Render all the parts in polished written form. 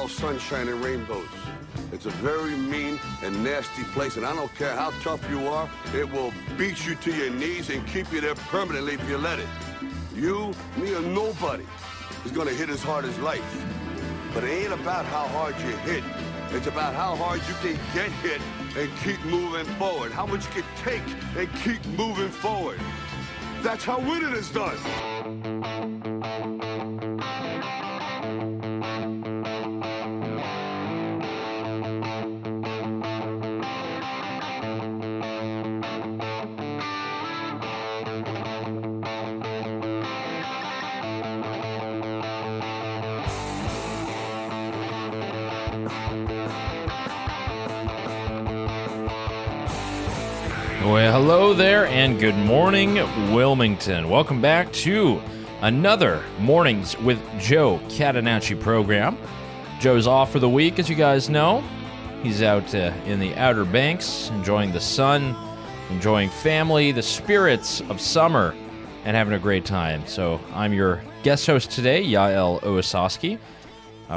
all sunshine and rainbows. It's a very mean and nasty place, and I don't care how tough you are, it will beat you to your knees and keep you there permanently if you let it. You, me, or nobody is gonna hit as hard as life. But it ain't about how hard you hit. It's about how hard you can get hit and keep moving forward. How much you can take and keep moving forward. That's how winning is done. Well, hello there, and good morning, Wilmington. Welcome back to another Mornings with Joe Catenacci program. Joe's off for the week, as you guys know. He's out in the Outer Banks, enjoying the sun, enjoying family, the spirits of summer, and having a great time. So I'm your guest host today, Yaël Ossowski.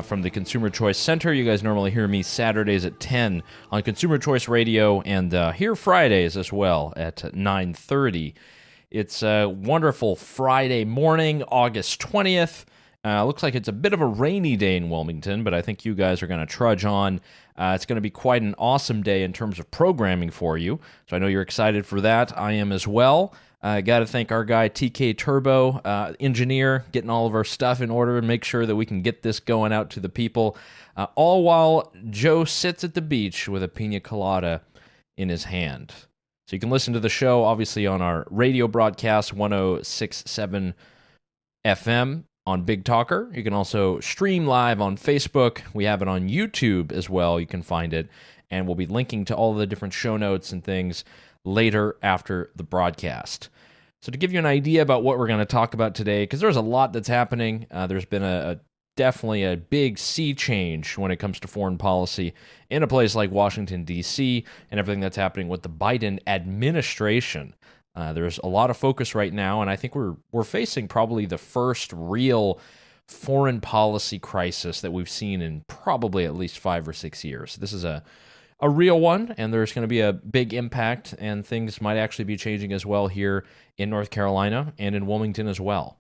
From the Consumer Choice Center. You guys normally hear me Saturdays at 10 on Consumer Choice Radio, and here Fridays as well at 9:30. It's a wonderful Friday morning, August 20th. Looks like it's a bit of a rainy day in Wilmington, but I think you guys are going to trudge on. It's going to be quite an awesome day in terms of programming for you, so I know you're excited for that. I am as well. Got to thank our guy, TK Turbo, engineer, getting all of our stuff in order and make sure that we can get this going out to the people, all while Joe sits at the beach with a pina colada in his hand. So you can listen to the show, obviously, on our radio broadcast, 106.7 FM on Big Talker. You can also stream live on Facebook. We have it on YouTube as well. You can find it, and we'll be linking to all the different show notes and things later after the broadcast. So to give you an idea about what we're going to talk about today, because there's a lot that's happening, there's been definitely a big sea change when it comes to foreign policy in a place like Washington, D.C., and everything that's happening with the Biden administration. There's a lot of focus right now, and I think we're facing probably the first real foreign policy crisis that we've seen in probably at least 5 or 6 years. This is a real one, and there's going to be a big impact, and things might actually be changing as well here in North Carolina and in Wilmington as well.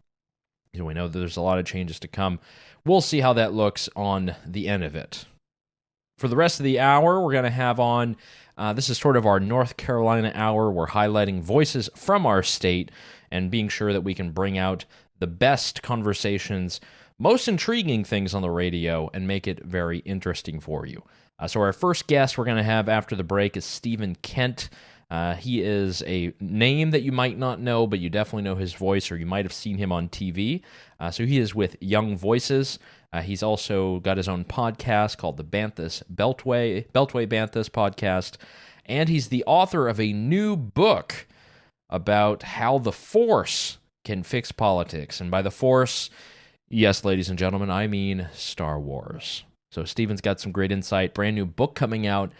We know that there's a lot of changes to come. We'll see how that looks on the end of it. For the rest of the hour, we're going to have on, this is sort of our North Carolina hour. We're highlighting voices from our state and being sure that we can bring out the best conversations, most intriguing things on the radio, and make it very interesting for you. So our first guest we're going to have after the break is Stephen Kent. He is a name that you might not know, but you definitely know his voice, or you might have seen him on TV. So he is with Young Voices. He's also got his own podcast called the Beltway Banthas podcast, and he's the author of a new book about how the force can fix politics. And by the force, yes, ladies and gentlemen, I mean Star Wars. So Stephen's got some great insight, brand new book coming out.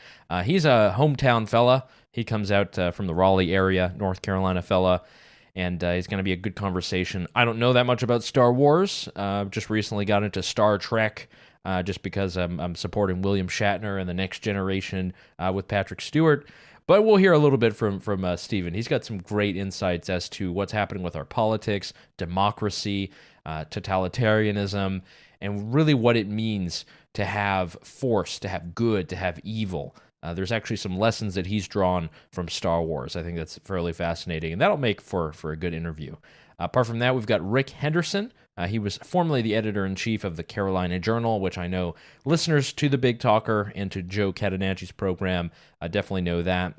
He's a hometown fella. He comes out from the Raleigh area, North Carolina fella, and he's going to be a good conversation. I don't know that much about Star Wars. Just recently got into Star Trek just because I'm supporting William Shatner and the Next Generation with Patrick Stewart. But we'll hear a little bit from Stephen. He's got some great insights as to what's happening with our politics, democracy, totalitarianism, and really what it means to have force, to have good, to have evil. There's actually some lessons that he's drawn from Star Wars. I think that's fairly fascinating, and that'll make for a good interview. Apart from that, we've got Rick Henderson. He was formerly the editor-in-chief of the Carolina Journal, which I know listeners to The Big Talker and to Joe Catenacci's program definitely know that.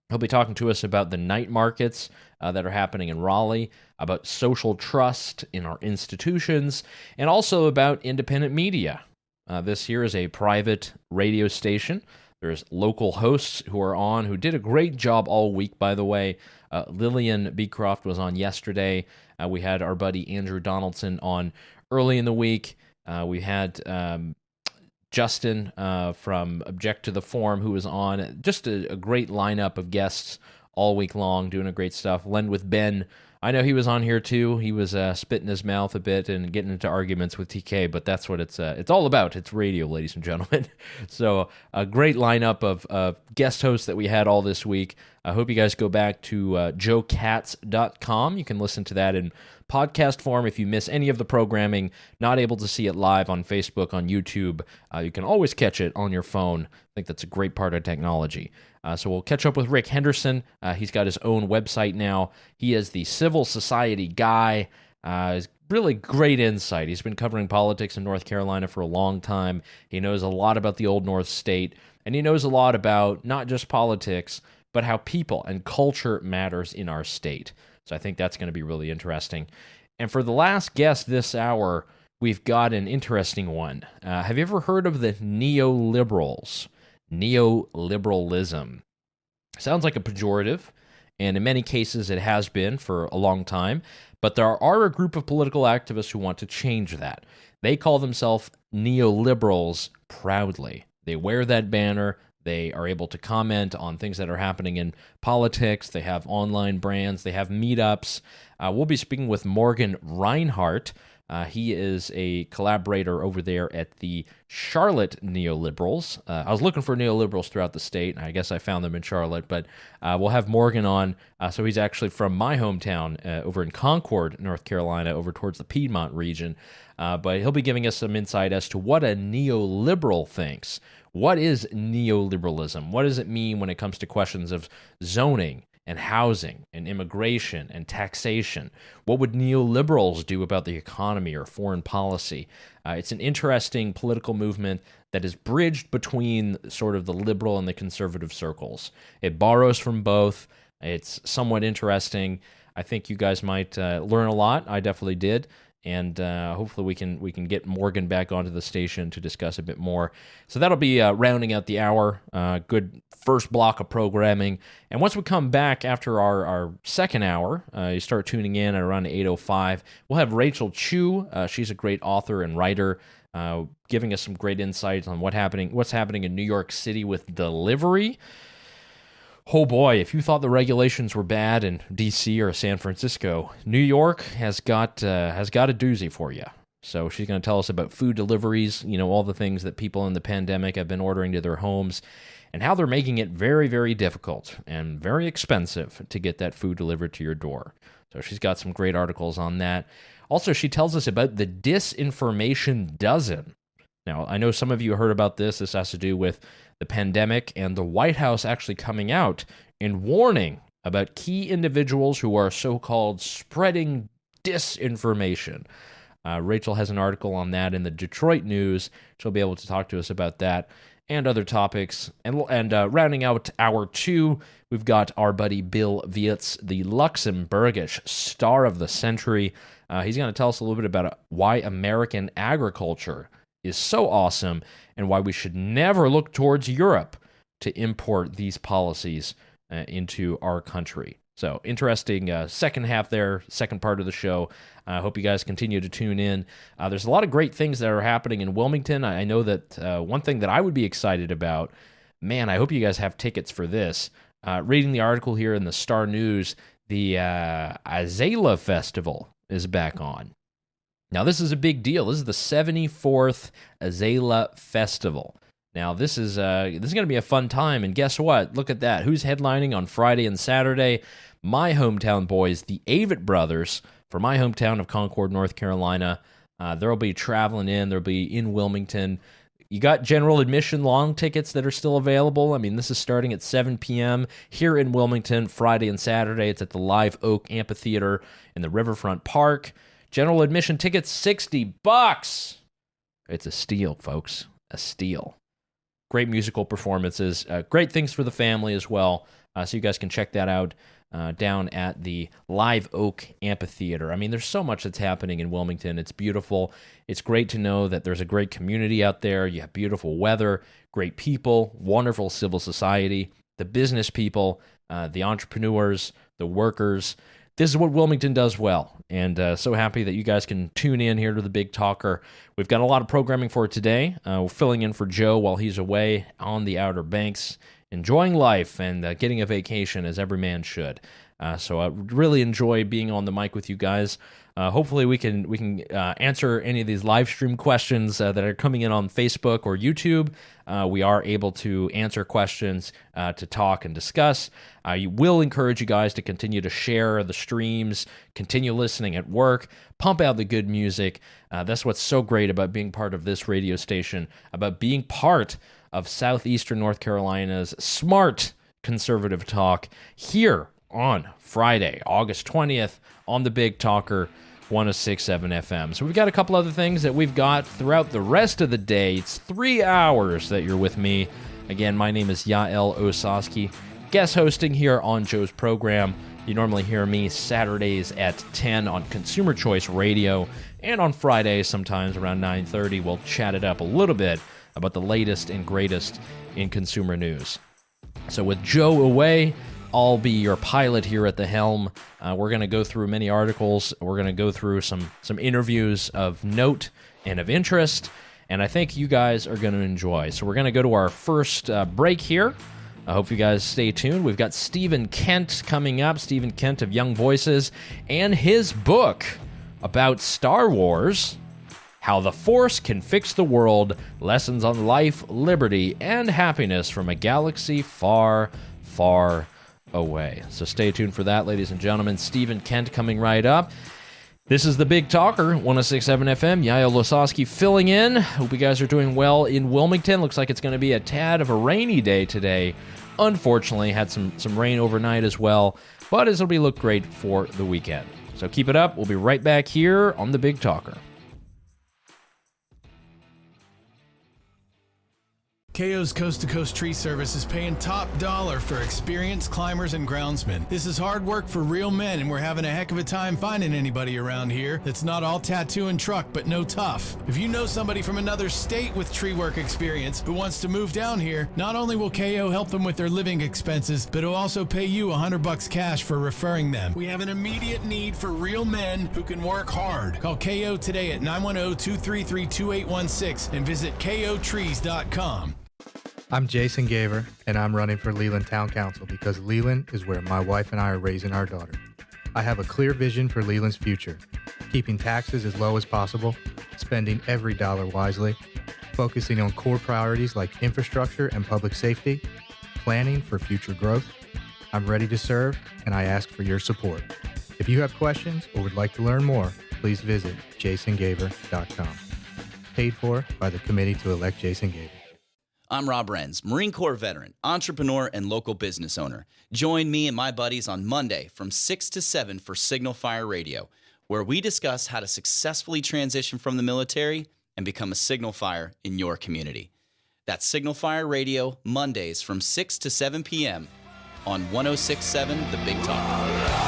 He'll be talking to us about the night markets that are happening in Raleigh, about social trust in our institutions, and also about independent media. This here is a private radio station. There's local hosts who are on, who did a great job all week, by the way. Lillian Beecroft was on yesterday. We had our buddy Andrew Donaldson on early in the week. We had Justin from Object to the Form, who was on. Just a great lineup of guests all week long, doing a great stuff. Lend with Ben I know he was on here too. He was spitting his mouth a bit and getting into arguments with TK, but that's what it's all about. It's radio, ladies and gentlemen. So a great lineup of guest hosts that we had all this week. I hope you guys go back to joecats.com. You can listen to that in podcast form if you miss any of the programming, not able to see it live on Facebook, on YouTube. You can always catch it on your phone. I think that's a great part of technology. So we'll catch up with Rick Henderson. He's got his own website now. He is the civil society guy. He's really great insight. He's been covering politics in North Carolina for a long time. He knows a lot about the Old North State, and he knows a lot about not just politics, but how people and culture matters in our state. So I think that's going to be really interesting. And for the last guest this hour, we've got an interesting one. Have you ever heard of the neoliberals? Neoliberalism. Sounds like a pejorative, and in many cases it has been for a long time, but there are a group of political activists who want to change that. They call themselves neoliberals proudly. They wear that banner. They are able to comment on things that are happening in politics. They have online brands. They have meetups. We'll be speaking with Morgan Rinehart. He is a collaborator over there at the Charlotte Neoliberals. I was looking for neoliberals throughout the state, and I guess I found them in Charlotte, but we'll have Morgan on. So he's actually from my hometown over in Concord, North Carolina, over towards the Piedmont region. But he'll be giving us some insight as to what a neoliberal thinks. What is neoliberalism? What does it mean when it comes to questions of zoning and housing and immigration and taxation? What would neoliberals do about the economy or foreign policy? It's an interesting political movement that is bridged between sort of the liberal and the conservative circles. It borrows from both. It's somewhat interesting. I think you guys might learn a lot. I definitely did. And hopefully we can get Morgan back onto the station to discuss a bit more. So that'll be rounding out the hour. Good first block of programming. And once we come back after our second hour, you start tuning in at around 8:05. We'll have Rachel Chiu. She's a great author and writer, giving us some great insights on what's happening in New York City with delivery. Oh boy, if you thought the regulations were bad in D.C. or San Francisco, New York has got a doozy for you. So she's going to tell us about food deliveries, all the things that people in the pandemic have been ordering to their homes, and how they're making it very, very difficult and very expensive to get that food delivered to your door. So she's got some great articles on that. Also, she tells us about the disinformation dozen. Now, I know some of you heard about this. This has to do with the pandemic and the White House actually coming out and warning about key individuals who are so-called spreading disinformation. Rachel has an article on that in the Detroit News. She'll be able to talk to us about that and other topics. And rounding out hour two, we've got our buddy Bill Wirtz, the Luxembourgish star of the century. He's going to tell us a little bit about why American agriculture is so awesome and why we should never look towards Europe to import these policies into our country. So interesting second half there, second part of the show. I hope you guys continue to tune in. There's a lot of great things that are happening in Wilmington. I know that one thing that I would be excited about, man, I hope you guys have tickets for this. Reading the article here in the Star News, the Azalea Festival is back on. Now, this is a big deal. This is the 74th Azalea Festival. Now, this is going to be a fun time, and guess what? Look at that. Who's headlining on Friday and Saturday? My hometown boys, the Avett Brothers, from my hometown of Concord, North Carolina. They'll be traveling in. They'll be in Wilmington. You got general admission long tickets that are still available. I mean, this is starting at 7 p.m. here in Wilmington, Friday and Saturday. It's at the Live Oak Amphitheater in the Riverfront Park. General admission tickets, $60. It's a steal, folks. A steal. Great musical performances. Great things for the family as well. So you guys can check that out down at the Live Oak Amphitheater. I mean, there's so much that's happening in Wilmington. It's beautiful. It's great to know that there's a great community out there. You have beautiful weather, great people, wonderful civil society, the business people, the entrepreneurs, the workers. This is what Wilmington does well, and so happy that you guys can tune in here to the Big Talker. We've got a lot of programming for today. We're filling in for Joe while he's away on the Outer Banks, enjoying life and getting a vacation as every man should. So I really enjoy being on the mic with you guys. Hopefully we can answer any of these live stream questions that are coming in on Facebook or YouTube. We are able to answer questions, to talk and discuss. I will encourage you guys to continue to share the streams, continue listening at work, pump out the good music. That's what's so great about being part of this radio station, about being part of Southeastern North Carolina's smart conservative talk here on Friday, August 20th, on the Big Talker 106.7 FM. So we've got a couple other things that we've got throughout the rest of the day. It's 3 hours that you're with me. Again, my name is Yaël Ossowski, guest hosting here on Joe's program. You normally hear me Saturdays at 10 on Consumer Choice Radio, and on Fridays sometimes around 9:30 we'll chat it up a little bit about the latest and greatest in consumer news. So with Joe away, I'll be your pilot here at the helm. We're going to go through many articles. We're going to go through some interviews of note and of interest, and I think you guys are going to enjoy. So we're going to go to our first break here. I hope you guys stay tuned. We've got Stephen Kent coming up, Stephen Kent of Young Voices, and his book about Star Wars, How the Force Can Fix the World, Lessons on Life, Liberty, and Happiness from a Galaxy Far, Far Away. So stay tuned for that, ladies and gentlemen. Stephen Kent coming right up. This is the Big Talker, 106.7 FM. Yaël Ossowski filling in. Hope you guys are doing well in Wilmington. Looks like it's going to be a tad of a rainy day today. Unfortunately, had some rain overnight as well, but it'll be look great for the weekend. So keep it up. We'll be right back here on the Big Talker. KO's Coast to Coast Tree Service is paying top dollar for experienced climbers and groundsmen. This is hard work for real men, and we're having a heck of a time finding anybody around here that's not all tattoo and truck, but no tough. If you know somebody from another state with tree work experience who wants to move down here, not only will KO help them with their living expenses, but it'll also pay you $100 cash for referring them. We have an immediate need for real men who can work hard. Call KO today at 910-233-2816 and visit kotrees.com. I'm Jason Gaver, and I'm running for Leland Town Council because Leland is where my wife and I are raising our daughter. I have a clear vision for Leland's future, keeping taxes as low as possible, spending every dollar wisely, focusing on core priorities like infrastructure and public safety, planning for future growth. I'm ready to serve, and I ask for your support. If you have questions or would like to learn more, please visit jasongaver.com. Paid for by the Committee to Elect Jason Gaver. I'm Rob Renz, Marine Corps veteran, entrepreneur, and local business owner. Join me and my buddies on Monday from 6 to 7 for Signal Fire Radio, where we discuss how to successfully transition from the military and become a signal fire in your community. That's Signal Fire Radio, Mondays from 6 to 7 p.m. on 106.7 The Big Talk.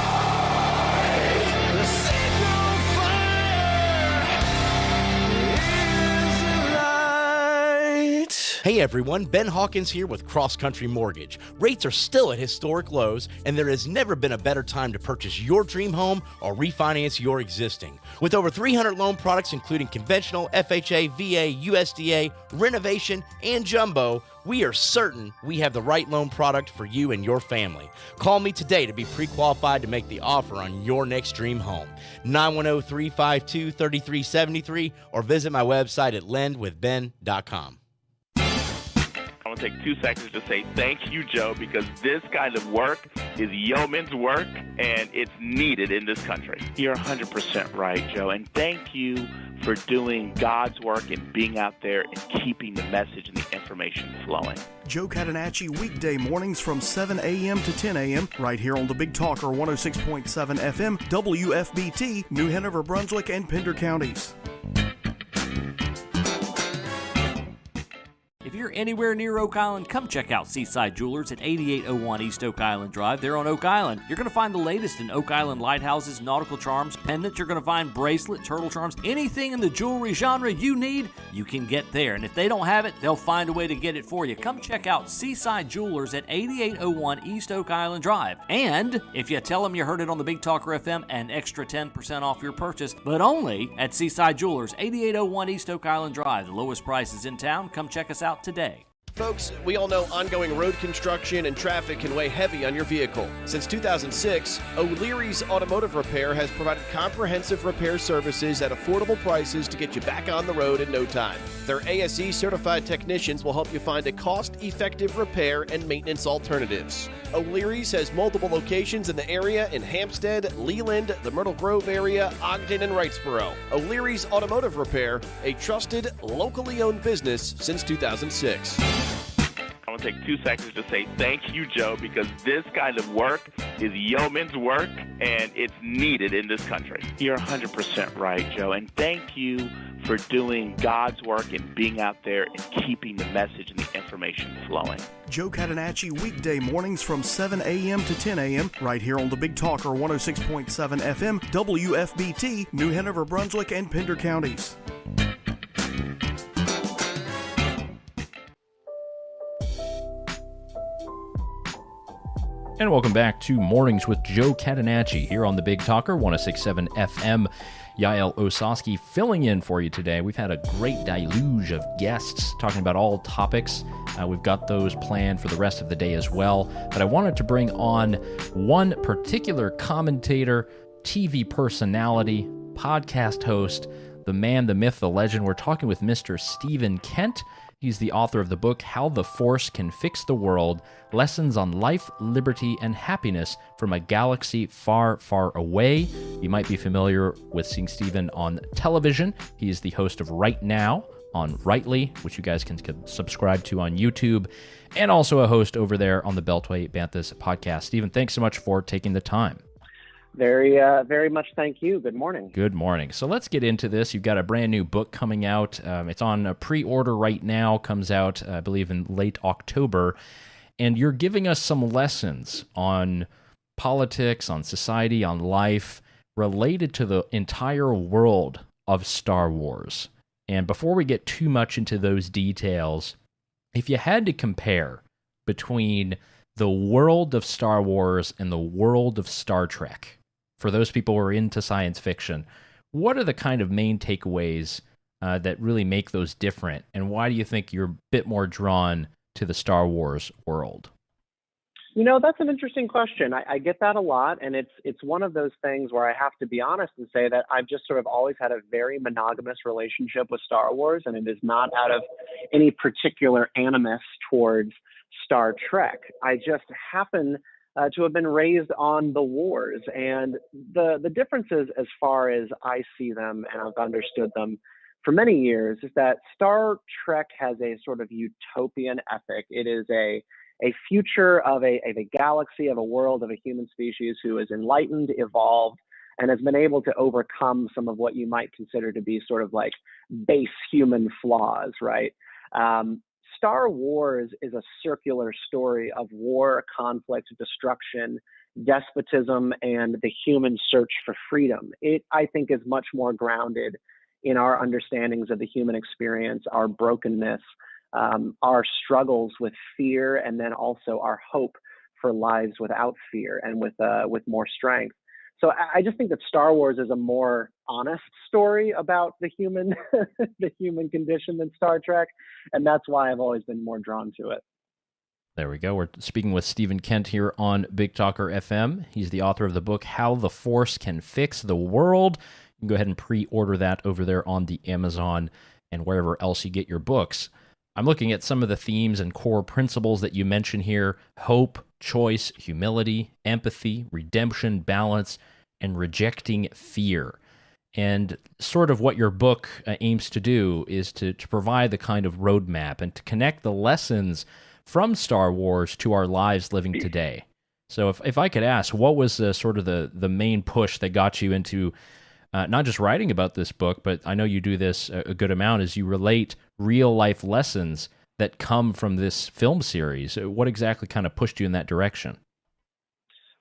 Hey everyone, Ben Hawkins here with Cross Country Mortgage. Rates are still at historic lows, and there has never been a better time to purchase your dream home or refinance your existing. With over 300 loan products including conventional, FHA, VA, USDA, renovation, and jumbo, we are certain we have the right loan product for you and your family. Call me today to be pre-qualified to make the offer on your next dream home. 910-352-3373 or visit my website at lendwithben.com. I want to take 2 seconds to say thank you, Joe, because this kind of work is yeoman's work, and it's needed in this country. You're 100% right, Joe, and thank you for doing God's work and being out there and keeping the message and the information flowing. Joe Catenacci, weekday mornings from 7 a.m. to 10 a.m. right here on the Big Talker 106.7 FM, WFBT, New Hanover, Brunswick, and Pender counties. If you're anywhere near Oak Island, come check out Seaside Jewelers at 8801 East Oak Island Drive. They're on Oak Island. You're going to find the latest in Oak Island lighthouses, nautical charms, pendants. You're going to find bracelet, turtle charms, anything in the jewelry genre you need, you can get there. And if they don't have it, they'll find a way to get it for you. Come check out Seaside Jewelers at 8801 East Oak Island Drive. And if you tell them you heard it on the Big Talker FM, an extra 10% off your purchase, but only at Seaside Jewelers, 8801 East Oak Island Drive. The lowest prices in town. Come check us out today. Folks, we all know ongoing road construction and traffic can weigh heavy on your vehicle. Since 2006, O'Leary's Automotive Repair has provided comprehensive repair services at affordable prices to get you back on the road in no time. Their ASE certified technicians will help you find a cost-effective repair and maintenance alternatives. O'Leary's has multiple locations in the area in Hampstead, Leland, the Myrtle Grove area, Ogden, and Wrightsboro. O'Leary's Automotive Repair, a trusted, locally owned business since 2006. I want to take 2 seconds to say thank you, Joe, because this kind of work is yeoman's work, and it's needed in this country. You're 100% right, Joe, and thank you for doing God's work and being out there and keeping the message and the information flowing. Joe Catenacci, weekday mornings from 7 a.m. to 10 a.m. right here on the Big Talker 106.7 FM, WFBT, New Hanover, Brunswick, and Pender counties. And welcome back to Mornings with Joe Catenacci here on the Big Talker 106.7 FM. Yaël Ossowski filling in for you today. We've had a great deluge of guests talking about all topics. We've got those planned for the rest of the day as well. But I wanted to bring on one particular commentator, TV personality, podcast host, the man, the myth, the legend. We're talking with Mr. Stephen Kent. He's the author of the book, How the Force Can Fix the World, Lessons on Life, Liberty, and Happiness from a Galaxy Far, Far Away. You might be familiar with seeing Stephen on television. He is the host of Right Now on Rightly, which you guys can subscribe to on YouTube, and also a host over there on the Beltway Banthas podcast. Stephen, thanks so much for taking the time. Very much thank you. Good morning. Good morning. So let's get into this. You've got a brand new book coming out. It's on a pre-order right now. Comes out, I believe, in late October. And you're giving us some lessons on politics, on society, on life, related to the entire world of Star Wars. And before we get too much into those details, if you had to compare between the world of Star Wars and the world of Star Trek, for those people who are into science fiction, what are the kind of main takeaways that really make those different? And why do you think you're a bit more drawn to the Star Wars world? You know, that's an interesting question. I get that a lot, and it's one of those things where I have to be honest and say that I've just sort of always had a very monogamous relationship with Star Wars, and it is not out of any particular animus towards Star Trek. I just happen to have been raised on the wars, and the differences as far as I see them and I've understood them for many years is that Star Trek has a sort of utopian ethic. It is a future of a galaxy, of a world, of a human species who is enlightened, evolved, and has been able to overcome some of what you might consider to be sort of like base human flaws, right? Star Wars is a circular story of war, conflict, destruction, despotism, and the human search for freedom. It, I think, is much more grounded in our understandings of the human experience, our brokenness, our struggles with fear, and then also our hope for lives without fear and with more strength. So I just think that Star Wars is a more honest story about the human the human condition than Star Trek, and that's why I've always been more drawn to it. There we go. We're speaking with Stephen Kent here on Big Talker FM. He's the author of the book, How the Force Can Fix the World. You can go ahead and pre-order that over there on the Amazon and wherever else you get your books. I'm looking at some of the themes and core principles that you mention here: hope, choice, humility, empathy, redemption, balance, and rejecting fear. And sort of what your book aims to do is to provide the kind of roadmap and to connect the lessons from Star Wars to our lives living today. So if I could ask, what was sort of the main push that got you into not just writing about this book, but I know you do this a good amount, is you relate real-life lessons that come from this film series. What exactly kind of pushed you in that direction?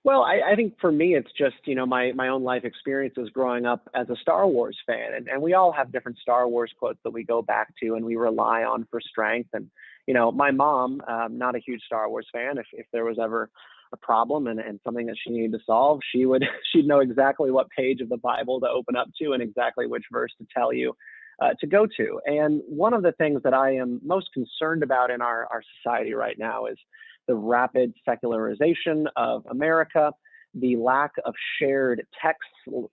Well, I think for me, it's just, my own life experiences growing up as a Star Wars fan. And we all have different Star Wars quotes that we go back to and we rely on for strength. And, my mom, not a huge Star Wars fan, if there was ever a problem and something that she needed to solve, she'd know exactly what page of the Bible to open up to and exactly which verse to tell you to go to. And one of the things that I am most concerned about in our society right now is the rapid secularization of America, the lack of shared texts,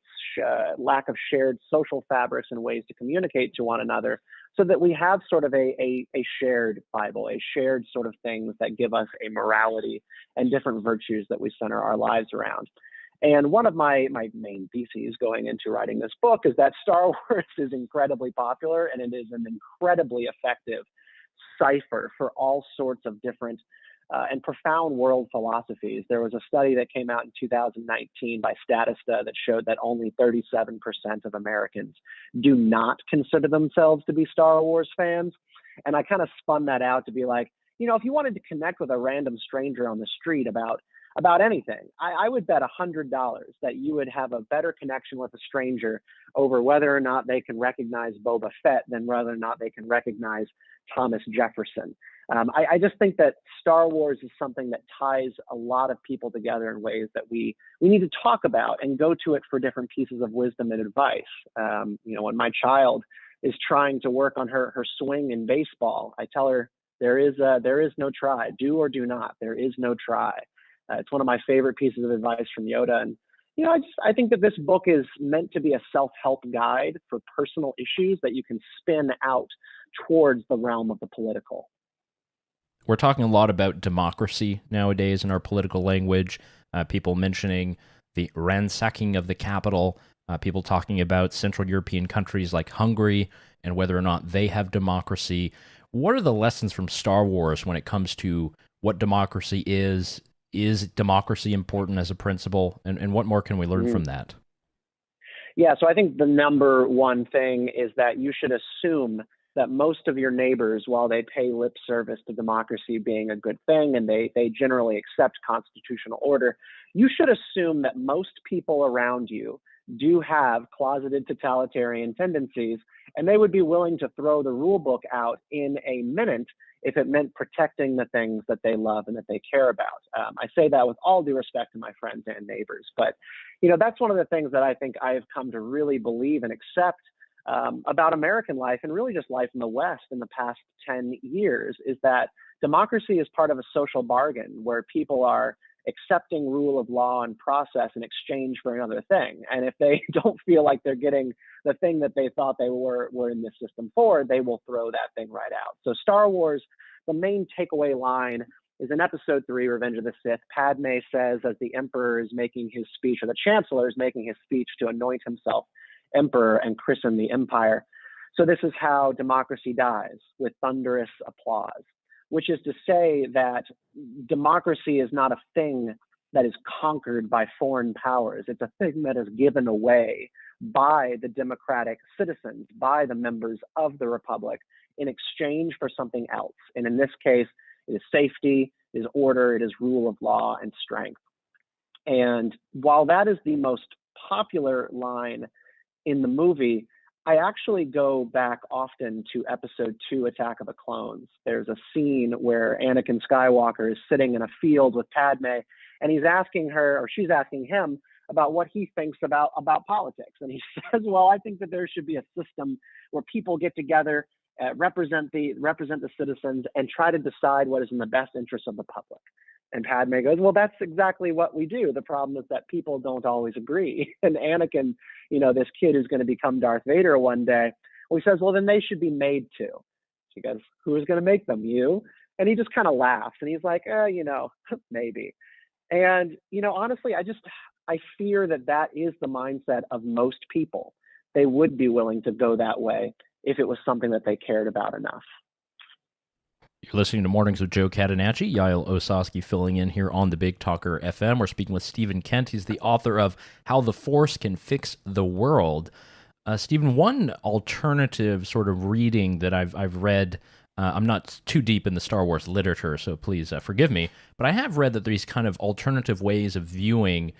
lack of shared social fabrics and ways to communicate to one another, so that we have sort of a shared Bible, a shared sort of things that give us a morality and different virtues that we center our lives around. And one of my main theses going into writing this book is that Star Wars is incredibly popular, and it is an incredibly effective cipher for all sorts of different and profound world philosophies. There was a study that came out in 2019 by Statista that showed that only 37% of Americans do not consider themselves to be Star Wars fans. And I kind of spun that out to be like, you know, if you wanted to connect with a random stranger on the street about anything, I would bet $100 that you would have a better connection with a stranger over whether or not they can recognize Boba Fett than whether or not they can recognize Thomas Jefferson. I just think that Star Wars is something that ties a lot of people together in ways that we need to talk about and go to it for different pieces of wisdom and advice. You know, when my child is trying to work on her swing in baseball, I tell her there is no try, do or do not. There is no try. It's one of my favorite pieces of advice from Yoda. And, you know, I think that this book is meant to be a self-help guide for personal issues that you can spin out towards the realm of the political. We're talking a lot about democracy nowadays in our political language, people mentioning the ransacking of the capital, people talking about Central European countries like Hungary and whether or not they have democracy. What are the lessons from Star Wars when it comes to what democracy is? Is democracy important as a principle? And what more can we learn from that? Yeah, so I think the number one thing is that you should assume that most of your neighbors, while they pay lip service to democracy being a good thing and they generally accept constitutional order, you should assume that most people around you do have closeted totalitarian tendencies, and they would be willing to throw the rule book out in a minute if it meant protecting the things that they love and that they care about. I say that with all due respect to my friends and neighbors, but you know, that's one of the things that I think I've come to really believe and accept about American life and really just life in the West in the past 10 years, is that democracy is part of a social bargain where people are accepting rule of law and process in exchange for another thing. And if they don't feel like they're getting the thing that they thought they were in this system for, they will throw that thing right out. So Star Wars, the main takeaway line is in episode 3, Revenge of the Sith. Padme says, as the emperor is making his speech, or the chancellor is making his speech to anoint himself emperor and christen the empire. So this is how democracy dies, with thunderous applause, which is to say that democracy is not a thing that is conquered by foreign powers. It's a thing that is given away by the democratic citizens, by the members of the republic, in exchange for something else. And in this case, it is safety, it is order, it is rule of law and strength. And while that is the most popular line in the movie, I actually go back often to episode 2, Attack of the Clones. There's a scene where Anakin Skywalker is sitting in a field with Padme, and he's asking her, or she's asking him, about what he thinks about politics. And he says, well, I think that there should be a system where people get together, represent the citizens, and try to decide what is in the best interest of the public. And Padme goes, well, that's exactly what we do. The problem is that people don't always agree. And Anakin, you know, this kid who's going to become Darth Vader one day, well, he says, well, then they should be made to. She goes, who is going to make them? You? And he just kind of laughs. And he's like, you know, maybe. And, you know, honestly, I fear that that is the mindset of most people. They would be willing to go that way if it was something that they cared about enough. You're listening to Mornings with Joe Catenacci. Yaël Ossowski filling in here on the Big Talker FM. We're speaking with Stephen Kent. He's the author of How the Force Can Fix the World. Stephen, one alternative sort of reading that I've read, I'm not too deep in the Star Wars literature, so please forgive me, but I have read that there's kind of alternative ways of viewing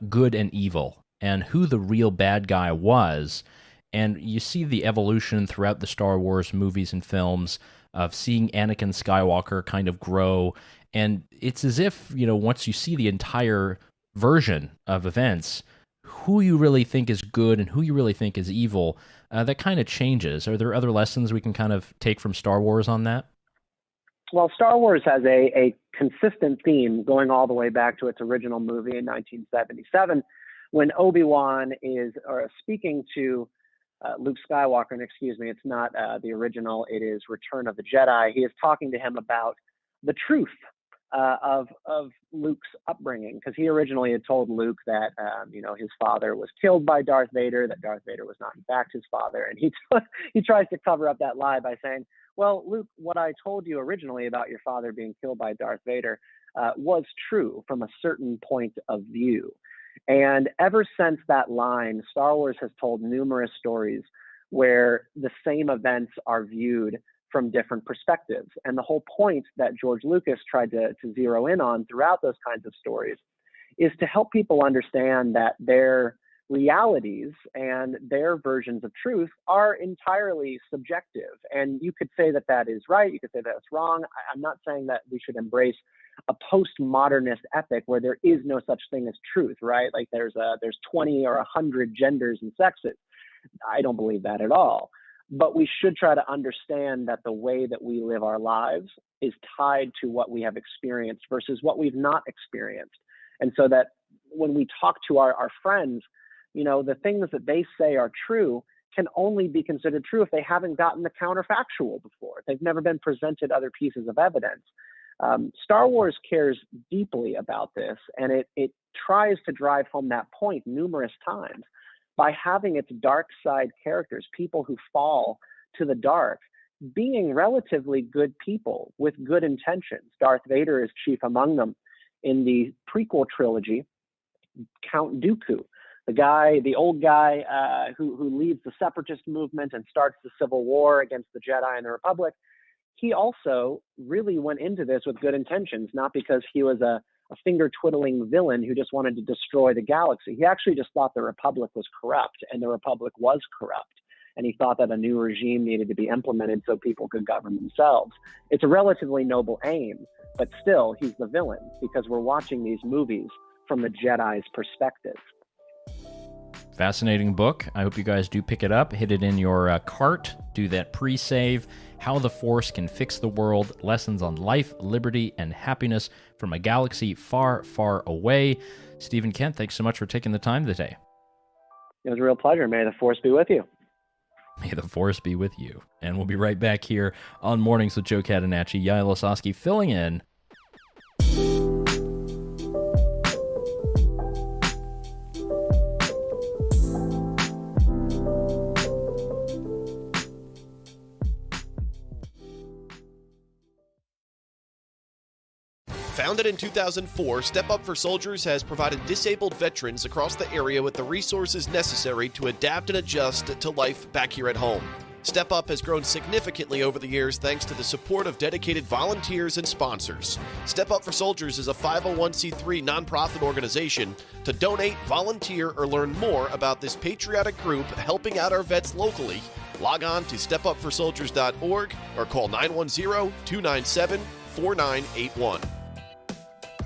good and evil and who the real bad guy was. And you see the evolution throughout the Star Wars movies and films of seeing Anakin Skywalker kind of grow. And it's as if, you know, once you see the entire version of events, who you really think is good and who you really think is evil that kind of changes. Are there other lessons we can kind of take from Star Wars on that? Well, Star Wars has a consistent theme going all the way back to its original movie in 1977, when Obi-Wan is speaking to Luke Skywalker, and excuse me, it's not the original, it is Return of the Jedi. He is talking to him about the truth of Luke's upbringing, because he originally had told Luke that his father was killed by Darth Vader, that Darth Vader was not in fact his father, and he tries to cover up that lie by saying, well, Luke, what I told you originally about your father being killed by Darth Vader was true from a certain point of view. And ever since that line, Star Wars has told numerous stories where the same events are viewed from different perspectives. And the whole point that George Lucas tried to zero in on throughout those kinds of stories is to help people understand that their realities and their versions of truth are entirely subjective. And you could say that that is right, you could say that's wrong. I'm not saying that we should embrace a postmodernist epic where there is no such thing as truth, right? Like there's 20 or 100 genders and sexes. I don't believe that at all. But we should try to understand that the way that we live our lives is tied to what we have experienced versus what we've not experienced. And so that when we talk to our friends, the things that they say are true can only be considered true if they haven't gotten the counterfactual before. If they've never been presented other pieces of evidence. Star Wars cares deeply about this, and it tries to drive home that point numerous times by having its dark side characters, people who fall to the dark, being relatively good people with good intentions. Darth Vader is chief among them. In the prequel trilogy, Count Dooku, the old guy who leads the separatist movement and starts the civil war against the Jedi and the Republic, he also really went into this with good intentions, not because he was a finger-twiddling villain who just wanted to destroy the galaxy. He actually just thought the Republic was corrupt, and the Republic was corrupt. And he thought that a new regime needed to be implemented so people could govern themselves. It's a relatively noble aim, but still, he's the villain because we're watching these movies from the Jedi's perspective. Fascinating book. I hope you guys do pick it up. Hit it in your cart. Do that pre-save. How the Force Can Fix the World. Lessons on life, liberty, and happiness from a galaxy far, far away. Stephen Kent, thanks so much for taking the time today. It was a real pleasure. May the Force be with you. May the Force be with you. And we'll be right back here on Mornings with Joe Catenacci. Yaël Ossowski filling in. Founded in 2004, Step Up for Soldiers has provided disabled veterans across the area with the resources necessary to adapt and adjust to life back here at home. Step Up has grown significantly over the years thanks to the support of dedicated volunteers and sponsors. Step Up for Soldiers is a 501c3 nonprofit organization. To donate, volunteer, or learn more about this patriotic group helping out our vets locally, log on to stepupforsoldiers.org or call 910-297-4981.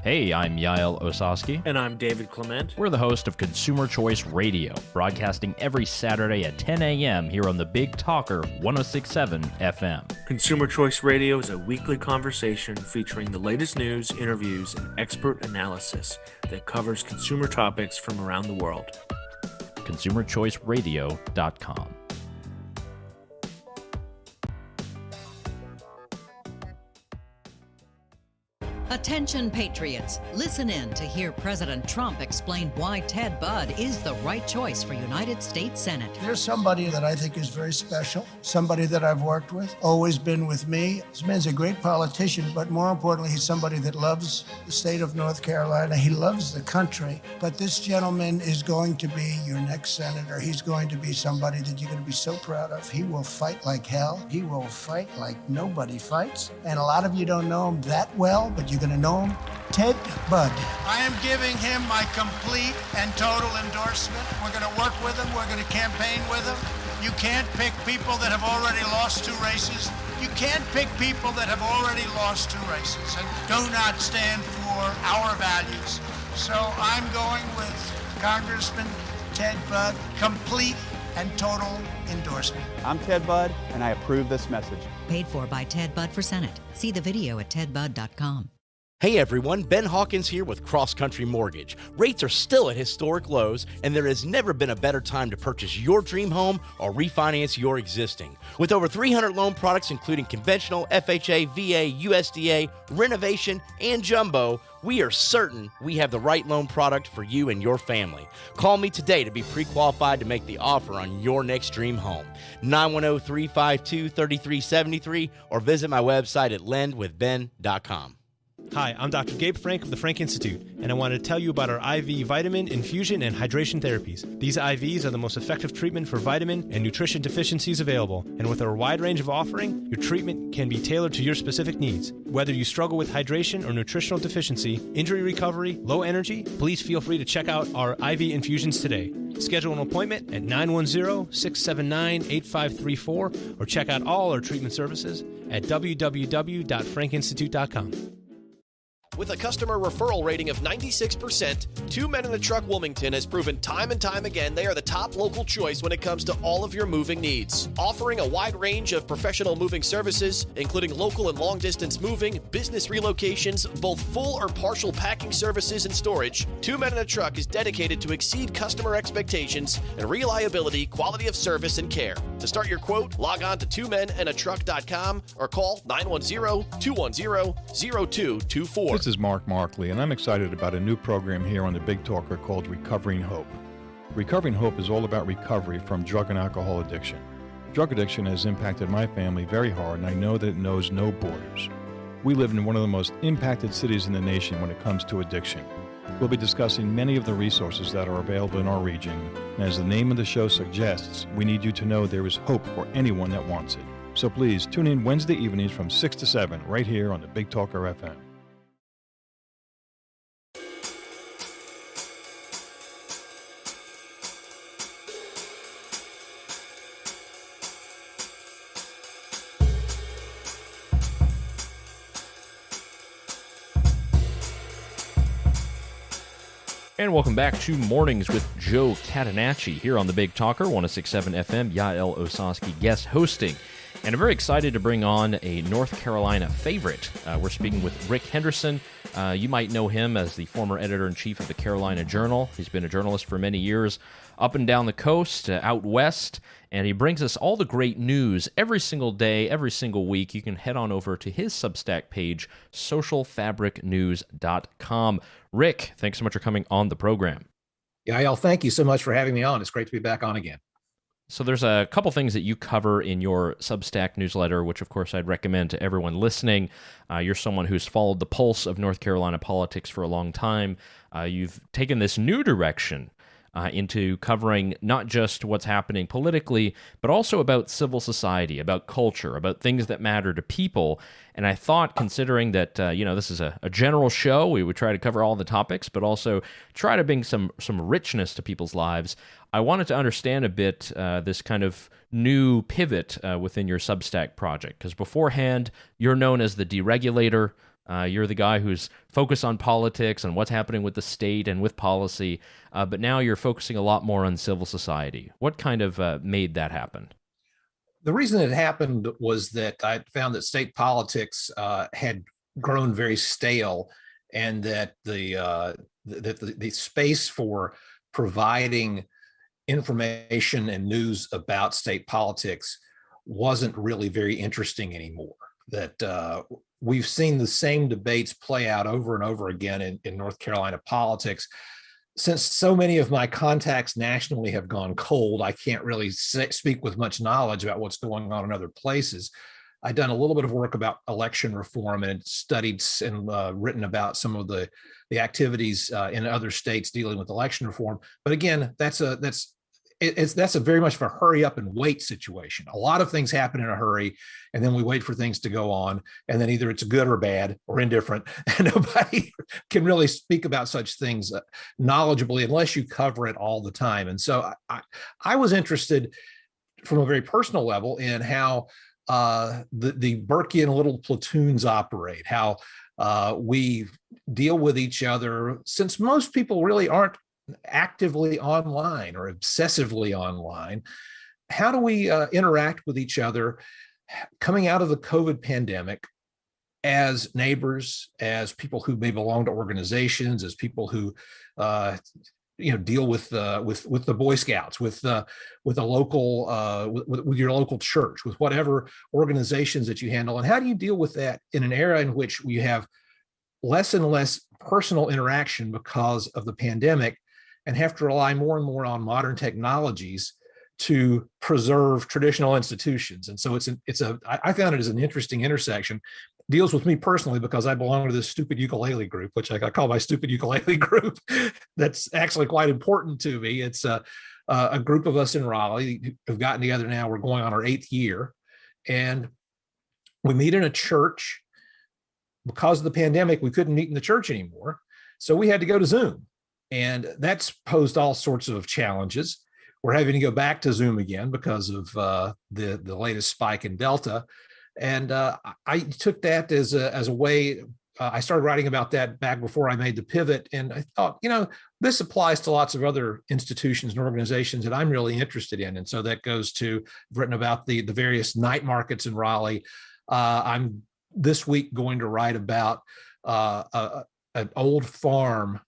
Hey, I'm Yaël Ossowski. And I'm David Clement. We're the host of Consumer Choice Radio, broadcasting every Saturday at 10 a.m. here on the Big Talker 106.7 FM. Consumer Choice Radio is a weekly conversation featuring the latest news, interviews, and expert analysis that covers consumer topics from around the world. ConsumerChoiceRadio.com. Attention patriots, listen in to hear President Trump explain why Ted Budd is the right choice for United States Senate. There's somebody that I think is very special, somebody that I've worked with, always been with me. This man's a great politician, but more importantly, he's somebody that loves the state of North Carolina. He loves the country. But this gentleman is going to be your next senator. He's going to be somebody that you're going to be so proud of. He will fight like hell. He will fight like nobody fights. And a lot of you don't know him that well, but you're going to know him. Ted Budd. I am giving him my complete and total endorsement. We're going to work with him. We're going to campaign with him. You can't pick people that have already lost 2 races. You can't pick people that have already lost 2 races and do not stand for our values. So I'm going with Congressman Ted Budd, complete and total endorsement. I'm Ted Budd, and I approve this message. Paid for by Ted Budd for Senate. See the video at tedbudd.com. Hey everyone, Ben Hawkins here with Cross Country Mortgage. Rates are still at historic lows, and there has never been a better time to purchase your dream home or refinance your existing. With over 300 loan products including conventional, FHA, VA, USDA, renovation, and jumbo, we are certain we have the right loan product for you and your family. Call me today to be pre-qualified to make the offer on your next dream home. 910-352-3373 or visit my website at lendwithben.com. Hi, I'm Dr. Gabe Frank of the Frank Institute, and I wanted to tell you about our IV vitamin, infusion, and hydration therapies. These IVs are the most effective treatment for vitamin and nutrition deficiencies available, and with our wide range of offering, your treatment can be tailored to your specific needs. Whether you struggle with hydration or nutritional deficiency, injury recovery, low energy, please feel free to check out our IV infusions today. Schedule an appointment at 910-679-8534 or check out all our treatment services at www.frankinstitute.com. With a customer referral rating of 96%, Two Men in a Truck Wilmington has proven time and time again they are the top local choice when it comes to all of your moving needs. Offering a wide range of professional moving services, including local and long-distance moving, business relocations, both full or partial packing services and storage, Two Men in a Truck is dedicated to exceed customer expectations and reliability, quality of service, and care. To start your quote, log on to twomenandatruck.com or call 910-210-0224. This is Mark Markley, and I'm excited about a new program here on the Big Talker called Recovering Hope. Recovering Hope is all about recovery from drug and alcohol addiction. Drug addiction has impacted my family very hard, and I know that it knows no borders. We live in one of the most impacted cities in the nation when it comes to addiction. We'll be discussing many of the resources that are available in our region, and as the name of the show suggests, we need you to know there is hope for anyone that wants it. So please tune in Wednesday evenings from 6 to 7 right here on the Big Talker FM. And welcome back to Mornings with Joe Catenacci here on the Big Talker, 106.7 FM, Yaël Ossowski guest hosting. And I'm very excited to bring on a North Carolina favorite. We're speaking with Rick Henderson. You might know him as the former editor-in-chief of the Carolina Journal. He's been a journalist for many years, up and down the coast, out west, and he brings us all the great news every single day, every single week. You can head on over to his Substack page, socialfabricnews.com. Rick, thanks so much for coming on the program. Yael, thank you so much for having me on. It's great to be back on again. So there's a couple things that you cover in your Substack newsletter, which of course I'd recommend to everyone listening. You're someone who's followed the pulse of North Carolina politics for a long time. You've taken this new direction into covering not just what's happening politically, but also about civil society, about culture, about things that matter to people. And I thought, considering that this is a general show, we would try to cover all the topics, but also try to bring some richness to people's lives. I wanted to understand a bit this kind of new pivot within your Substack project, because beforehand, you're known as the deregulator. You're the guy who's focused on politics and what's happening with the state and with policy, but now you're focusing a lot more on civil society. What kind of made that happen? The reason it happened was that I found that state politics had grown very stale, and that the space for providing information and news about state politics wasn't really very interesting anymore. That we've seen the same debates play out over and over again in North Carolina politics. Since so many of my contacts nationally have gone cold, I can't really speak with much knowledge about what's going on in other places. I've done a little bit of work about election reform and studied and written about some of the activities in other states dealing with election reform. But again, that's a very much of a hurry up and wait situation. A lot of things happen in a hurry, and then we wait for things to go on, and then either it's good or bad or indifferent, and nobody can really speak about such things knowledgeably unless you cover it all the time. And so I was interested from a very personal level in how the Burkean little platoons operate, how we deal with each other, since most people really aren't actively online or obsessively online. how do we interact with each other coming out of the COVID pandemic as neighbors, as people who may belong to organizations, as people who deal with the Boy Scouts, with a local with your local church, with whatever organizations that you handle, and how do you deal with that in an era in which we have less and less personal interaction because of the pandemic, and have to rely more and more on modern technologies to preserve traditional institutions? And so I found it as an interesting intersection. Deals with me personally because I belong to this stupid ukulele group, which I call my stupid ukulele group. That's actually quite important to me. It's a group of us in Raleigh who've gotten together now. We're going on our 8th year, and we meet in a church. Because of the pandemic, we couldn't meet in the church anymore, so we had to go to Zoom, and that's posed all sorts of challenges. We're having to go back to Zoom again because of the latest spike in Delta. And I took that as a way. I started writing about that back before I made the pivot, and I thought, this applies to lots of other institutions and organizations that I'm really interested in. And so that goes to, I've written about the various night markets in Raleigh. I'm this week going to write about an old farm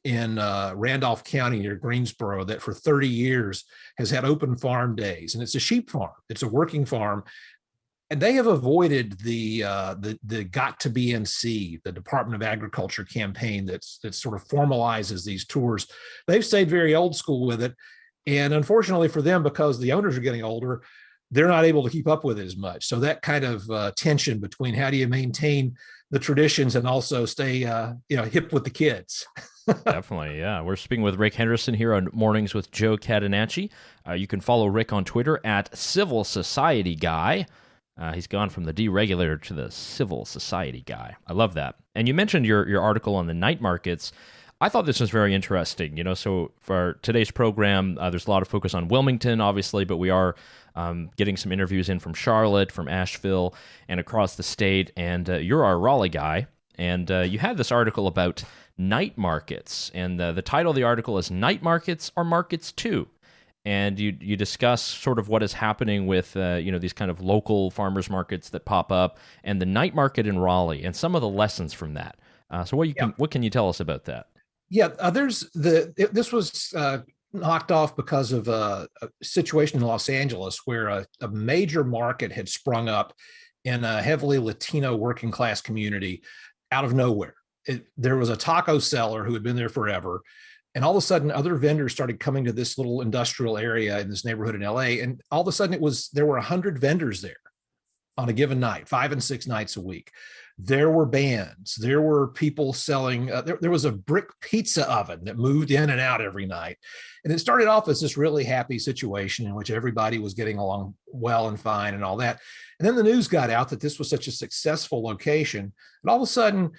in Randolph County near Greensboro that for 30 years has had open farm days, and it's a sheep farm. It's a working farm. And they have avoided the got to BNC, the Department of Agriculture campaign that sort of formalizes these tours. They've stayed very old school with it. And unfortunately for them, because the owners are getting older, they're not able to keep up with it as much. So that kind of tension between how do you maintain the traditions and also stay hip with the kids. Definitely, yeah. We're speaking with Rick Henderson here on Mornings with Joe Catenacci. You can follow Rick on Twitter at Civil Society Guy. He's gone from the deregulator to the civil society guy. I love that. And you mentioned your article on the night markets. I thought this was very interesting. So for today's program, there's a lot of focus on Wilmington, obviously, but we are getting some interviews in from Charlotte, from Asheville, and across the state. And you're our Raleigh guy. And you had this article about night markets. And the title of the article is Night Markets Are Markets Too. And you discuss sort of what is happening with these kind of local farmers markets that pop up, and the night market in Raleigh, and some of the lessons from that. So what can you tell us about that? Yeah, this was knocked off because of a situation in Los Angeles where a major market had sprung up in a heavily Latino working class community out of nowhere. There was a taco seller who had been there forever. And all of a sudden, other vendors started coming to this little industrial area in this neighborhood in LA. And all of a sudden, there were 100 vendors there on a given night, 5 and 6 nights a week. There were bands. There were people selling. There was a brick pizza oven that moved in and out every night. And it started off as this really happy situation in which everybody was getting along well and fine and all that. And then the news got out that this was such a successful location. And all of a sudden,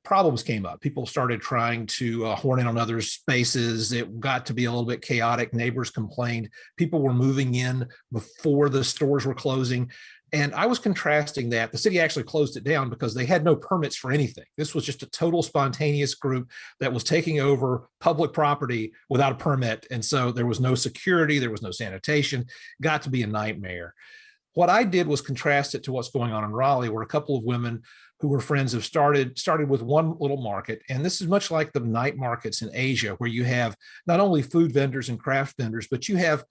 problems came up. People started trying to horn in on other spaces. It got to be a little bit chaotic. Neighbors complained. People were moving in before the stores were closing. And I was contrasting that. The city actually closed it down because they had no permits for anything. This was just a total spontaneous group that was taking over public property without a permit. And so there was no security. There was no sanitation. Got to be a nightmare. What I did was contrast it to what's going on in Raleigh, where a couple of women who were friends have started with one little market. And this is much like the night markets in Asia, where you have not only food vendors and craft vendors, but you have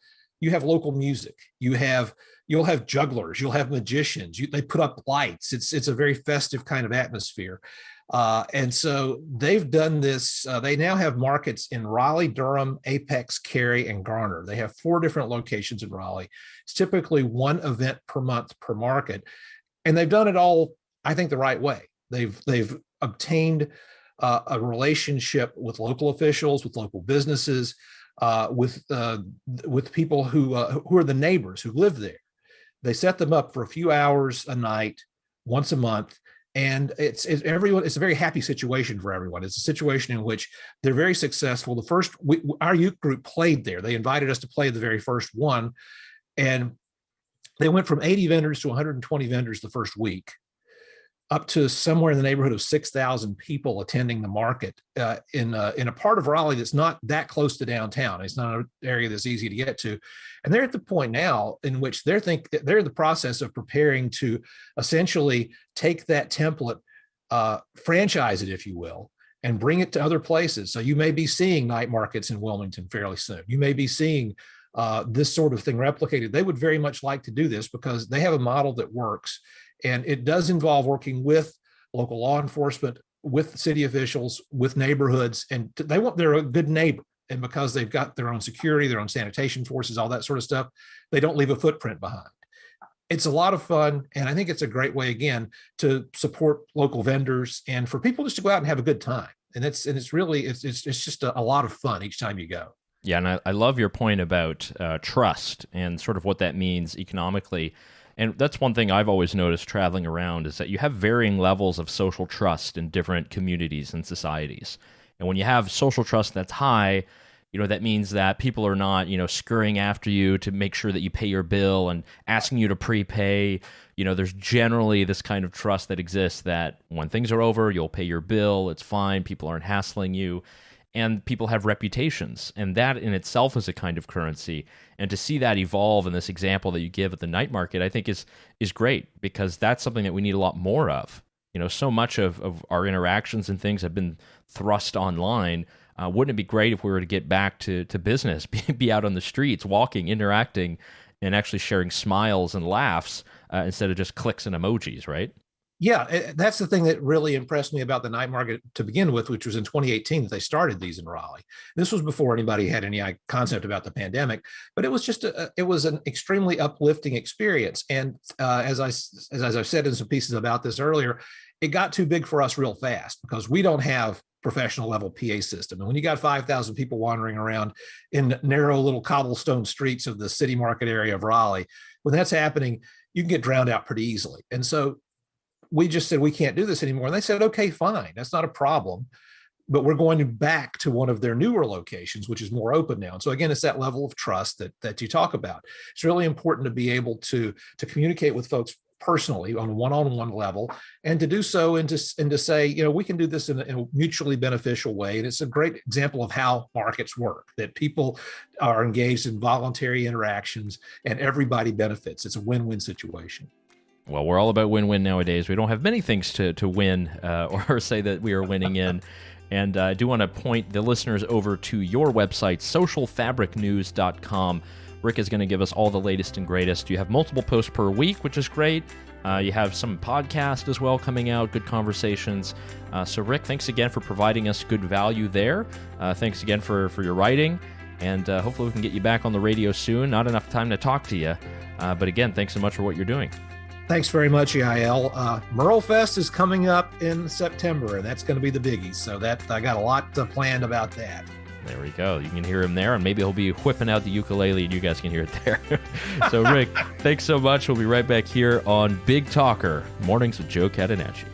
local music. You'll have jugglers, you'll have magicians. They put up lights. It's a very festive kind of atmosphere. And so they've done this. They now have markets in Raleigh, Durham, Apex, Cary, and Garner. They have 4 different locations in Raleigh. It's typically one event per month per market. And they've done it all, I think, the right way. They've obtained a relationship with local officials, with local businesses, with people who are the neighbors who live there. They set them up for a few hours a night, once a month, and it's a very happy situation for everyone. It's a situation in which they're very successful. Our youth group played there. They invited us to play the very first one, and they went from 80 vendors to 120 vendors the first week. up to somewhere in the neighborhood of 6,000 people attending the market in a part of Raleigh that's not that close to downtown. It's not an area that's easy to get to. And they're at the point now in which they're in the process of preparing to essentially take that template, franchise it, if you will, and bring it to other places. So you may be seeing night markets in Wilmington fairly soon. You may be seeing this sort of thing replicated. They would very much like to do this because they have a model that works. And it does involve working with local law enforcement, with city officials, with neighborhoods, and they're a good neighbor. And because they've got their own security, their own sanitation forces, all that sort of stuff, they don't leave a footprint behind. It's a lot of fun, and I think it's a great way, again, to support local vendors and for people just to go out and have a good time. And it's just a lot of fun each time you go. Yeah, and I love your point about trust and sort of what that means economically. And that's one thing I've always noticed traveling around is that you have varying levels of social trust in different communities and societies. And when you have social trust that's high, that means that people are not, scurrying after you to make sure that you pay your bill and asking you to prepay. There's generally this kind of trust that exists that when things are over, you'll pay your bill. It's fine. People aren't hassling you. And people have reputations, and that in itself is a kind of currency. And to see that evolve in this example that you give at the night market, I think is great, because that's something that we need a lot more of. So much of our interactions and things have been thrust online. Wouldn't it be great if we were to get back to business, be out on the streets, walking, interacting, and actually sharing smiles and laughs instead of just clicks and emojis, right? Yeah, that's the thing that really impressed me about the night market to begin with, which was in 2018 that they started these in Raleigh. This was before anybody had any concept about the pandemic, but it was just it was an extremely uplifting experience. And as I've said in some pieces about this earlier, it got too big for us real fast because we don't have professional level PA system. And when you got 5,000 people wandering around in narrow little cobblestone streets of the city market area of Raleigh, when that's happening, you can get drowned out pretty easily. And so we just said, we can't do this anymore. And they said, okay, fine. That's not a problem. But we're going back to one of their newer locations, which is more open now. And so again, it's that level of trust that you talk about. It's really important to be able to communicate with folks personally on a one-on-one level, and to do so and to say, we can do this in a mutually beneficial way. And it's a great example of how markets work, that people are engaged in voluntary interactions and everybody benefits. It's a win-win situation. Well, we're all about win-win nowadays. We don't have many things to win or say that we are winning in. And I do want to point the listeners over to your website, socialfabricnews.com. Rick is going to give us all the latest and greatest. You have multiple posts per week, which is great. You have some podcast as well coming out, good conversations. So, Rick, thanks again for providing us good value there. Thanks again for your writing. And hopefully we can get you back on the radio soon. Not enough time to talk to you. But again, thanks so much for what you're doing. Thanks very much, Yael. Merle Fest is coming up in September, and that's going to be the biggie. So I got a lot planned about that. There we go. You can hear him there, and maybe he'll be whipping out the ukulele, and you guys can hear it there. So, Rick, thanks so much. We'll be right back here on Big Talker, Mornings with Joe Catenacci.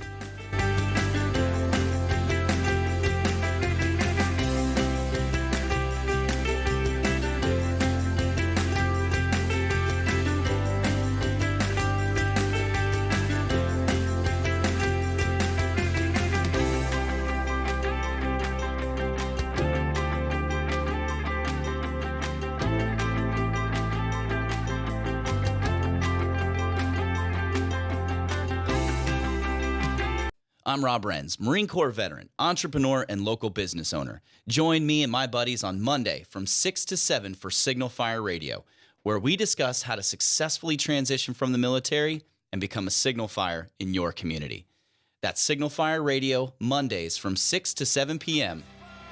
I'm Rob Renz, Marine Corps veteran, entrepreneur, and local business owner. Join me and my buddies on Monday from 6 to 7 for Signal Fire Radio, where we discuss how to successfully transition from the military and become a signal fire in your community. That's Signal Fire Radio, Mondays from 6 to 7 p.m.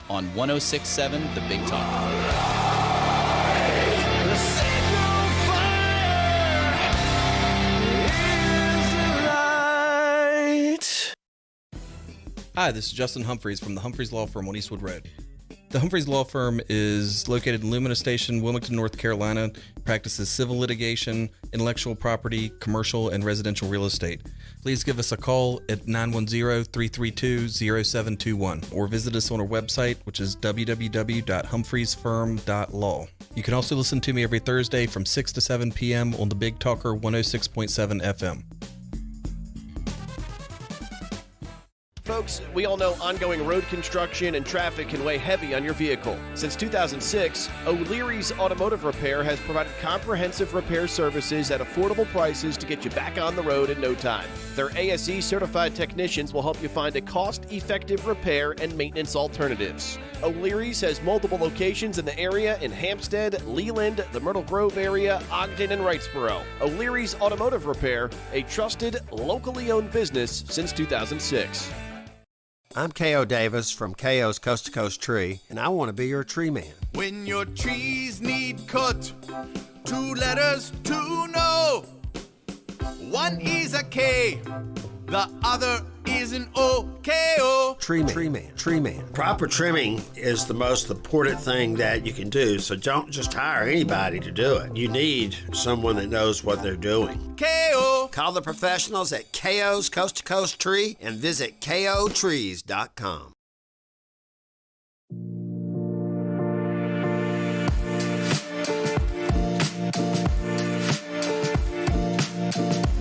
on 106.7 The Big Talk. Hi, this is Justin Humphreys from the Humphreys Law Firm on Eastwood Road. The Humphreys Law Firm is located in Lumina Station, Wilmington, North Carolina, practices civil litigation, intellectual property, commercial, and residential real estate. Please give us a call at 910-332-0721 or visit us on our website, which is www.humphreysfirm.law. You can also listen to me every Thursday from 6 to 7 p.m. on the Big Talker 106.7 FM. folks, we all know ongoing road construction and traffic can weigh heavy on your vehicle. Since 2006, O'Leary's Automotive Repair has provided comprehensive repair services at affordable prices to get you back on the road in no time. Their ASE certified technicians will help you find a cost-effective repair and maintenance alternatives. O'Leary's has multiple locations in the area in Hampstead, Leland, the Myrtle Grove area, Ogden, and Wrightsboro. O'Leary's Automotive Repair, a trusted, locally owned business since 2006. I'm K.O. Davis from K.O.'s Coast to Coast Tree, and I want to be your tree man. When your trees need cut, 2 letters to know. One is a K, the other is an O. K.O. Tree man. Proper trimming is the most important thing that you can do, so don't just hire anybody to do it. You need someone that knows what they're doing. K.O. Call the professionals at K.O.'s Coast to Coast Tree and visit KOTrees.com.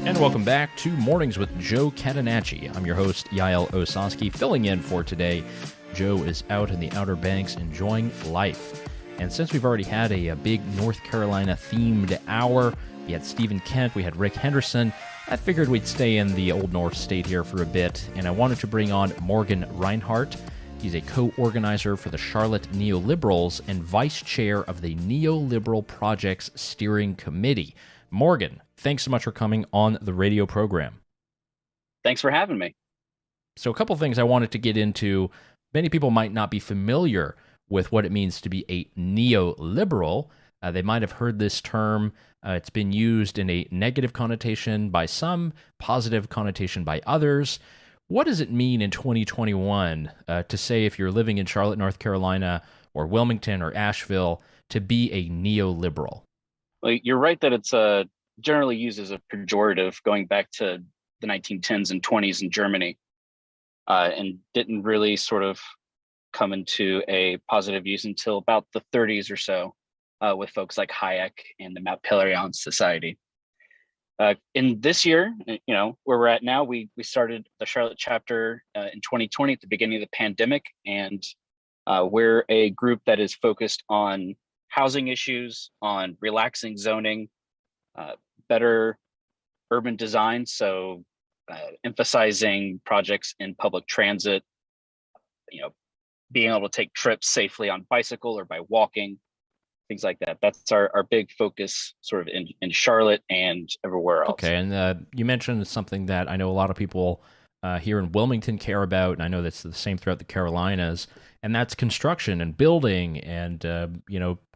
And welcome back to Mornings with Joe Catenacci. I'm your host, Yaël Ossowski, filling in for today. Joe is out in the Outer Banks enjoying life. And since we've already had a big North Carolina-themed hour, we had Stephen Kent, we had Rick Henderson, I figured we'd stay in the Old North State here for a bit, and I wanted to bring on Morgan Rinehart. He's a co-organizer for the Charlotte Neoliberals and vice chair of the Neoliberal Projects Steering Committee. Morgan, thanks so much for coming on the radio program. Thanks for having me. So a couple things I wanted to get into. Many people might not be familiar with what it means to be a neoliberal. They might have heard this term. It's been used in a negative connotation by some, positive connotation by others. What does it mean in 2021 to say if you're living in Charlotte, North Carolina, or Wilmington or Asheville, to be a neoliberal? Well, you're right that it's generally used as a pejorative going back to the 1910s and 20s in Germany, and didn't really sort of come into a positive use until about the 30s or so, with folks like Hayek and the Mount Pelerin Society. In this year, where we're at now, we started the Charlotte chapter in 2020 at the beginning of the pandemic, and we're a group that is focused on housing issues, on relaxing zoning, better urban design, so emphasizing projects in public transit, being able to take trips safely on bicycle or by walking, things like that. That's our big focus sort of in Charlotte and everywhere else. Okay, and you mentioned something that I know a lot of people here in Wilmington care about, and I know that's the same throughout the Carolinas, and that's construction and building and,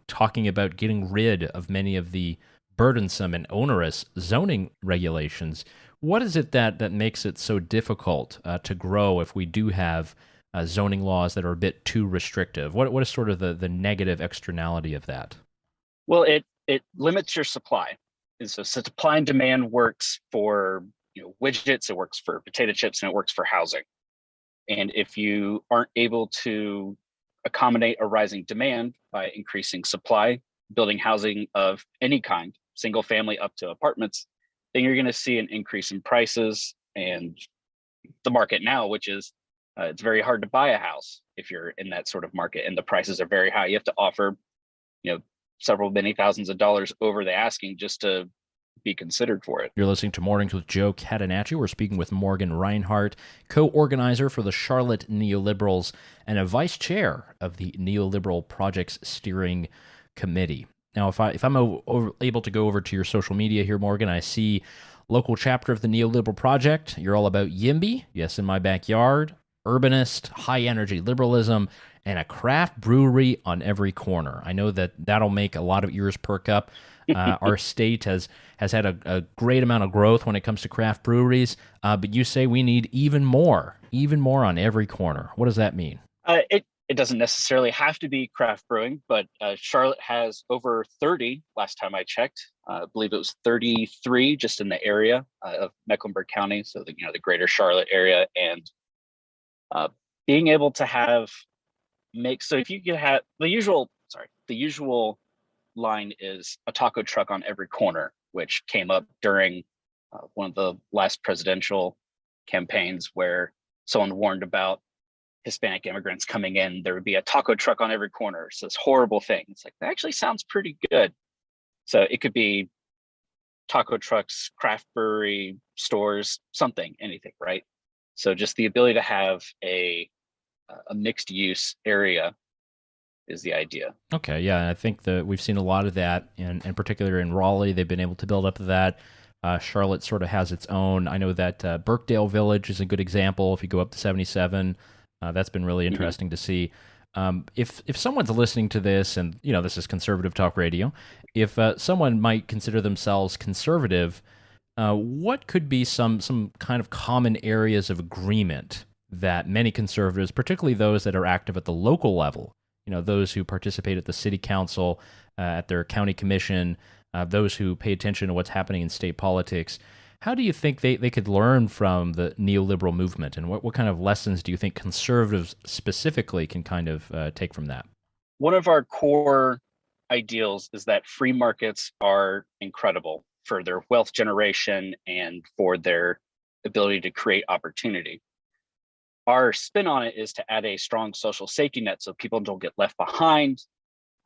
talking about getting rid of many of the burdensome and onerous zoning regulations. What is it that makes it so difficult to grow if we do have zoning laws that are a bit too restrictive? What is sort of the negative externality of that? Well, it limits your supply. And so supply and demand works for widgets, it works for potato chips, and it works for housing. And if you aren't able to accommodate a rising demand by increasing supply, building housing of any kind, single family up to apartments, then you're going to see an increase in prices and the market now, which is it's very hard to buy a house if you're in that sort of market, and the prices are very high. You have to offer, many thousands of dollars over the asking just to be considered for it. You're listening to Mornings with Joe Catenacci. We're speaking with Morgan Rinehart, co-organizer for the Charlotte Neoliberals and a vice chair of the Neoliberal Projects Steering Committee. Now, if I'm able to go over to your social media here, Morgan, I see local chapter of the Neoliberal Project. You're all about YIMBY, yes, in my backyard, urbanist, high-energy liberalism, and a craft brewery on every corner. I know that'll make a lot of ears perk up. Our state has had a great amount of growth when it comes to craft breweries, but you say we need even more on every corner. What does that mean? It doesn't necessarily have to be craft brewing, but Charlotte has over 30, last time I checked. I believe it was 33 just in the area of Mecklenburg County, so the greater Charlotte area, and being able to so if you could have the usual line is a taco truck on every corner, which came up during one of the last presidential campaigns where someone warned about Hispanic immigrants coming in, there would be a taco truck on every corner. So this horrible thing. It's like, that actually sounds pretty good. So it could be taco trucks, craft brewery, stores, something, anything, right? So just the ability to have a mixed use area is the idea. Okay, yeah, I think that we've seen a lot of that, in particular in Raleigh. They've been able to build up to that. Charlotte sort of has its own. I know that Birkdale Village is a good example. If you go up to 77, that's been really interesting to see. If someone's listening to this, and this is conservative talk radio, if someone might consider themselves conservative, what could be some kind of common areas of agreement that many conservatives, particularly those that are active at the local level, those who participate at the city council, at their county commission, those who pay attention to what's happening in state politics, how do you think they could learn from the neoliberal movement, and what kind of lessons do you think conservatives specifically can kind of take from that? One of our core ideals is that free markets are incredible for their wealth generation and for their ability to create opportunity. Our spin on it is to add a strong social safety net so people don't get left behind,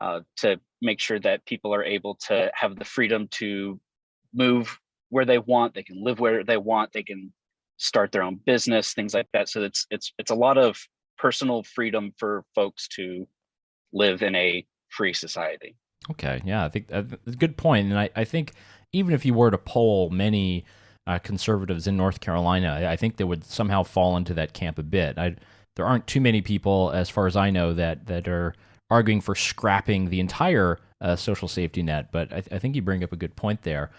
to make sure that people are able to have the freedom to move where they want, they can live where they want, they can start their own business, things like that. So it's a lot of personal freedom for folks to live in a free society. Okay, yeah, I think that's a good point. And I think even if you were to poll many conservatives in North Carolina, I think they would somehow fall into that camp a bit. There aren't too many people, as far as I know, that are arguing for scrapping the entire social safety net, but I think you bring up a good point there.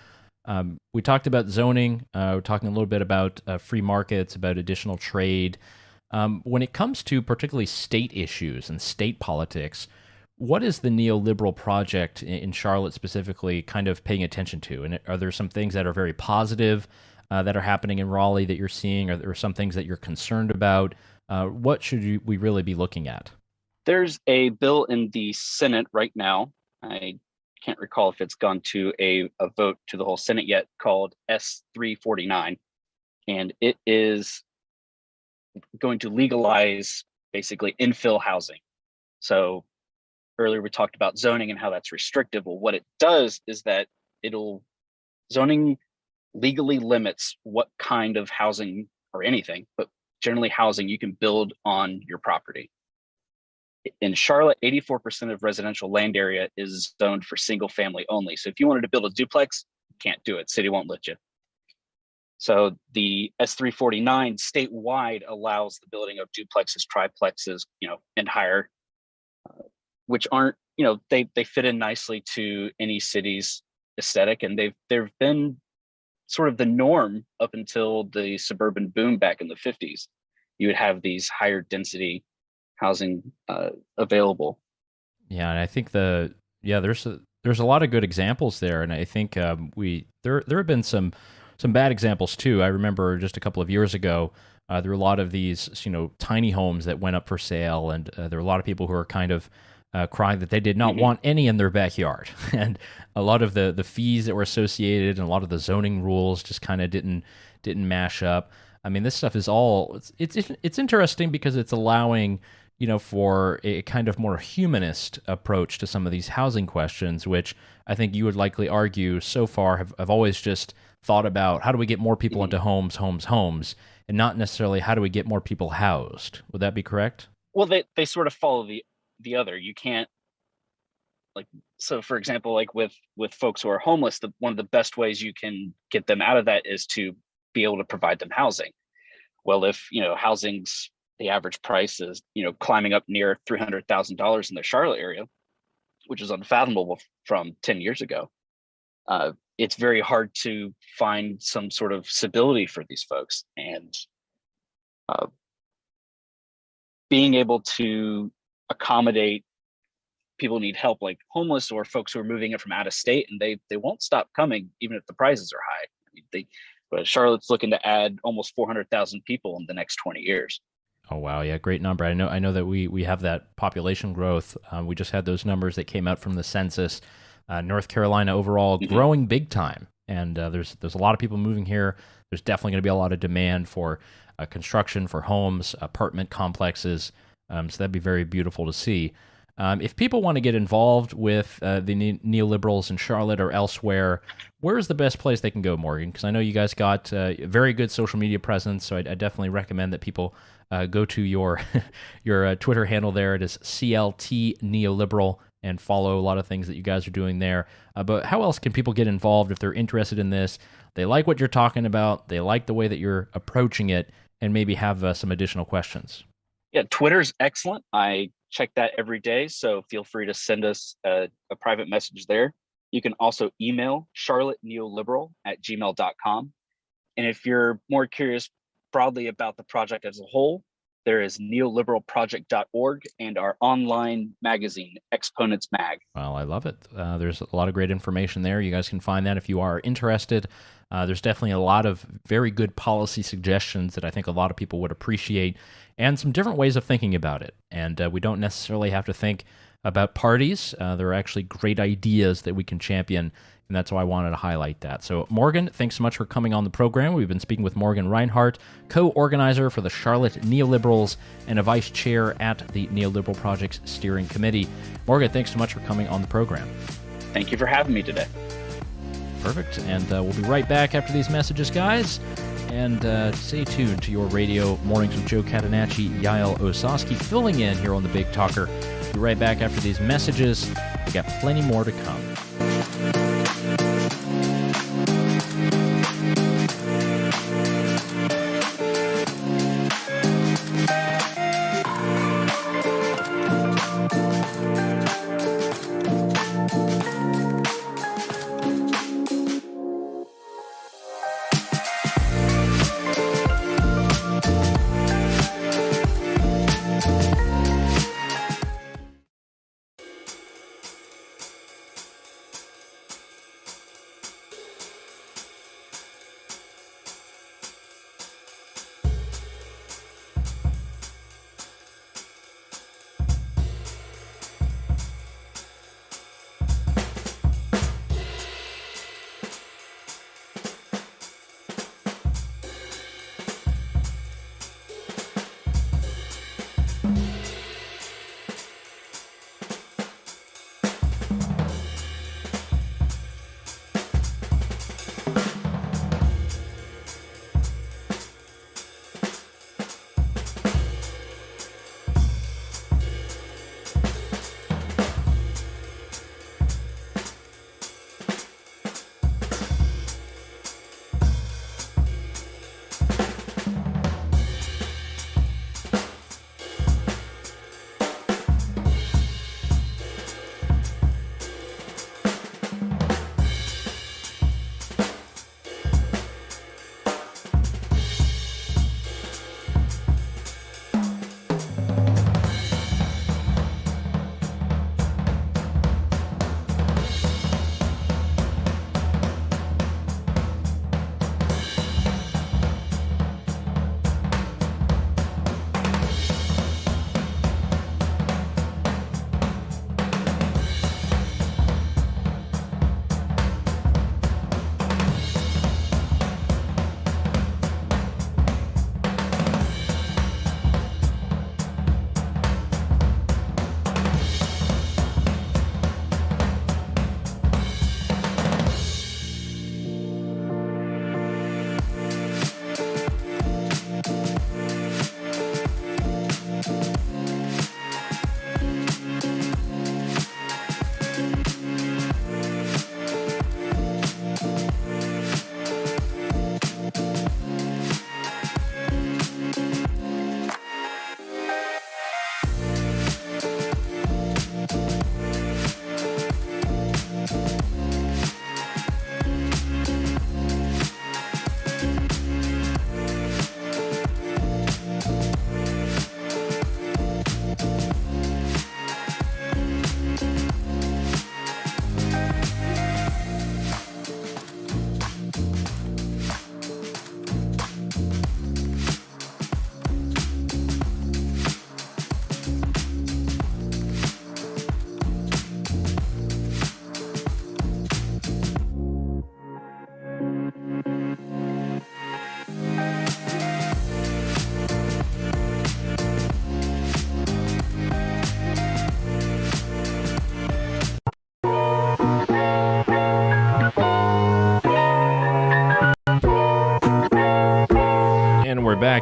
We talked about zoning. We're talking a little bit about free markets, about additional trade. When it comes to particularly state issues and state politics, what is the neoliberal project in Charlotte specifically kind of paying attention to? And are there some things that are very positive that are happening in Raleigh that you're seeing? Are there some things that you're concerned about? What should we really be looking at? There's a bill in the Senate right now. I can't recall if it's gone to a vote to the whole Senate yet, called S349. And it is going to legalize basically infill housing. So earlier we talked about zoning and how that's restrictive. Well, what it does is that zoning legally limits what kind of housing, or anything, but generally housing you can build on your property. In Charlotte, 84% of residential land area is zoned for single family only. So if you wanted to build a duplex, you can't do it. City won't let you. So the S349 statewide allows the building of duplexes, triplexes, and higher, which aren't, they fit in nicely to any city's aesthetic. And they've been sort of the norm up until the suburban boom back in the 50s. You would have these higher density housing available. Yeah, and I think there's a lot of good examples there, and I think there have been some bad examples too. I remember just a couple of years ago, there were a lot of these tiny homes that went up for sale, and there were a lot of people who were kind of crying that they did not want any in their backyard, and a lot of the fees that were associated and a lot of the zoning rules just kind of didn't mash up. I mean, this stuff is all it's interesting because it's allowing for a kind of more humanist approach to some of these housing questions, which I think you would likely argue so far have always just thought about how do we get more people into homes, and not necessarily how do we get more people housed. Would that be correct? Well, they sort of follow the other. You can't, so for example, with folks who are homeless, one of the best ways you can get them out of that is to be able to provide them housing. Well, if housing's, the average price is climbing up near $300,000 in the Charlotte area, which is unfathomable from 10 years ago, it's very hard to find some sort of stability for these folks. And being able to accommodate people who need help, like homeless or folks who are moving in from out of state, and they won't stop coming even if the prices are high. I mean, but Charlotte's looking to add almost 400,000 people in the next 20 years. Oh, wow. Yeah, great number. I know that we have that population growth. We just had those numbers that came out from the census. North Carolina overall growing big time. And there's a lot of people moving here. There's definitely going to be a lot of demand for construction for homes, apartment complexes. So that'd be very beautiful to see. If people want to get involved with the neoliberals in Charlotte or elsewhere, where's the best place they can go, Morgan? Because I know you guys got a very good social media presence, so I definitely recommend that people go to your your Twitter handle there. It is CLT Neoliberal, and follow a lot of things that you guys are doing there. But how else can people get involved if they're interested in this? They like what you're talking about, they like the way that you're approaching it, and maybe have some additional questions. Yeah, Twitter's excellent. I check that every day, so feel free to send us a private message there. You can also email charlotteneoliberal@gmail.com. And if you're more curious broadly about the project as a whole, there is neoliberalproject.org and our online magazine, Exponents Mag. Well, I love it. There's a lot of great information there. You guys can find that if you are interested. There's definitely a lot of very good policy suggestions that I think a lot of people would appreciate, and some different ways of thinking about it. And we don't necessarily have to think about parties. There are actually great ideas that we can champion, and that's why I wanted to highlight that. So, Morgan, thanks so much for coming on the program. We've been speaking with Morgan Rinehart, co-organizer for the Charlotte Neoliberals and a vice chair at the Neoliberal Project's Steering Committee. Morgan, thanks so much for coming on the program. Thank you for having me today. Perfect. And we'll be right back after these messages, guys. And stay tuned to your radio mornings with Joe Catenacci, Yaël Ossowski, filling in here on the Big Talker. We'll be right back after these messages. We got plenty more to come.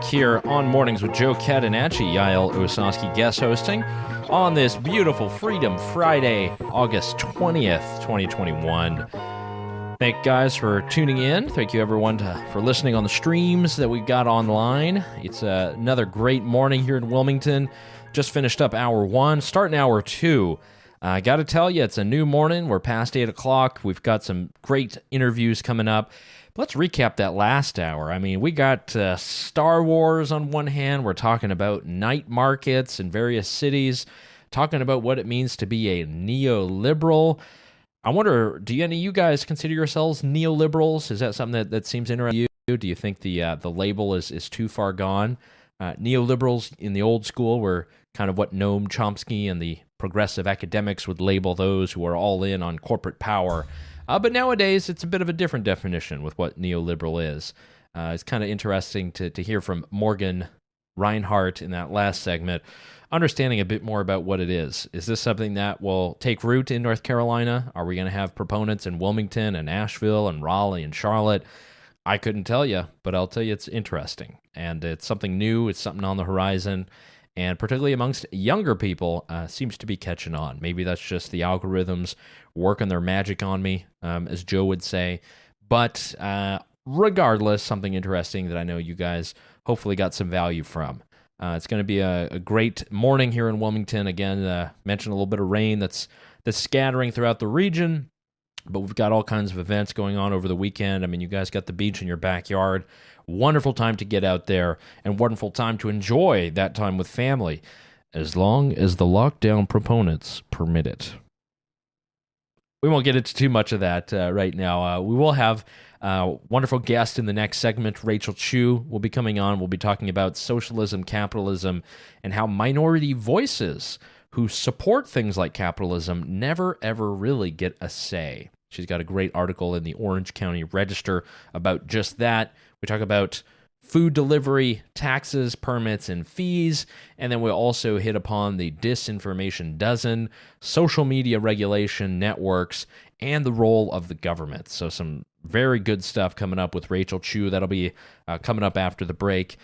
here on Mornings with Joe Catenacci, Yaël Ossowski guest hosting on this beautiful Freedom Friday, August 20th, 2021. Thank you guys for tuning in. Thank you everyone for listening on the streams that we've got online. It's another great morning here in Wilmington. Just finished up hour 1, starting hour 2. I got to tell you, it's a new morning. We're past 8 o'clock. We've got some great interviews coming up. Let's recap that last hour. I mean, we got Star Wars on one hand. We're talking about night markets in various cities, talking about what it means to be a neoliberal. I wonder, do any of you guys consider yourselves neoliberals? Is that something that seems interesting to you? Do you think the label is too far gone? Neoliberals in the old school were kind of what Noam Chomsky and the progressive academics would label those who are all in on corporate power. But nowadays, it's a bit of a different definition with what neoliberal is. It's kind of interesting to hear from Morgan Rinehart in that last segment, understanding a bit more about what it is. Is this something that will take root in North Carolina? Are we going to have proponents in Wilmington and Asheville and Raleigh and Charlotte? I couldn't tell you, but I'll tell you it's interesting. And it's something new. It's something on the horizon. And particularly amongst younger people, seems to be catching on. Maybe that's just the algorithms working their magic on me, as Joe would say. But regardless, something interesting that I know you guys hopefully got some value from. It's going to be a great morning here in Wilmington. Again, mentioned a little bit of rain that's scattering throughout the region. But we've got all kinds of events going on over the weekend. I mean, you guys got the beach in your backyard. Wonderful time to get out there and wonderful time to enjoy that time with family, as long as the lockdown proponents permit it. We won't get into too much of that right now. We will have a wonderful guest in the next segment. Rachel Chiu will be coming on. We'll be talking about socialism, capitalism, and how minority voices who support things like capitalism never, ever really get a say. She's got a great article in the Orange County Register about just that. We talk about food delivery, taxes, permits, and fees, and then we'll also hit upon the disinformation dozen, social media regulation networks, and the role of the government. So some very good stuff coming up with Rachel Chiu. That'll be coming up after the break.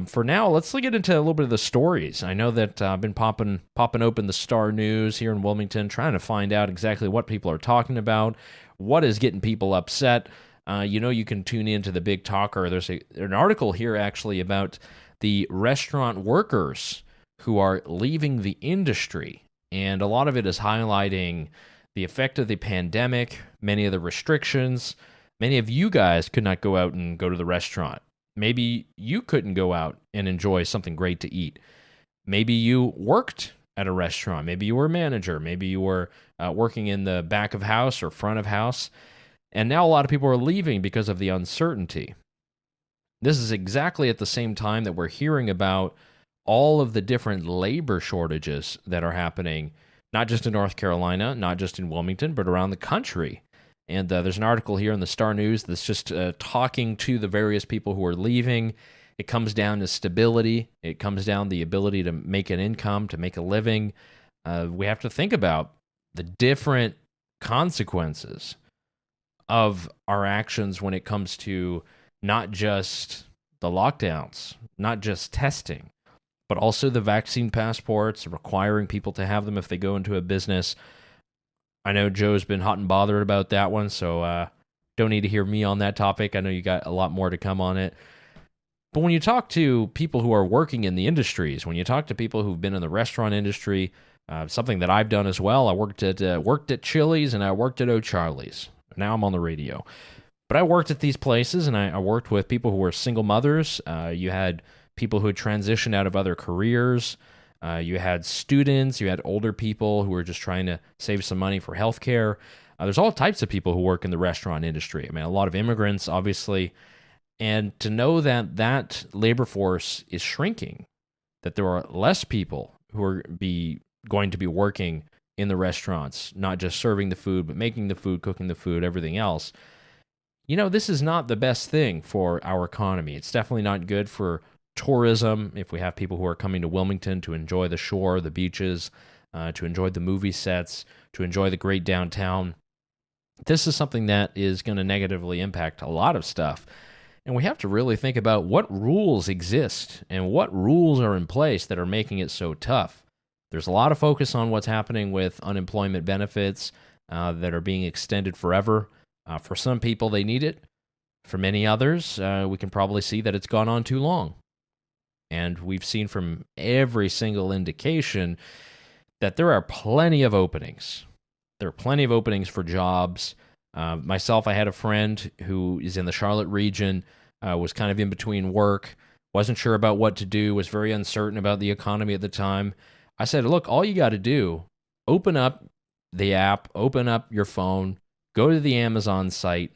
For now, let's get into a little bit of the stories. I know that I've been popping open the Star News here in Wilmington, trying to find out exactly what people are talking about, what is getting people upset. You can tune into the Big Talker. There's an article here actually about the restaurant workers who are leaving the industry, and a lot of it is highlighting the effect of the pandemic, many of the restrictions. Many of you guys could not go out and go to the restaurant. Maybe you couldn't go out and enjoy something great to eat. Maybe you worked at a restaurant. Maybe you were a manager. Maybe you were working in the back of house or front of house. And now a lot of people are leaving because of the uncertainty. This is exactly at the same time that we're hearing about all of the different labor shortages that are happening, not just in North Carolina, not just in Wilmington, but around the country. And there's an article here in the Star News that's just talking to the various people who are leaving. It comes down to stability. It comes down to the ability to make an income, to make a living. We have to think about the different consequences of our actions when it comes to not just the lockdowns, not just testing, but also the vaccine passports, requiring people to have them if they go into a business. I know Joe's been hot and bothered about that one, so don't need to hear me on that topic. I know you got a lot more to come on it. But when you talk to people who are working in the industries, when you talk to people who've been in the restaurant industry, something that I've done as well, I worked at Chili's and I worked at O'Charlie's. Now I'm on the radio. But I worked at these places, and I worked with people who were single mothers. You had people who had transitioned out of other careers. You had students. You had older people who were just trying to save some money for healthcare. There's all types of people who work in the restaurant industry. I mean, a lot of immigrants, obviously. And to know that that labor force is shrinking, that there are less people who are going to be working in the restaurants, not just serving the food, but making the food, cooking the food, everything else. This is not the best thing for our economy. It's definitely not good for tourism if we have people who are coming to Wilmington to enjoy the shore, the beaches, to enjoy the movie sets, to enjoy the great downtown. This is something that is going to negatively impact a lot of stuff. And we have to really think about what rules exist and what rules are in place that are making it so tough. There's a lot of focus on what's happening with unemployment benefits that are being extended forever. For some people, they need it. For many others, we can probably see that it's gone on too long. And we've seen from every single indication that there are plenty of openings. There are plenty of openings for jobs. Myself, I had a friend who is in the Charlotte region, was kind of in between work, wasn't sure about what to do, was very uncertain about the economy at the time. I said, look, all you got to do, open up the app, open up your phone, go to the Amazon site,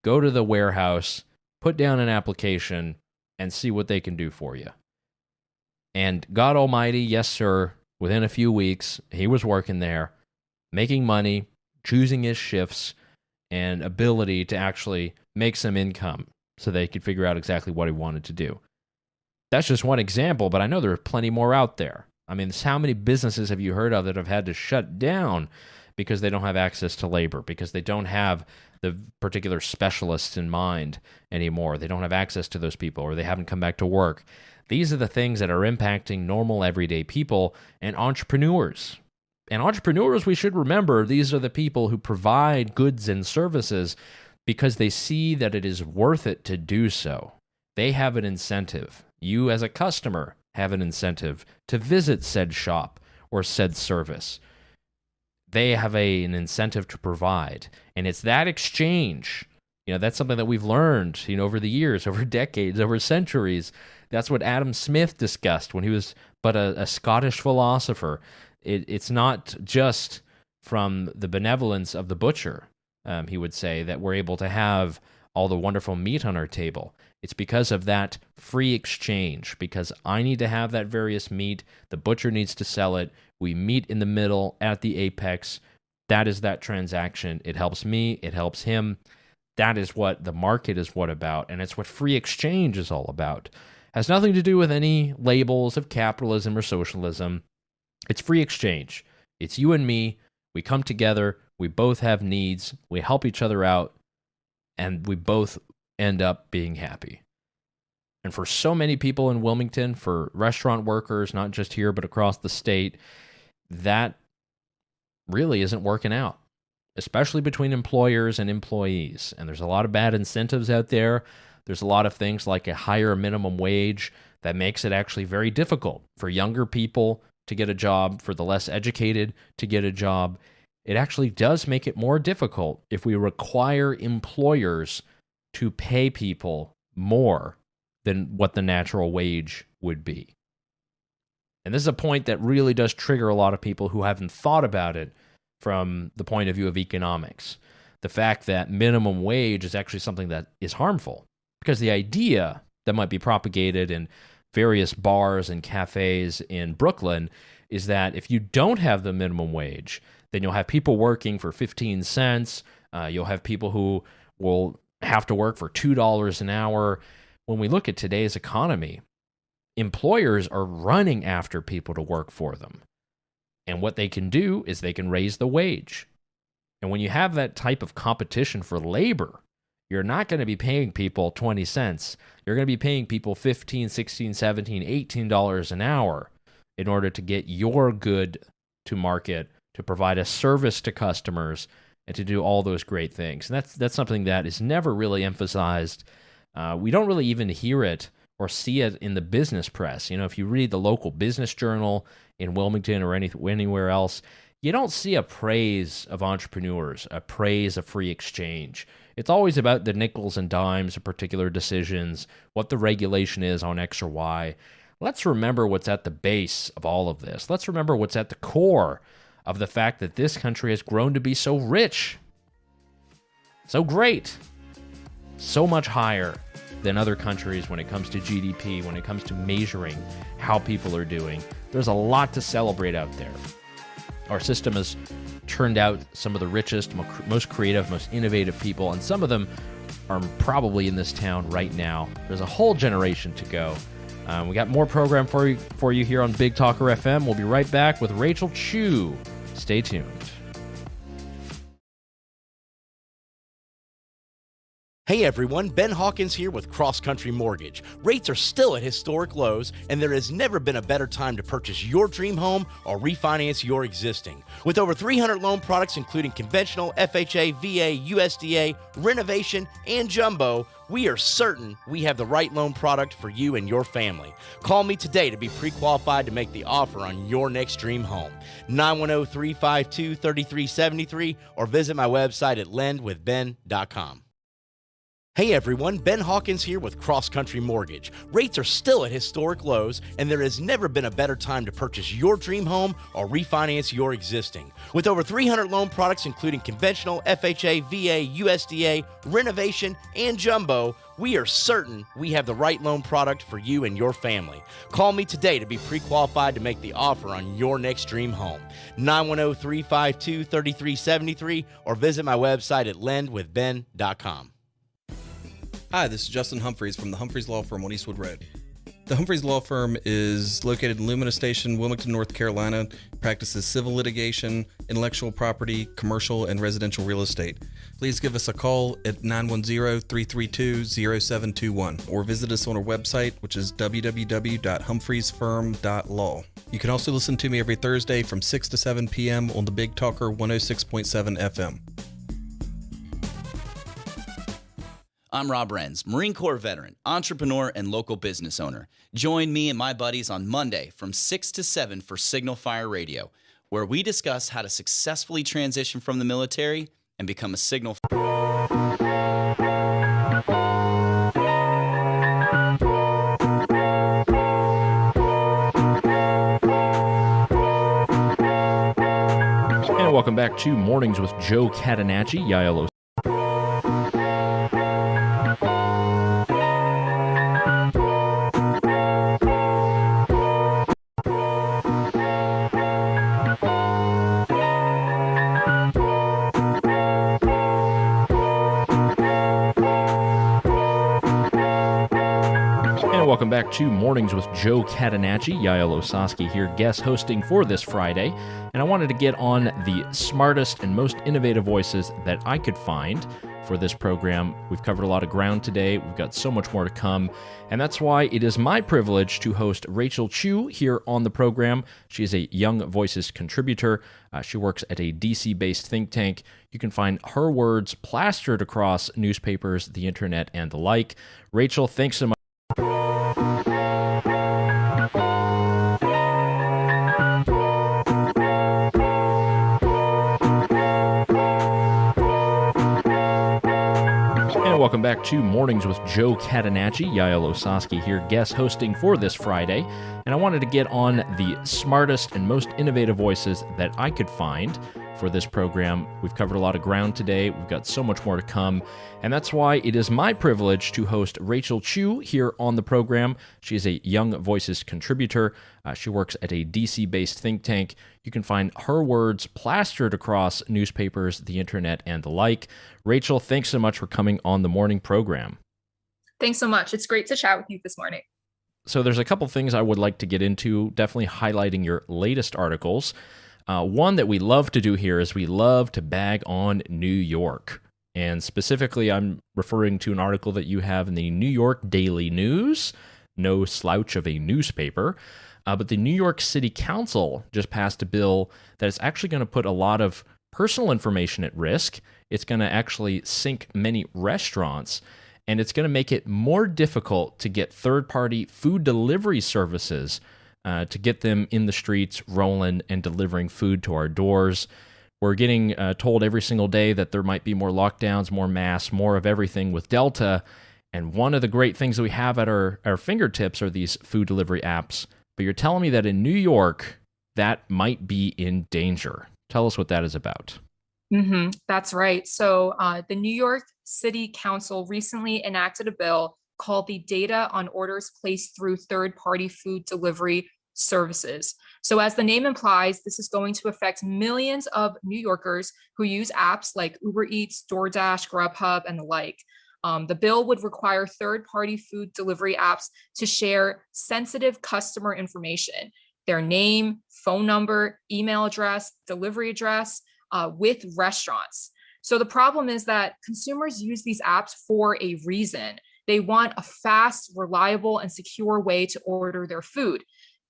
go to the warehouse, put down an application, and see what they can do for you. And God Almighty, yes, sir, within a few weeks, he was working there, making money, choosing his shifts, and ability to actually make some income so they could figure out exactly what he wanted to do. That's just one example, but I know there are plenty more out there. I mean, how many businesses have you heard of that have had to shut down because they don't have access to labor, because they don't have the particular specialists in mind anymore? They don't have access to those people, or they haven't come back to work. These are the things that are impacting normal, everyday people and entrepreneurs. And entrepreneurs, we should remember, these are the people who provide goods and services because they see that it is worth it to do so. They have an incentive. You, as a customer, have an incentive to visit said shop or said service. They have an incentive to provide. And it's that exchange. That's something that we've learned, over the years, over decades, over centuries. That's what Adam Smith discussed when he was but a Scottish philosopher. It's not just from the benevolence of the butcher, he would say, that we're able to have all the wonderful meat on our table. It's because of that free exchange, because I need to have that various meat, the butcher needs to sell it, we meet in the middle at the apex. That is that transaction. It helps me, it helps him. That is what the market is about, and it's what free exchange is all about. It has nothing to do with any labels of capitalism or socialism. It's free exchange. It's you and me. We come together. We both have needs. We help each other out. And we both end up being happy. And for so many people in Wilmington, for restaurant workers, not just here, but across the state, that really isn't working out, especially between employers and employees. And there's a lot of bad incentives out there. There's a lot of things like a higher minimum wage that makes it actually very difficult for younger people to get a job, for the less educated to get a job. It actually does make it more difficult if we require employers to pay people more than what the natural wage would be. And this is a point that really does trigger a lot of people who haven't thought about it from the point of view of economics. The fact that minimum wage is actually something that is harmful, because the idea that might be propagated in various bars and cafes in Brooklyn is that if you don't have the minimum wage, then you'll have people working for 15 cents. You'll have people who will have to work for $2 an hour. When we look at today's economy, employers are running after people to work for them. And what they can do is they can raise the wage. And when you have that type of competition for labor, you're not going to be paying people 20 cents. You're going to be paying people $15, $16, $17, $18 an hour in order to get your good to market, to provide a service to customers, and to do all those great things. And that's something that is never really emphasized. We don't really even hear it or see it in the business press. If you read the local business journal in Wilmington or anywhere else, you don't see a praise of entrepreneurs, a praise of free exchange. It's always about the nickels and dimes of particular decisions, what the regulation is on X or Y. Let's remember what's at the base of all of this. Let's remember what's at the core of the fact that this country has grown to be so rich, so great, so much higher than other countries when it comes to GDP, when it comes to measuring how people are doing. There's a lot to celebrate out there. Our system has turned out some of the richest, most creative, most innovative people, and some of them are probably in this town right now. There's a whole generation to go. We got more program for you here on Big Talker FM. We'll be right back with Rachel Chiu. Stay tuned. Hey everyone, Ben Hawkins here with Cross Country Mortgage. Rates are still at historic lows, and there has never been a better time to purchase your dream home or refinance your existing. With over 300 loan products including conventional, FHA, VA, USDA, renovation, and jumbo, we are certain we have the right loan product for you and your family. Call me today to be pre-qualified to make the offer on your next dream home. 910-352-3373 or visit my website at lendwithben.com. Hey everyone, Ben Hawkins here with Cross Country Mortgage. Rates are still at historic lows, and there has never been a better time to purchase your dream home or refinance your existing. With over 300 loan products including conventional, FHA, VA, USDA, renovation, and jumbo, we are certain we have the right loan product for you and your family. Call me today to be pre-qualified to make the offer on your next dream home. 910-352-3373 or visit my website at lendwithben.com. Hi, this is Justin Humphreys from the Humphreys Law Firm on Eastwood Road. The Humphreys Law Firm is located in Lumina Station, Wilmington, North Carolina, practices civil litigation, intellectual property, commercial, and residential real estate. Please give us a call at 910-332-0721 or visit us on our website, which is www.humphreysfirm.law. You can also listen to me every Thursday from 6 to 7 p.m. on the Big Talker 106.7 FM. I'm Rob Renz, Marine Corps veteran, entrepreneur, and local business owner. Join me and my buddies on Monday from 6 to 7 for Signal Fire Radio, where we discuss how to successfully transition from the military and become a signal. And welcome back to Mornings with Joe Catenacci, Yaël Ossowski. Welcome back to Mornings with Joe Catenacci. Yaël Ossowski here, guest hosting for this Friday. And I wanted to get on the smartest and most innovative voices that I could find for this program. We've covered a lot of ground today. We've got so much more to come. And that's why it is my privilege to host Rachel Chiu here on the program. She is a Young Voices contributor. She works at a DC-based think tank. You can find her words plastered across newspapers, the internet, and the like. Rachel, thanks so much. Welcome back to Mornings with Joe Catenacci. Yaël Ossowski here, guest hosting for this Friday. And I wanted to get on the smartest and most innovative voices that I could find for this program. We've covered a lot of ground today. We've got so much more to come. And that's why it is my privilege to host Rachel Chiu here on the program. She is a Young Voices contributor. She works at a DC-based think tank. You can find her words plastered across newspapers, the internet, and the like. Rachel, thanks so much for coming on the morning program. Thanks so much. It's great to chat with you this morning. So there's a couple things I would like to get into, definitely highlighting your latest articles. One that we love to do here is we love to bag on New York. And specifically, I'm referring to an article that you have in the New York Daily News, no slouch of a newspaper. But the New York City Council just passed a bill that is actually going to put a lot of personal information at risk. It's going to actually sink many restaurants, and it's going to make it more difficult to get third-party food delivery services to get them in the streets, rolling and delivering food to our doors. We're getting told every single day that there might be more lockdowns, more masks, more of everything with Delta. And one of the great things that we have at our fingertips are these food delivery apps. But you're telling me that in New York, that might be in danger. Tell us what that is about. That's right. So the New York City Council recently enacted a bill called the Data on Orders Placed Through Third-Party Food Delivery Services. So as the name implies, this is going to affect millions of New Yorkers who use apps like Uber Eats, DoorDash, Grubhub, and the like. The bill would require third-party food delivery apps to share sensitive customer information, their name, phone number, email address, delivery address, with restaurants. So the problem is that consumers use these apps for a reason. They want a fast, reliable, and secure way to order their food.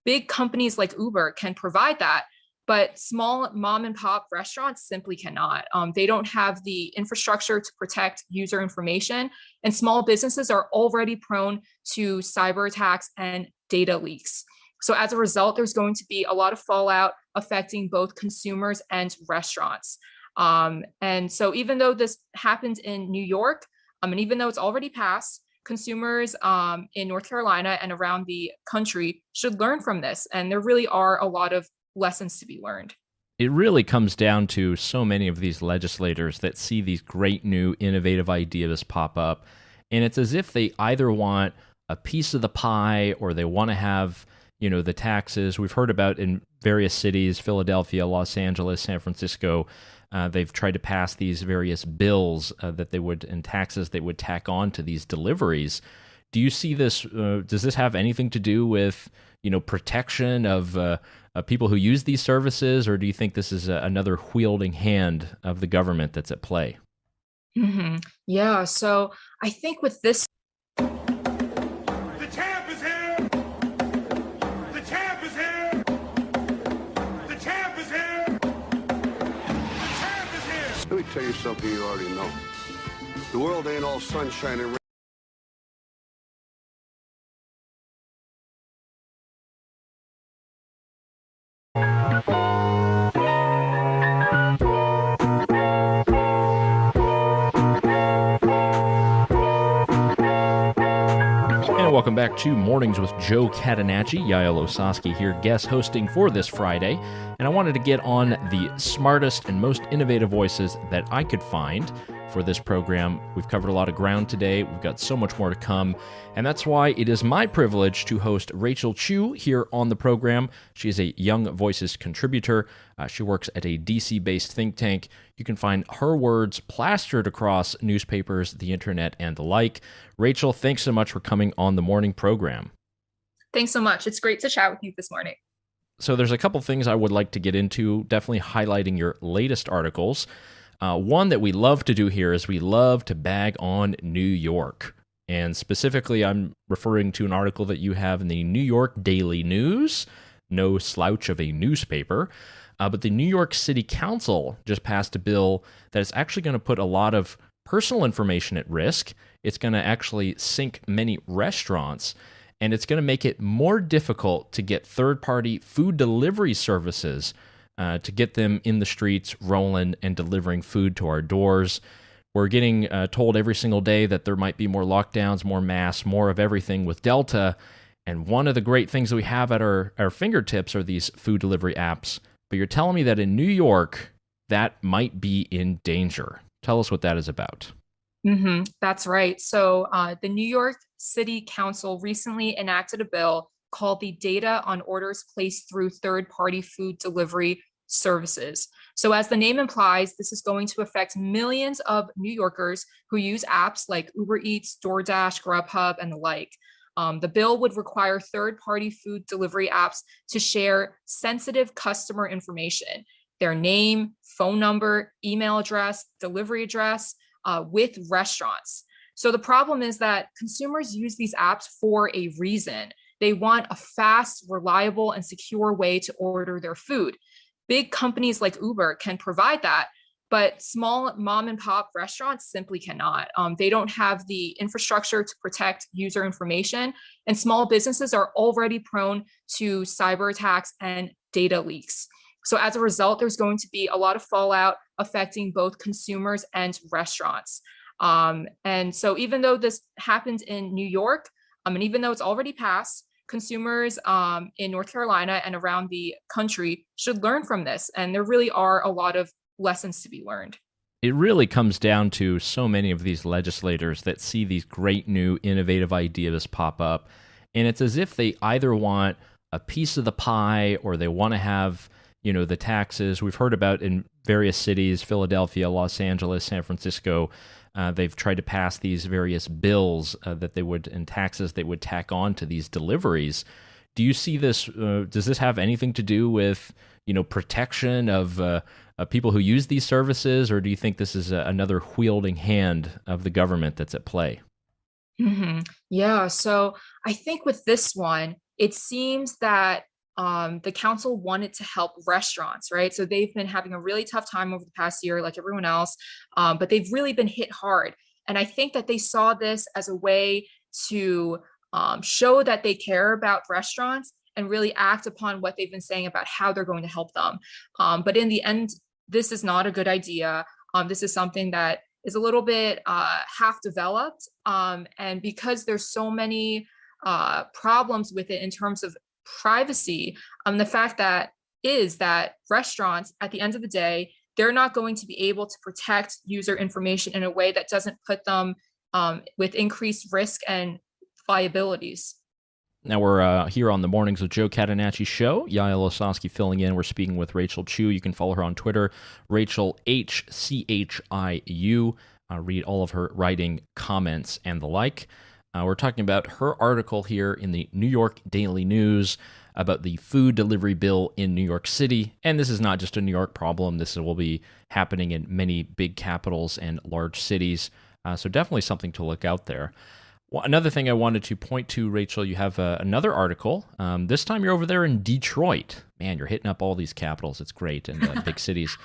Big companies like Uber can provide that, but small mom and pop restaurants simply cannot. They don't have the infrastructure to protect user information, and small businesses are already prone to cyber attacks and data leaks. So as a result, there's going to be a lot of fallout affecting both consumers and restaurants. And so even though this happened in New York, and even though it's already passed, consumers in North Carolina and around the country should learn from this. And there really are a lot of lessons to be learned. It really comes down to so many of these legislators that see these great new innovative ideas pop up. And it's as if they either want a piece of the pie or they want to have, the taxes. We've heard about in various cities, Philadelphia, Los Angeles, San Francisco. They've tried to pass these various bills and taxes they would tack on to these deliveries. Do you see this? Does this have anything to do with, protection of people who use these services, or do you think this is another wielding hand of the government that's at play? Mm-hmm. Yeah, so I think with this. The champ is here! The champ is here! The champ is here! The champ is here! Let me tell you something you already know. The world ain't all sunshine and Welcome back to Mornings with Joe Catenacci. Yaël Ossowski here, guest hosting for this Friday. And I wanted to get on the smartest and most innovative voices that I could find for this program. We've covered a lot of ground today. We've got so much more to come. And that's why it is my privilege to host Rachel Chiu here on the program. She is a Young Voices contributor. She works at a DC-based think tank. You can find her words plastered across newspapers, the internet, and the like. Rachel, thanks so much for coming on the morning program. Thanks so much. It's great to chat with you this morning. So there's a couple things I would like to get into, definitely highlighting your latest articles. One that we love to do here is we love to bag on New York. And specifically, I'm referring to an article that you have in the New York Daily News, no slouch of a newspaper. But the New York City Council just passed a bill that is actually going to put a lot of personal information at risk. It's going to actually sink many restaurants, and it's going to make it more difficult to get third-party food delivery services to get them in the streets, rolling and delivering food to our doors. We're getting told every single day that there might be more lockdowns, more masks, more of everything with Delta. And one of the great things that we have at our fingertips are these food delivery apps. But you're telling me that in New York, that might be in danger. Tell us what that is about. Mm-hmm. That's right. So the New York City Council recently enacted a bill called the Data on Orders Placed Through Third-Party Food Delivery Services. So as the name implies, this is going to affect millions of New Yorkers who use apps like Uber Eats, DoorDash, Grubhub, and the like. The bill would require third-party food delivery apps to share sensitive customer information, their name, phone number, email address, delivery address, with restaurants. So the problem is that consumers use these apps for a reason. They want a fast, reliable, and secure way to order their food. Big companies like Uber can provide that, but small mom and pop restaurants simply cannot. They don't have the infrastructure to protect user information, and small businesses are already prone to cyber attacks and data leaks. So as a result, there's going to be a lot of fallout affecting both consumers and restaurants. And so even though this happened in New York, and even though it's already passed, consumers in North Carolina and around the country should learn from this. And there really are a lot of lessons to be learned. It really comes down to so many of these legislators that see these great new innovative ideas pop up. And it's as if they either want a piece of the pie or they want to have, the taxes. We've heard about in various cities, Philadelphia, Los Angeles, San Francisco. They've tried to pass these various bills and taxes they would tack on to these deliveries. do you see this? Does this have anything to do with protection of people who use these services, or do you think this is another wielding hand of the government that's at play? Yeah, so I think with this one, it seems that the council wanted to help restaurants, right? So they've been having a really tough time over the past year, like everyone else, but they've really been hit hard. And I think that they saw this as a way to show that they care about restaurants and really act upon what they've been saying about how they're going to help them. But in the end, this is not a good idea. This is something that is a little bit half developed. And because there's so many problems with it in terms of privacy, the fact that is that restaurants, at the end of the day, they're not going to be able to protect user information in a way that doesn't put them with increased risk and liabilities. Now we're here on the Mornings with Joe Catenacci show. Yaël Ossowski filling in. We're speaking with Rachel Chiu. You can follow her on Twitter, Rachel HCHIU. Read all of her writing, comments, and the like. We're talking about her article here in the New York Daily News about the food delivery bill in New York City. And this is not just a New York problem. This will be happening in many big capitals and large cities. So definitely something to look out there. Well, another thing I wanted to point to, Rachel, you have another article. This time you're over there in Detroit. Man, you're hitting up all these capitals. It's great, and big cities.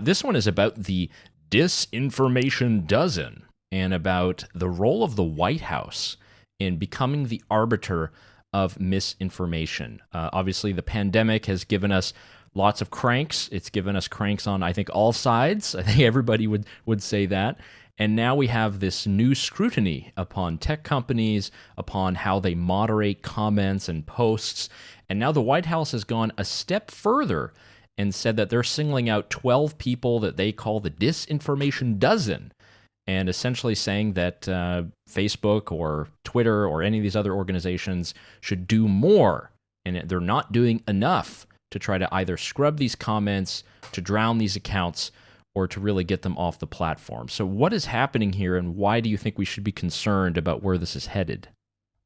This one is about the disinformation dozen and about the role of the White House in becoming the arbiter of misinformation. Obviously, the pandemic has given us lots of cranks. It's given us cranks on, I think, all sides. I think everybody would say that. And now we have this new scrutiny upon tech companies, upon how they moderate comments and posts. And now the White House has gone a step further and said that they're singling out 12 people that they call the disinformation dozen, and essentially saying that Facebook or Twitter or any of these other organizations should do more. And they're not doing enough to try to either scrub these comments, to drown these accounts, or to really get them off the platform. So what is happening here, and why do you think we should be concerned about where this is headed?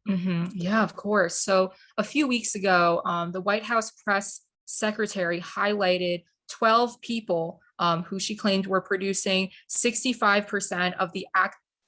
Yeah, of course. So a few weeks ago, the White House press secretary highlighted 12 people who she claimed were producing 65% of the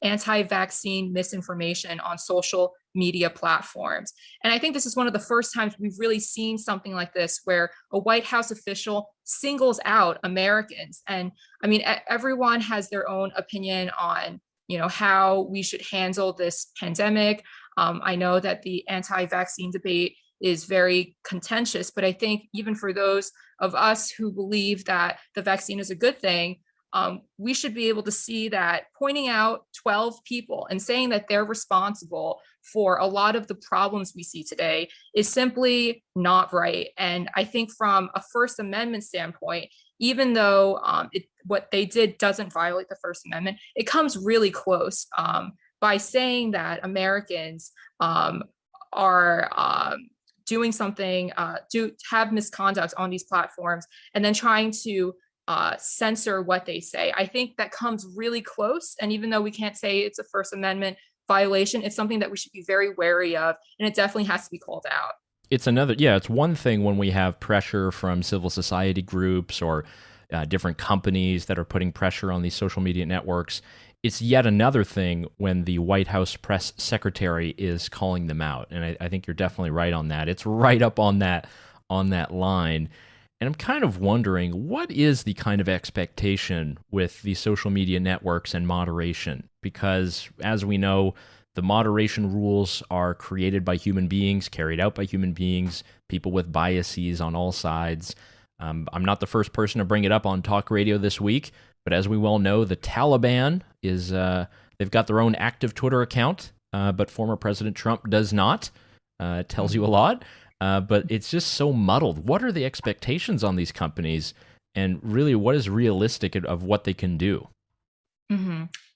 anti-vaccine misinformation on social media platforms. And I think this is one of the first times we've really seen something like this, where a White House official singles out Americans. And I mean, everyone has their own opinion on, how we should handle this pandemic. I know that the anti-vaccine debate is very contentious, but I think even for those of us who believe that the vaccine is a good thing, we should be able to see that pointing out 12 people and saying that they're responsible for a lot of the problems we see today is simply not right. And I think from a First Amendment standpoint, even though what they did doesn't violate the First Amendment, it comes really close by saying that Americans are doing something, have misconduct on these platforms, and then trying to censor what they say. I think that comes really close. And even though we can't say it's a First Amendment violation, it's something that we should be very wary of, and it definitely has to be called out. It's one thing when we have pressure from civil society groups or different companies that are putting pressure on these social media networks. It's yet another thing when the White House press secretary is calling them out. And I think you're definitely right on that. It's right up on that line. And I'm kind of wondering, what is the kind of expectation with the social media networks and moderation? Because as we know, the moderation rules are created by human beings, carried out by human beings, people with biases on all sides. I'm not the first person to bring it up on talk radio this week, but as we well know, the Taliban is, they've got their own active Twitter account, but former President Trump does not. It tells you a lot. But it's just so muddled. What are the expectations on these companies, and really what is realistic of what they can do?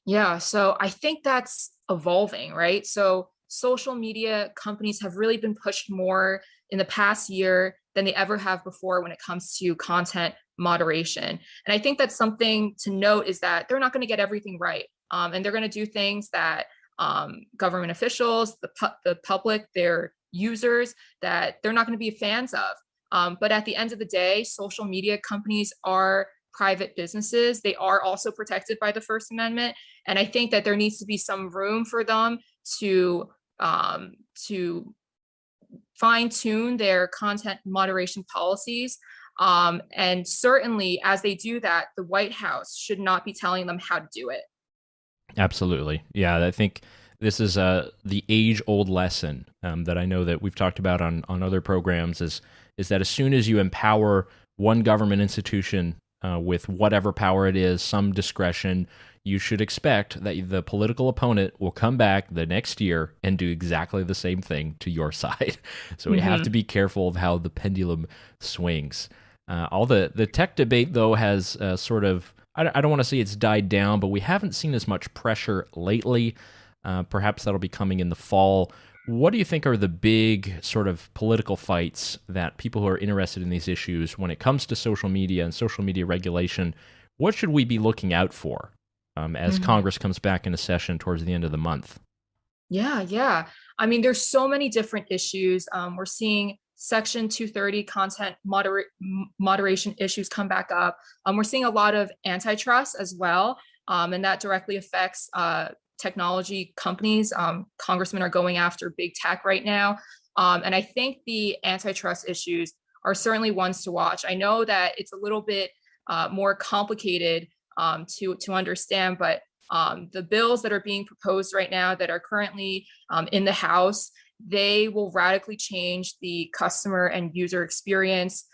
Yeah, so I think that's evolving, right? So social media companies have really been pushed more in the past year than they ever have before when it comes to content moderation. And I think that's something to note, is that they're not going to get everything right. And they're going to do things that government officials, the public, they're users that they're not going to be fans of. But at the end of the day, social media companies are private businesses. They are also protected by the First Amendment. And I think that there needs to be some room for them to fine tune their content moderation policies. And certainly as they do that, the White House should not be telling them how to do it. Absolutely. Yeah, I think this is the age-old lesson that I know that we've talked about on other programs is that as soon as you empower one government institution with whatever power it is, some discretion, you should expect that the political opponent will come back the next year and do exactly the same thing to your side. So we have to be careful of how the pendulum swings. All the tech debate, though, has sort of, I don't want to say it's died down, but we haven't seen as much pressure lately. Perhaps that'll be coming in the fall. What do you think are the big sort of political fights that people who are interested in these issues when it comes to social media and social media regulation? What should we be looking out for as Congress comes back into session towards the end of the month? Yeah. I mean, there's so many different issues. We're seeing Section 230 content moderation issues come back up. We're seeing a lot of antitrust as well, and that directly affects technology companies. Congressmen are going after big tech right now. And I think the antitrust issues are certainly ones to watch. I know that it's a little bit more complicated to understand, but the bills that are being proposed right now that are currently in the House, they will radically change the customer and user experience.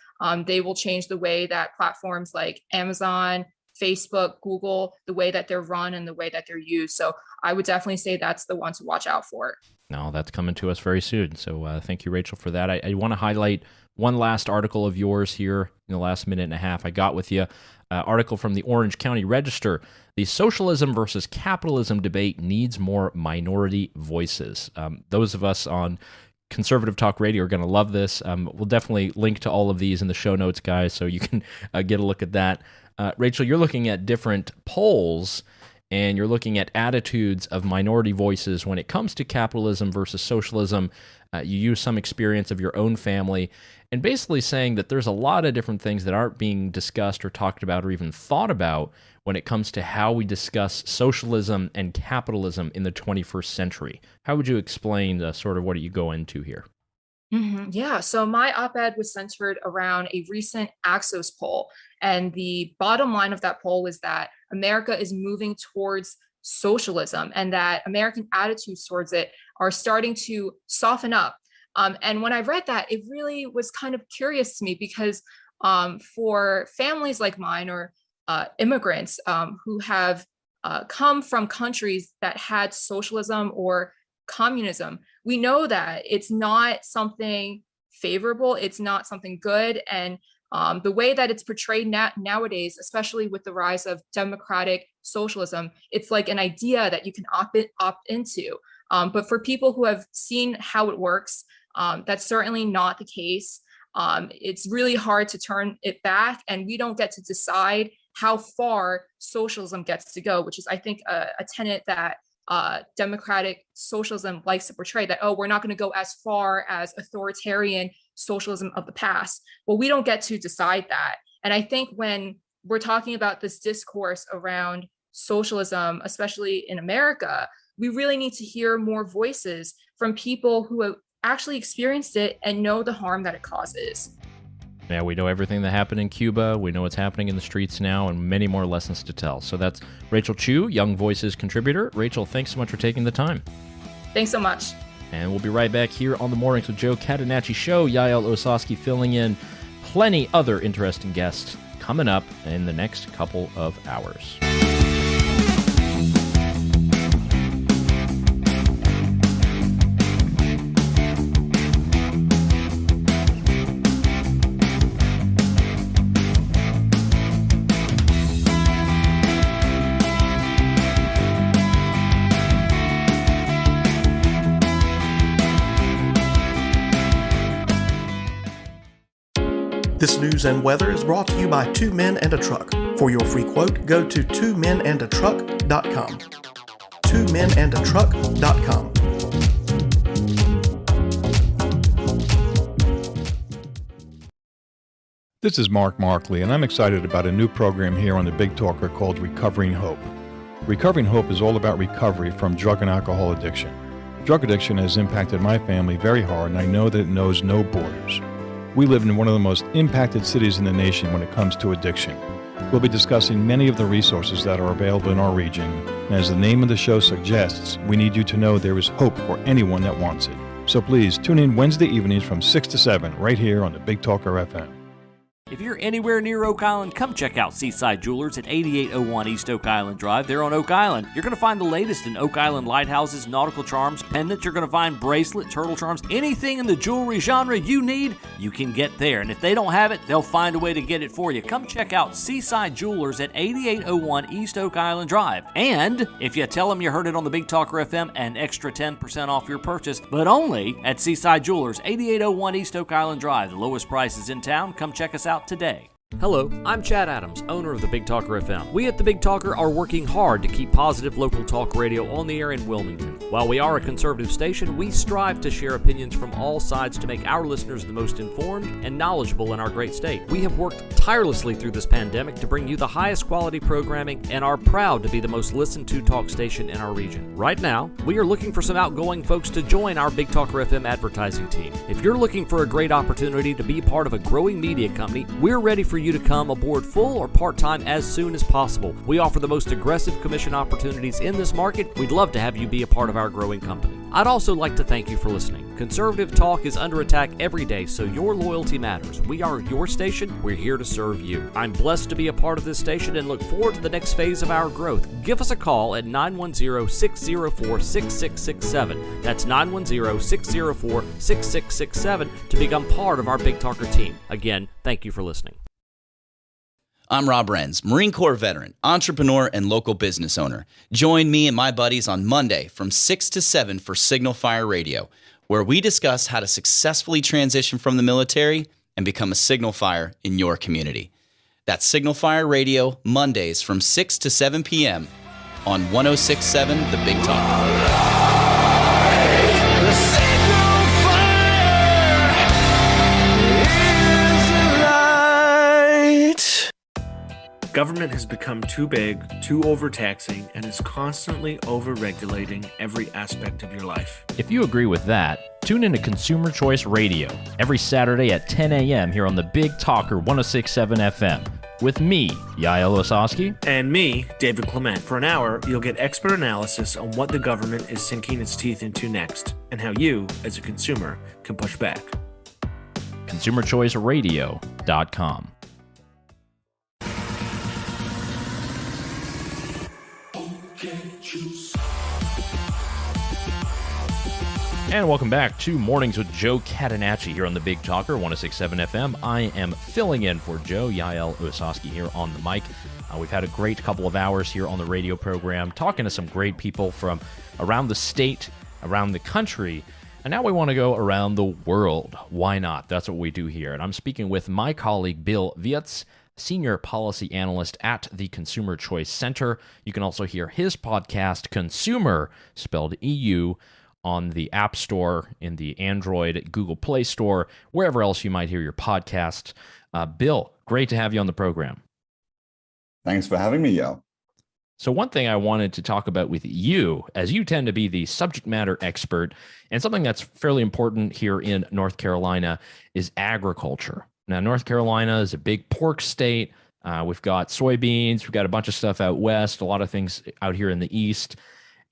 They will change the way that platforms like Amazon, Facebook, Google, the way that they're run and the way that they're used. So I would definitely say that's the one to watch out for. No, that's coming to us very soon. So thank you, Rachel, for that. I want to highlight one last article of yours here in the last minute and a half I got with you. Article from the Orange County Register. The socialism versus capitalism debate needs more minority voices. Those of us on Conservative Talk Radio are going to love this. We'll definitely link to all of these in the show notes, guys, so you can get a look at that. Rachel, you're looking at different polls, and you're looking at attitudes of minority voices when it comes to capitalism versus socialism. You use some experience of your own family, and basically saying that there's a lot of different things that aren't being discussed or talked about or even thought about when it comes to how we discuss socialism and capitalism in the 21st century. How would you explain sort of what you go into here? Yeah, so my op-ed was centered around a recent Axios poll. And the bottom line of that poll is that America is moving towards socialism and that American attitudes towards it are starting to soften up. And when I read that, it really was kind of curious to me because for families like mine or immigrants who have come from countries that had socialism or communism, we know that it's not something favorable, it's not something good. And the way that it's portrayed nowadays, especially with the rise of democratic socialism, it's like an idea that you can opt into. But for people who have seen how it works, that's certainly not the case. It's really hard to turn it back, and we don't get to decide how far socialism gets to go, which is, I think, a tenet that democratic socialism likes to portray, that, oh, we're not going to go as far as authoritarian socialism of the past. Well, we don't get to decide that. And I think when we're talking about this discourse around socialism, especially in America, we really need to hear more voices from people who have actually experienced it and know the harm that it causes. Yeah, we know everything that happened in Cuba. We know what's happening in the streets now, and many more lessons to tell. So that's Rachel Chiu, Young Voices contributor. Rachel, thanks so much for taking the time. Thanks so much. And we'll be right back here on the Mornings with Joe Catenacci show. Yaël Ossowski filling in. Plenty other interesting guests coming up in the next couple of hours. This news and weather is brought to you by Two Men and a Truck. For your free quote, go to twomenandatruck.com. twomenandatruck.com. This is Mark Markley, and I'm excited about a new program here on the Big Talker called Recovering Hope. Recovering Hope is all about recovery from drug and alcohol addiction. Drug addiction has impacted my family very hard, and I know that it knows no borders. We live in one of the most impacted cities in the nation when it comes to addiction. We'll be discussing many of the resources that are available in our region, and as the name of the show suggests, we need you to know there is hope for anyone that wants it. So please tune in Wednesday evenings from 6 to 7 right here on the Big Talker FM. If you're anywhere near Oak Island, come check out Seaside Jewelers at 8801 East Oak Island Drive. They're on Oak Island. You're going to find the latest in Oak Island lighthouses, nautical charms, pendants. You're going to find bracelet, turtle charms, anything in the jewelry genre you need, you can get there. And if they don't have it, they'll find a way to get it for you. Come check out Seaside Jewelers at 8801 East Oak Island Drive. And if you tell them you heard it on the Big Talker FM, an extra 10% off your purchase, but only at Seaside Jewelers, 8801 East Oak Island Drive. The lowest prices in town. Come check us out today. Hello, I'm Chad Adams, owner of the Big Talker FM. We at the Big Talker are working hard to keep positive local talk radio on the air in Wilmington. While we are a conservative station, we strive to share opinions from all sides to make our listeners the most informed and knowledgeable in our great state. We have worked tirelessly through this pandemic to bring you the highest quality programming and are proud to be the most listened to talk station in our region. Right now, we are looking for some outgoing folks to join our Big Talker FM advertising team. If you're looking for a great opportunity to be part of a growing media company, we're ready for you to come aboard full or part-time as soon as possible. We offer the most aggressive commission opportunities in this market. We'd love to have you be a part of our growing company. I'd also like to thank you for listening. Conservative talk is under attack every day, so your loyalty matters. We are your station. We're here to serve you. I'm blessed to be a part of this station and look forward to the next phase of our growth. Give us a call at 910-604-6667. That's 910-604-6667 to become part of our Big Talker team. Again, thank you for listening. I'm Rob Renz, Marine Corps veteran, entrepreneur, and local business owner. Join me and my buddies on Monday from 6 to 7 for Signal Fire Radio, where we discuss how to successfully transition from the military and become a signal fire in your community. That's Signal Fire Radio, Mondays from 6 to 7 p.m. on 106.7 The Big Talk. Government has become too big, too overtaxing, and is constantly overregulating every aspect of your life. If you agree with that, tune into Consumer Choice Radio every Saturday at 10 a.m. here on the Big Talker 106.7 FM with me, Yaël Ossowski. And me, David Clement. For an hour, you'll get expert analysis on what the government is sinking its teeth into next and how you, as a consumer, can push back. ConsumerChoiceRadio.com. And welcome back to Mornings with Joe Catenacci here on the Big Talker 106.7 FM. I am filling in for Joe, Yaël Ossowski here on the mic. We've had a great couple of hours here on the radio program, talking to some great people from around the state, around the country, and now we want to go around the world. Why not? That's what we do here. And I'm speaking with my colleague Bill Wirtz, Senior Policy Analyst at the Consumer Choice Center. You can also hear his podcast, Consumer, spelled EU, on the App Store, in the Android, Google Play Store, wherever else you might hear your podcasts. Bill, great to have you on the program. Thanks for having me, Yael. So one thing I wanted to talk about with you, as you tend to be the subject matter expert, and something that's fairly important here in North Carolina, is agriculture. Now, North Carolina is a big pork state. We've got soybeans. We've got a bunch of stuff out west, a lot of things out here in the east.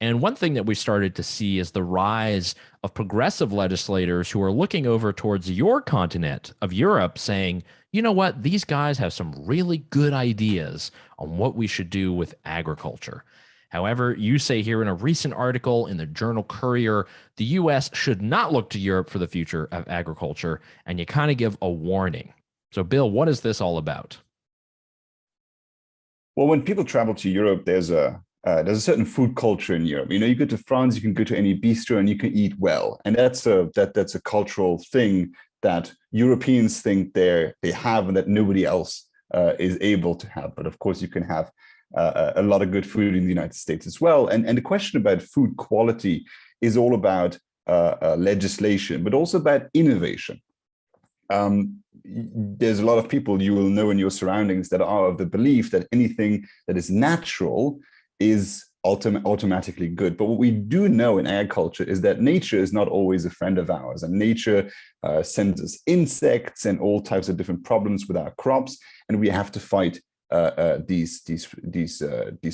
And one thing that we started to see is the rise of progressive legislators who are looking over towards your continent of Europe saying, you know what, these guys have some really good ideas on what we should do with agriculture. However, you say here in a recent article in the Journal Courier, the U.S. should not look to Europe for the future of agriculture, and you kind of give a warning. So, Bill, what is this all about? Well, when people travel to Europe, there's a certain food culture in Europe. You know, you go to France, you can go to any bistro and you can eat well. And that's a cultural thing that Europeans think they have and that nobody else is able to have. But of course, you can have a lot of good food in the United States as well. And the question about food quality is all about legislation, but also about innovation. there's a lot of people you will know in your surroundings that are of the belief that anything that is natural is automatically good. But what we do know in agriculture is that nature is not always a friend of ours, and nature sends us insects and all types of different problems with our crops, and we have to fight these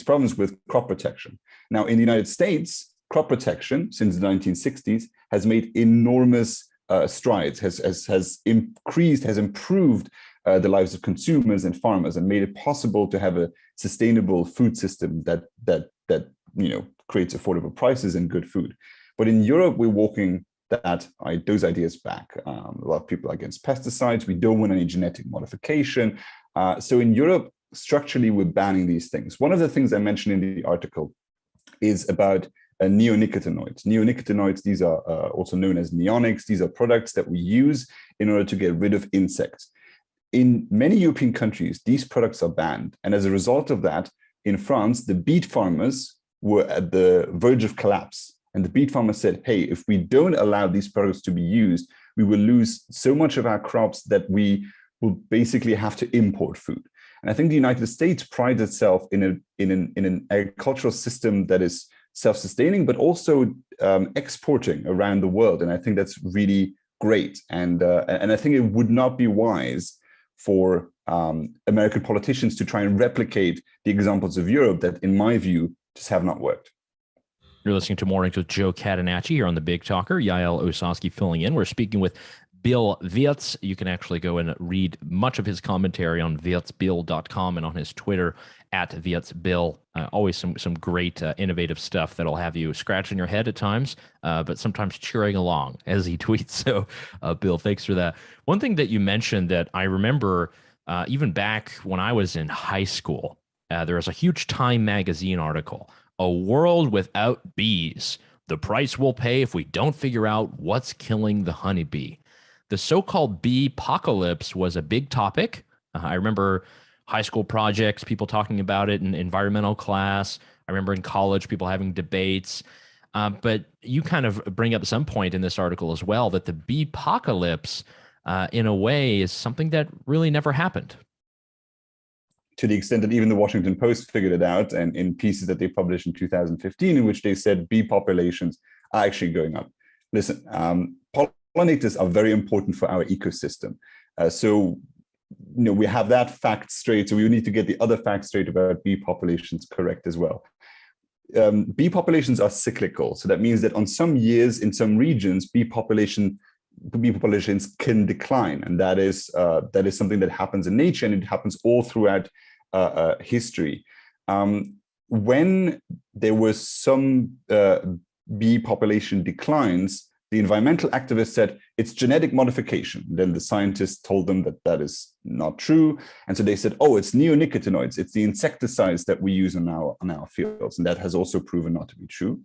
problems with crop protection. Now, in the United States, crop protection since the 1960s has made enormous strides, has improved the lives of consumers and farmers, and made it possible to have a sustainable food system that creates affordable prices and good food. But in Europe, we're walking those ideas back. A lot of people are against pesticides. We don't want any genetic modification. So in Europe, structurally, we're banning these things. One of the things I mentioned in the article is about neonicotinoids. Neonicotinoids, these are also known as neonics. These are products that we use in order to get rid of insects. In many European countries, these products are banned. And as a result of that, in France, the beet farmers were at the verge of collapse. And the beet farmers said, hey, if we don't allow these products to be used, we will lose so much of our crops that we will basically have to import food. And I think the United States prides itself in an agricultural system that is self-sustaining, but also exporting around the world. And I think that's really great. And I think it would not be wise for American politicians to try and replicate the examples of Europe that, in my view, just have not worked. You're listening to Mornings with Joe Catenacci here on The Big Talker. Yaël Ossowski filling in. We're speaking with Bill Wirtz. You can actually go and read much of his commentary on wirtzbill.com and on his Twitter at wirtzbill. Always some great innovative stuff that'll have you scratching your head at times, but sometimes cheering along as he tweets. So, Bill, thanks for that. One thing that you mentioned that I remember even back when I was in high school, there was a huge Time magazine article, "A World Without Bees, the Price We'll Pay If We Don't Figure Out What's Killing the Honeybee." The so-called bee apocalypse was a big topic. I remember high school projects, people talking about it in environmental class. I remember in college, people having debates. But you kind of bring up at some point in this article as well that the bee apocalypse, in a way, is something that really never happened. To the extent that even the Washington Post figured it out, and in pieces that they published in 2015, in which they said bee populations are actually going up. Listen, pollinators are very important for our ecosystem. So we have that fact straight. So we need to get the other facts straight about bee populations correct as well. Bee populations are cyclical. So that means that on some years, in some regions, bee populations can decline. And that is something that happens in nature, and it happens all throughout history. When there was some bee population declines, the environmental activists said it's genetic modification. Then the scientists told them that that is not true. And so they said, oh, it's neonicotinoids. It's the insecticides that we use on our fields. And that has also proven not to be true.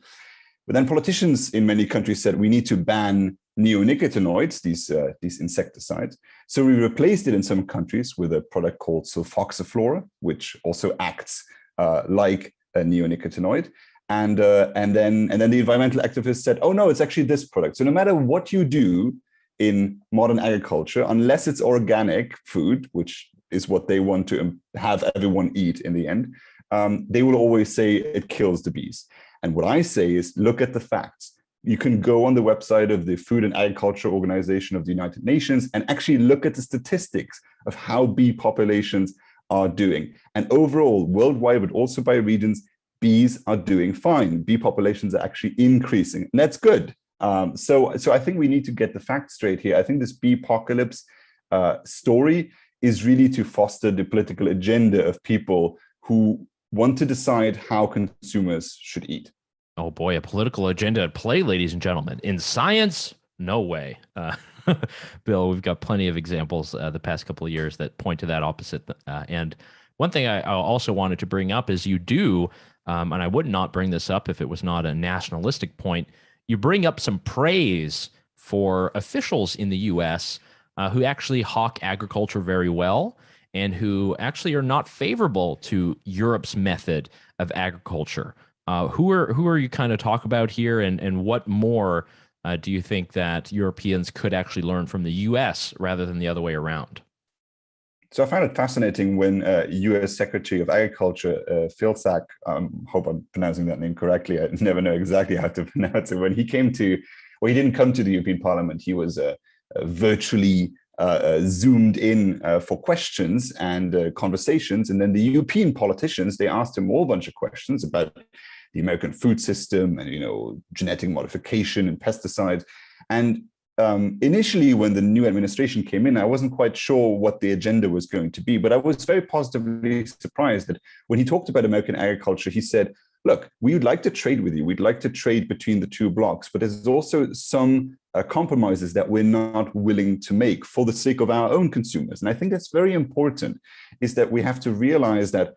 But then politicians in many countries said we need to ban neonicotinoids, these insecticides. So we replaced it in some countries with a product called sulfoxaflora, which also acts like a neonicotinoid. And then the environmental activists said, oh no, it's actually this product. So no matter what you do in modern agriculture, unless it's organic food, which is what they want to have everyone eat in the end, they will always say it kills the bees. And what I say is, look at the facts. You can go on the website of the Food and Agriculture Organization of the United Nations and actually look at the statistics of how bee populations are doing. And overall, worldwide, but also by regions, bees are doing fine. Bee populations are actually increasing, and that's good. So I think we need to get the facts straight here. I think this bee apocalypse story is really to foster the political agenda of people who want to decide how consumers should eat. Oh boy, a political agenda at play, ladies and gentlemen. In science, no way. Bill, we've got plenty of examples the past couple of years that point to that opposite. And one thing I also wanted to bring up is you do, and I would not bring this up if it was not a nationalistic point, you bring up some praise for officials in the U.S. Who actually hawk agriculture very well and who actually are not favorable to Europe's method of agriculture. Who are you kind of talk about here, and what more do you think that Europeans could actually learn from the U.S. rather than the other way around? So I found it fascinating when U.S. Secretary of Agriculture, Vilsack, hope I'm pronouncing that name correctly. I never know exactly how to pronounce it. When he came to, well, he didn't come to the European Parliament. He was virtually zoomed in for questions and conversations. And then the European politicians, they asked him a whole bunch of questions about the American food system and, genetic modification and pesticides. And initially, when the new administration came in, I wasn't quite sure what the agenda was going to be, but I was very positively surprised that when he talked about American agriculture, he said, look, we would like to trade with you. We'd like to trade between the two blocks, but there's also some compromises that we're not willing to make for the sake of our own consumers. And I think that's very important, is that we have to realize that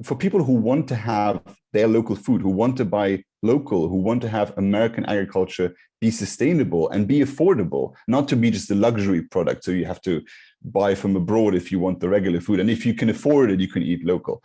for people who want to have their local food, who want to buy local, who want to have American agriculture be sustainable and be affordable, not to be just a luxury product. So you have to buy from abroad if you want the regular food. And if you can afford it, you can eat local,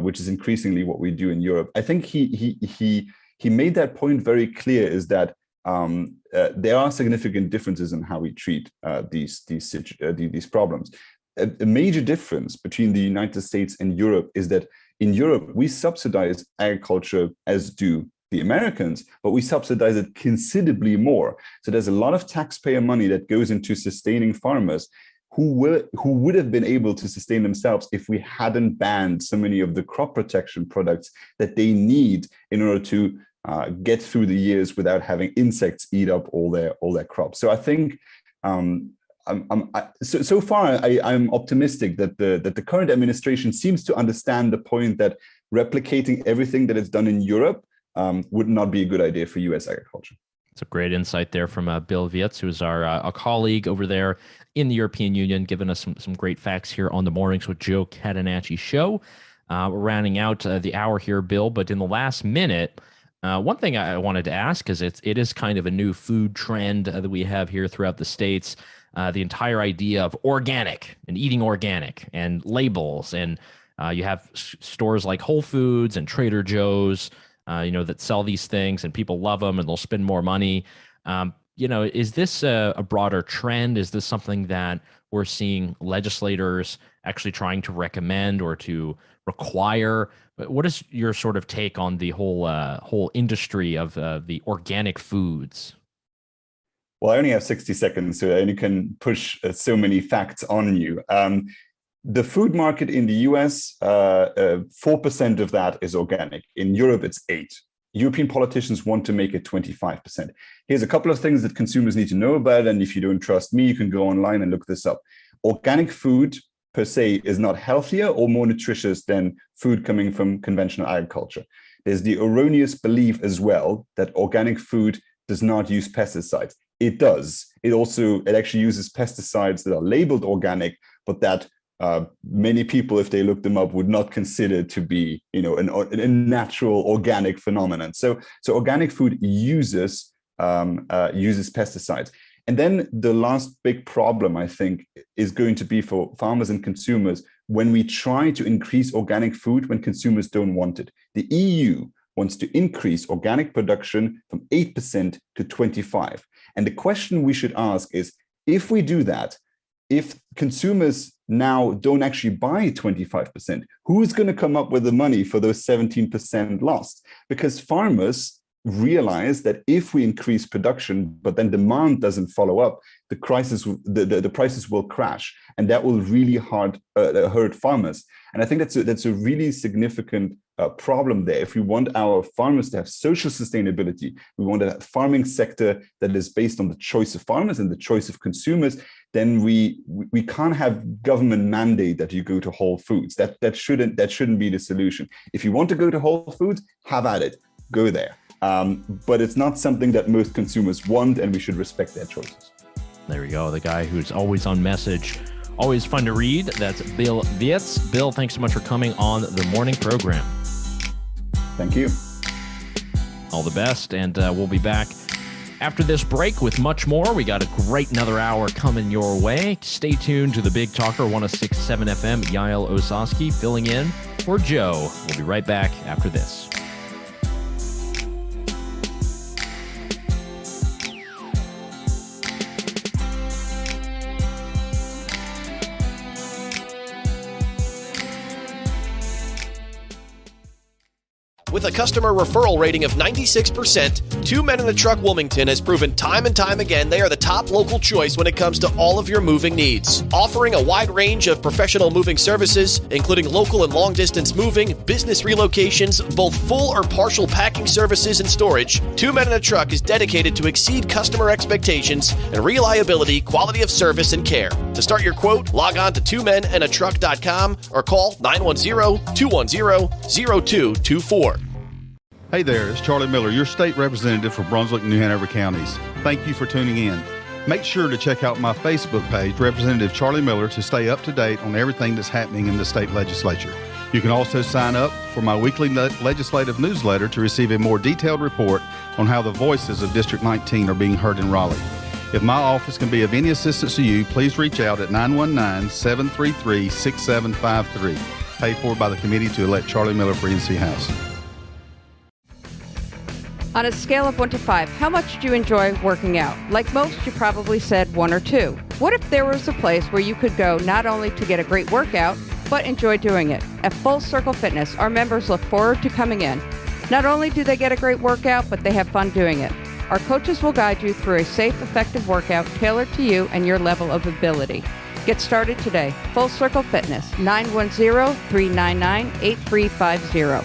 which is increasingly what we do in Europe. I think he made that point very clear, is that there are significant differences in how we treat these problems. A major difference between the United States and Europe is that in Europe, we subsidize agriculture, as do the Americans, but we subsidize it considerably more. So there's a lot of taxpayer money that goes into sustaining farmers who would have been able to sustain themselves if we hadn't banned so many of the crop protection products that they need in order to get through the years without having insects eat up all their crops. So I think so far I'm optimistic that the current administration seems to understand the point that replicating everything that is done in Europe would not be a good idea for U.S. agriculture. It's a great insight there from Bill Wirtz, who's our a colleague over there in the European Union, giving us some great facts here on the Mornings with Joe Catenacci show. We're rounding out the hour here, Bill, but in the last minute, one thing I wanted to ask, because it is kind of a new food trend that we have here throughout the States, the entire idea of organic and eating organic and labels. And you have stores like Whole Foods and Trader Joe's, that sell these things, and people love them and they'll spend more money. Is this a broader trend? Is this something that we're seeing legislators actually trying to recommend or to require? What is your sort of take on the whole industry of the organic foods? Well, I only have 60 seconds, so I only can push so many facts on you. The food market in the US, 4% of that is organic. In Europe, it's 8%. European politicians want to make it 25%. Here's a couple of things that consumers need to know about, and if you don't trust me, you can go online and look this up. Organic food per se is not healthier or more nutritious than food coming from conventional agriculture. There's the erroneous belief as well that organic food does not use pesticides. It does. It actually uses pesticides that are labeled organic, but that many people, if they look them up, would not consider to be, a natural organic phenomenon. So organic food uses pesticides. And then the last big problem, I think, is going to be for farmers and consumers when we try to increase organic food when consumers don't want it. The EU wants to increase organic production from 8% to 25%. And the question we should ask is, if we do that, if consumers now don't actually buy 25%, who's going to come up with the money for those 17% lost? Because farmers realize that if we increase production, but then demand doesn't follow up, the prices will crash, and that will really hurt farmers. And I think that's a really significant problem there. If we want our farmers to have social sustainability, we want a farming sector that is based on the choice of farmers and the choice of consumers, then we can't have government mandate that you go to Whole Foods. That shouldn't be the solution. If you want to go to Whole Foods, have at it, go there. But it's not something that most consumers want, and we should respect their choices. There we go. The guy who's always on message, always fun to read. That's Bill Wirtz. Bill, thanks so much for coming on the morning program. Thank you. All the best, and we'll be back after this break with much more. We got a great another hour coming your way. Stay tuned to the Big Talker 106.7 FM. Yaël Ossowski filling in for Joe. We'll be right back after this. With a customer referral rating of 96%, Two Men in a Truck Wilmington has proven time and time again they are the top local choice when it comes to all of your moving needs. Offering a wide range of professional moving services, including local and long-distance moving, business relocations, both full or partial packing services and storage, Two Men in a Truck is dedicated to exceed customer expectations and reliability, quality of service, and care. To start your quote, log on to twomenandatruck.com or call 910-210-0224. Hey there, it's Charlie Miller, your state representative for Brunswick and New Hanover counties. Thank you for tuning in. Make sure to check out my Facebook page, Representative Charlie Miller, to stay up to date on everything that's happening in the state legislature. You can also sign up for my weekly legislative newsletter to receive a more detailed report on how the voices of District 19 are being heard in Raleigh. If my office can be of any assistance to you, please reach out at 919-733-6753. Paid for by the committee to elect Charlie Miller for NC House. On a scale of 1 to 5, how much do you enjoy working out? Like most, you probably said 1 or 2. What if there was a place where you could go not only to get a great workout, but enjoy doing it? At Full Circle Fitness, our members look forward to coming in. Not only do they get a great workout, but they have fun doing it. Our coaches will guide you through a safe, effective workout tailored to you and your level of ability. Get started today. Full Circle Fitness, 910-399-8350.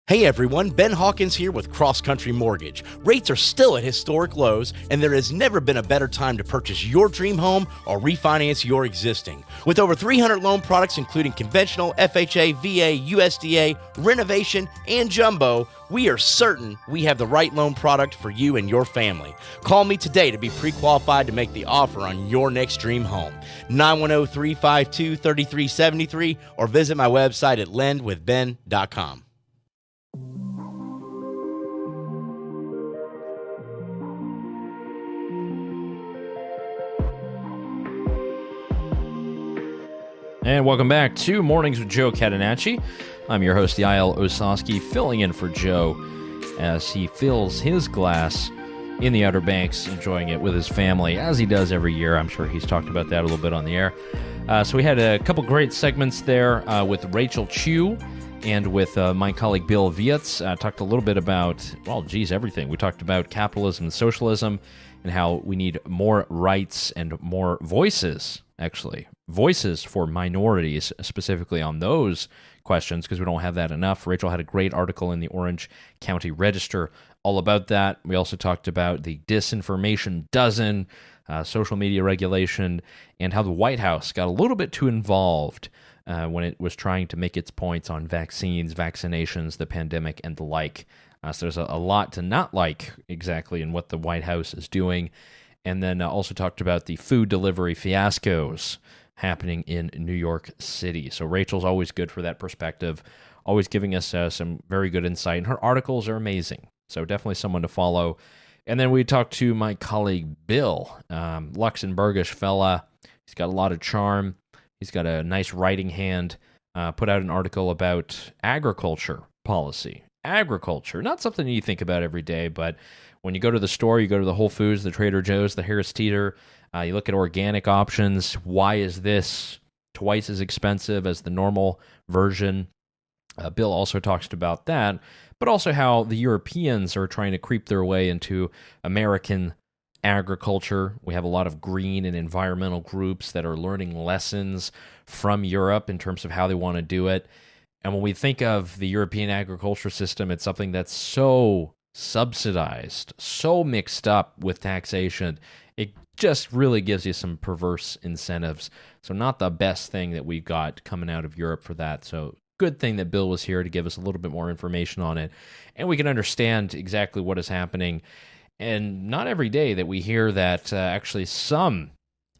Hey everyone, Ben Hawkins here with Cross Country Mortgage. Rates are still at historic lows, and there has never been a better time to purchase your dream home or refinance your existing. With over 300 loan products including conventional, FHA, VA, USDA, renovation, and jumbo, we are certain we have the right loan product for you and your family. Call me today to be pre-qualified to make the offer on your next dream home. 910-352-3373 or visit my website at lendwithben.com. And welcome back to Mornings with Joe Catenacci. I'm your host, Yaël Ossowski, filling in for Joe as he fills his glass in the Outer Banks, enjoying it with his family, as he does every year. I'm sure he's talked about that a little bit on the air. So we had a couple great segments there with Rachel Chiu and with my colleague Bill Wirtz. Talked a little bit about, everything. We talked about capitalism and socialism and how we need more rights and more voices, voices for minorities, specifically on those questions, because we don't have that enough. Rachel had a great article in the Orange County Register all about that. We also talked about the disinformation dozen, social media regulation, and how the White House got a little bit too involved when it was trying to make its points on vaccines, vaccinations, the pandemic, and the like. So there's a lot to not like exactly in what the White House is doing. And then also talked about the food delivery fiascos happening in New York City. So Rachel's always good for that perspective, always giving us some very good insight. And her articles are amazing. So definitely someone to follow. And then we talked to my colleague Bill, Luxembourgish fella. He's got a lot of charm. He's got a nice writing hand. Put out an article about agriculture policy. Agriculture, not something you think about every day, but when you go to the store, you go to the Whole Foods, the Trader Joe's, the Harris Teeter, you look at organic options. Why is this twice as expensive as the normal version? Bill also talks about that, but also how the Europeans are trying to creep their way into American agriculture. We have a lot of green and environmental groups that are learning lessons from Europe in terms of how they want to do it. And when we think of the European agriculture system, it's something that's so subsidized, so mixed up with taxation. It just really gives you some perverse incentives. So not the best thing that we've got coming out of Europe for that. So good thing that Bill was here to give us a little bit more information on it. And we can understand exactly what is happening. And not every day that we hear that actually some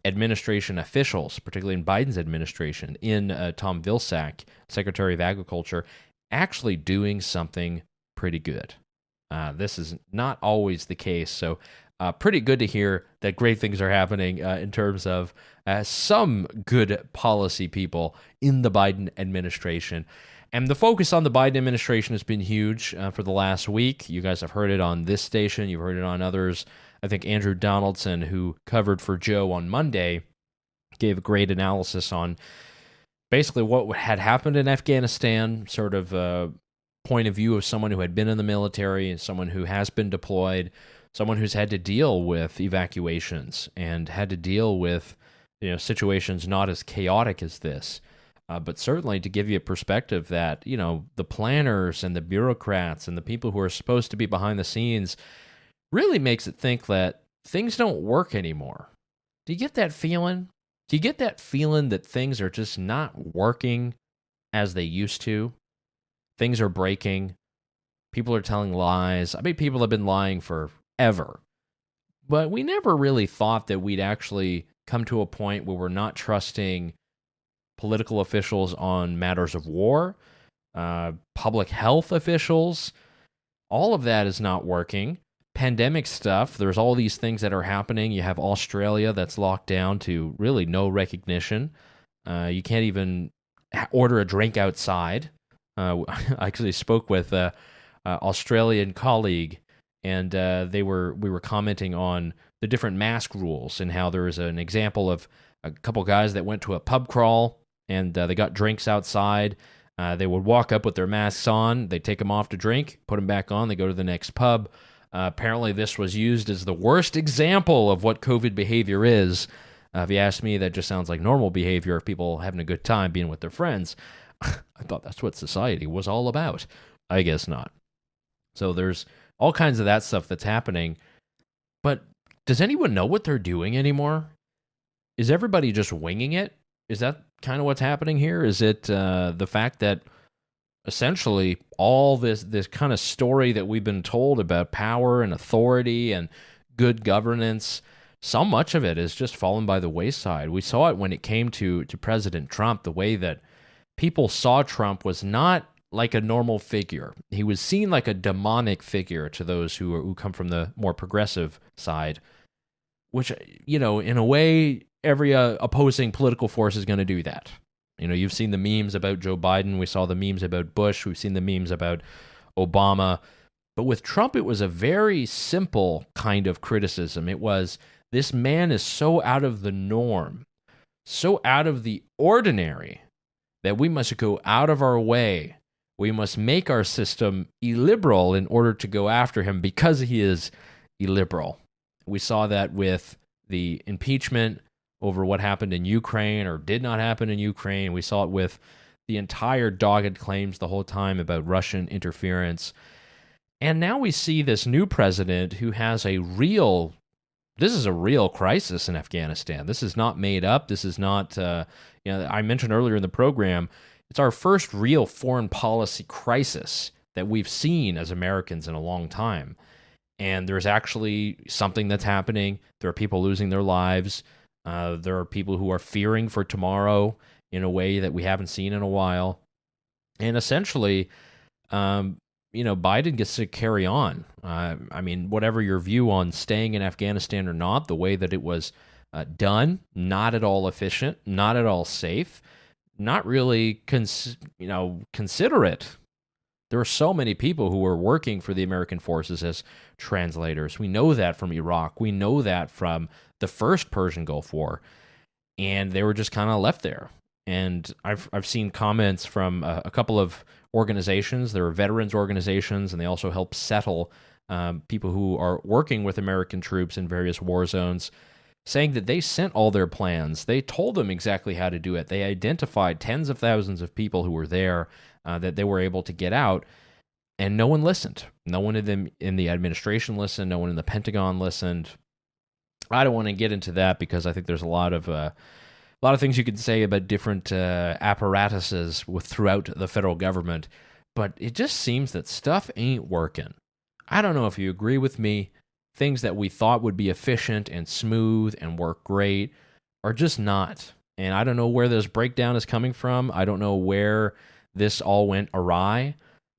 administration officials, particularly in Biden's administration, in Tom Vilsack, Secretary of Agriculture, actually doing something pretty good. This is not always the case, so pretty good to hear that great things are happening in terms of some good policy people in the Biden administration. And the focus on the Biden administration has been huge for the last week. You guys have heard it on this station. You've heard it on others. I think Andrew Donaldson, who covered for Joe on Monday, gave a great analysis on basically what had happened in Afghanistan, sort of point of view of someone who had been in the military, someone who has been deployed, someone who's had to deal with evacuations and had to deal with situations not as chaotic as this. But certainly to give you a perspective that, the planners and the bureaucrats and the people who are supposed to be behind the scenes really makes it think that things don't work anymore. Do you get that feeling? Do you get that feeling that things are just not working as they used to? Things are breaking. People are telling lies. I mean, people have been lying forever. But we never really thought that we'd actually come to a point where we're not trusting political officials on matters of war, public health officials. All of that is not working. Pandemic stuff, there's all these things that are happening. You have Australia that's locked down to really no recognition. You can't even order a drink outside. I actually spoke with an Australian colleague, and we were commenting on the different mask rules and how there was an example of a couple guys that went to a pub crawl and they got drinks outside. They would walk up with their masks on. They take them off to drink, put them back on. They go to the next pub. Apparently, this was used as the worst example of what COVID behavior is. If you ask me, that just sounds like normal behavior of people having a good time being with their friends. I thought that's what society was all about. I guess not. So there's all kinds of that stuff that's happening. But does anyone know what they're doing anymore? Is everybody just winging it? Is that kind of what's happening here? Is it the fact that essentially all this kind of story that we've been told about power and authority and good governance, so much of it is just fallen by the wayside? We saw it when it came to President Trump. The way that people saw Trump was not like a normal figure. He was seen like a demonic figure to those who come from the more progressive side, which, in a way, every opposing political force is going to do that. You've seen the memes about Joe Biden. We saw the memes about Bush. We've seen the memes about Obama. But with Trump, it was a very simple kind of criticism. It was, this man is so out of the norm, so out of the ordinary, that we must go out of our way. We must make our system illiberal in order to go after him because he is illiberal. We saw that with the impeachment over what happened in Ukraine or did not happen in Ukraine. We saw it with the entire dogged claims the whole time about Russian interference. And now we see this new president who has this is a real crisis in Afghanistan. This is not made up. This is not, I mentioned earlier in the program, it's our first real foreign policy crisis that we've seen as Americans in a long time. And there's actually something that's happening. There are people losing their lives. There are people who are fearing for tomorrow in a way that we haven't seen in a while. And essentially, Biden gets to carry on. Whatever your view on staying in Afghanistan or not, the way that it was done, not at all efficient, not at all safe, not really considerate. There are so many people who were working for the American forces as translators. We know that from Iraq. We know that from the first Persian Gulf War. And they were just kind of left there. And I've seen comments from a couple of organizations. There are veterans organizations, and they also help settle people who are working with American troops in various war zones, saying that they sent all their plans. They told them exactly how to do it. They identified tens of thousands of people who were there that they were able to get out, and no one listened. No one in the administration listened. No one in the Pentagon listened. I don't want to get into that because I think there's a lot of things you could say about different apparatuses throughout the federal government, but it just seems that stuff ain't working. I don't know if you agree with me. Things that we thought would be efficient and smooth and work great are just not. And I don't know where this breakdown is coming from. I don't know where this all went awry.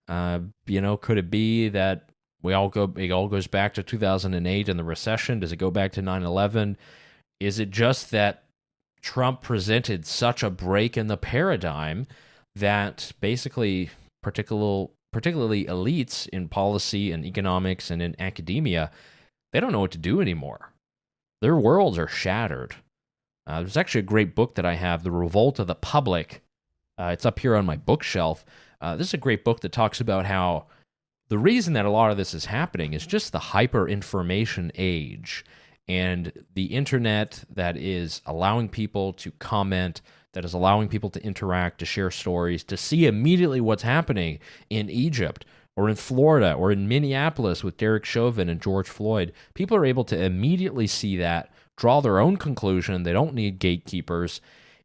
Could it be that it all goes back to 2008 and the recession? Does it go back to 9/11? Is it just that Trump presented such a break in the paradigm that basically particularly elites in policy and economics and in academia, they don't know what to do anymore. Their worlds are shattered. There's actually a great book that I have, The Revolt of the Public. It's up here on my bookshelf, This is a great book that talks about how the reason that a lot of this is happening is just the hyper-information age and the internet that is allowing people to comment, that is allowing people to interact, to share stories, to see immediately what's happening in Egypt or in Florida or in Minneapolis with Derek Chauvin and George Floyd. People are able to immediately see that, draw their own conclusion. They don't need gatekeepers.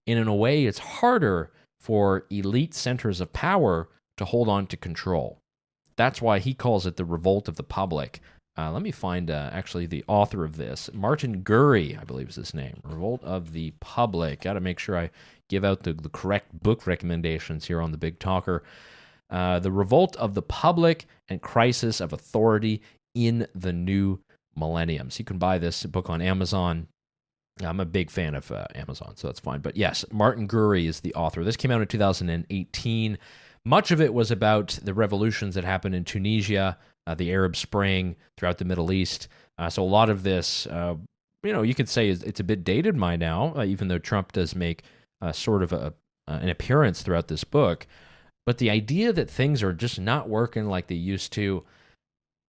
And in a way, it's harder for elite centers of power to hold on to control. That's why he calls it the revolt of the public. Let me find actually the author of this. Martin Gurry, I believe is his name. Revolt of the Public. Got to make sure I give out the correct book recommendations here on the Big Talker. The Revolt of the Public and Crisis of Authority in the New Millennium. So you can buy this book on Amazon. I'm a big fan of Amazon, so that's fine. But yes, Martin Gurry is the author. This came out in 2018. Much of it was about the revolutions that happened in Tunisia, the Arab Spring, throughout the Middle East. So a lot of this, you could say it's a bit dated by now, even though Trump does make sort of an appearance throughout this book. But the idea that things are just not working like they used to,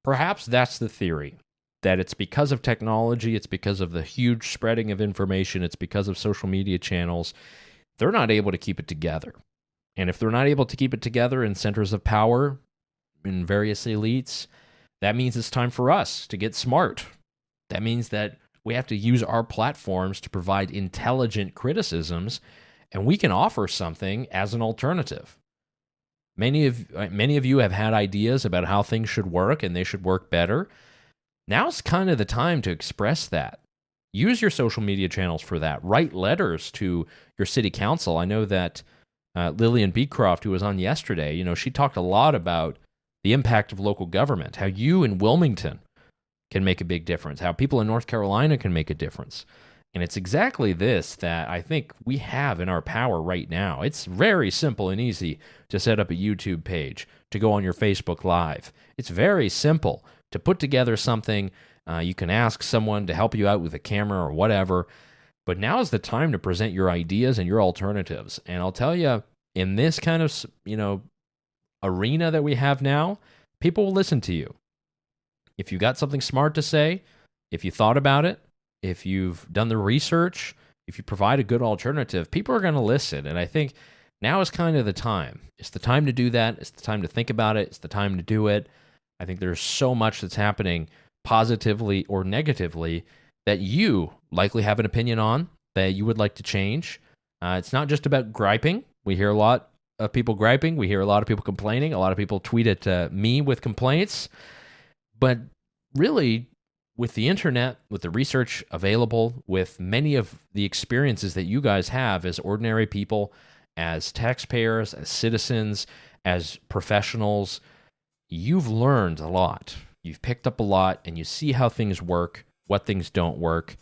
perhaps that's the theory. That it's because of technology, it's because of the huge spreading of information, it's because of social media channels. They're not able to keep it together. And if they're not able to keep it together in centers of power, in various elites, that means it's time for us to get smart. That means that we have to use our platforms to provide intelligent criticisms, and we can offer something as an alternative. Many of you have had ideas about how things should work, and they should work better. Now's kind of the time to express that. Use your social media channels for that. Write letters to your city council. I know that Lillian Beecroft, who was on yesterday, she talked a lot about the impact of local government, how you in Wilmington can make a big difference, how people in North Carolina can make a difference. And it's exactly this that I think we have in our power right now. It's very simple and easy to set up a YouTube page, to go on your Facebook Live. It's very simple to put together something. You can ask someone to help you out with a camera or whatever. But now is the time to present your ideas and your alternatives. And I'll tell you, in this kind of, arena that we have now, people will listen to you. If you got something smart to say, if you thought about it, if you've done the research, if you provide a good alternative, people are going to listen. And I think now is kind of the time. It's the time to do that. It's the time to think about it. It's the time to do it. I think there's so much that's happening positively or negatively that you likely have an opinion on, that you would like to change. It's not just about griping. We hear a lot of people griping. We hear a lot of people complaining. A lot of people tweet at me with complaints. But really, with the internet, with the research available, with many of the experiences that you guys have as ordinary people, as taxpayers, as citizens, as professionals, you've learned a lot. You've picked up a lot, and you see how things work, what things don't work.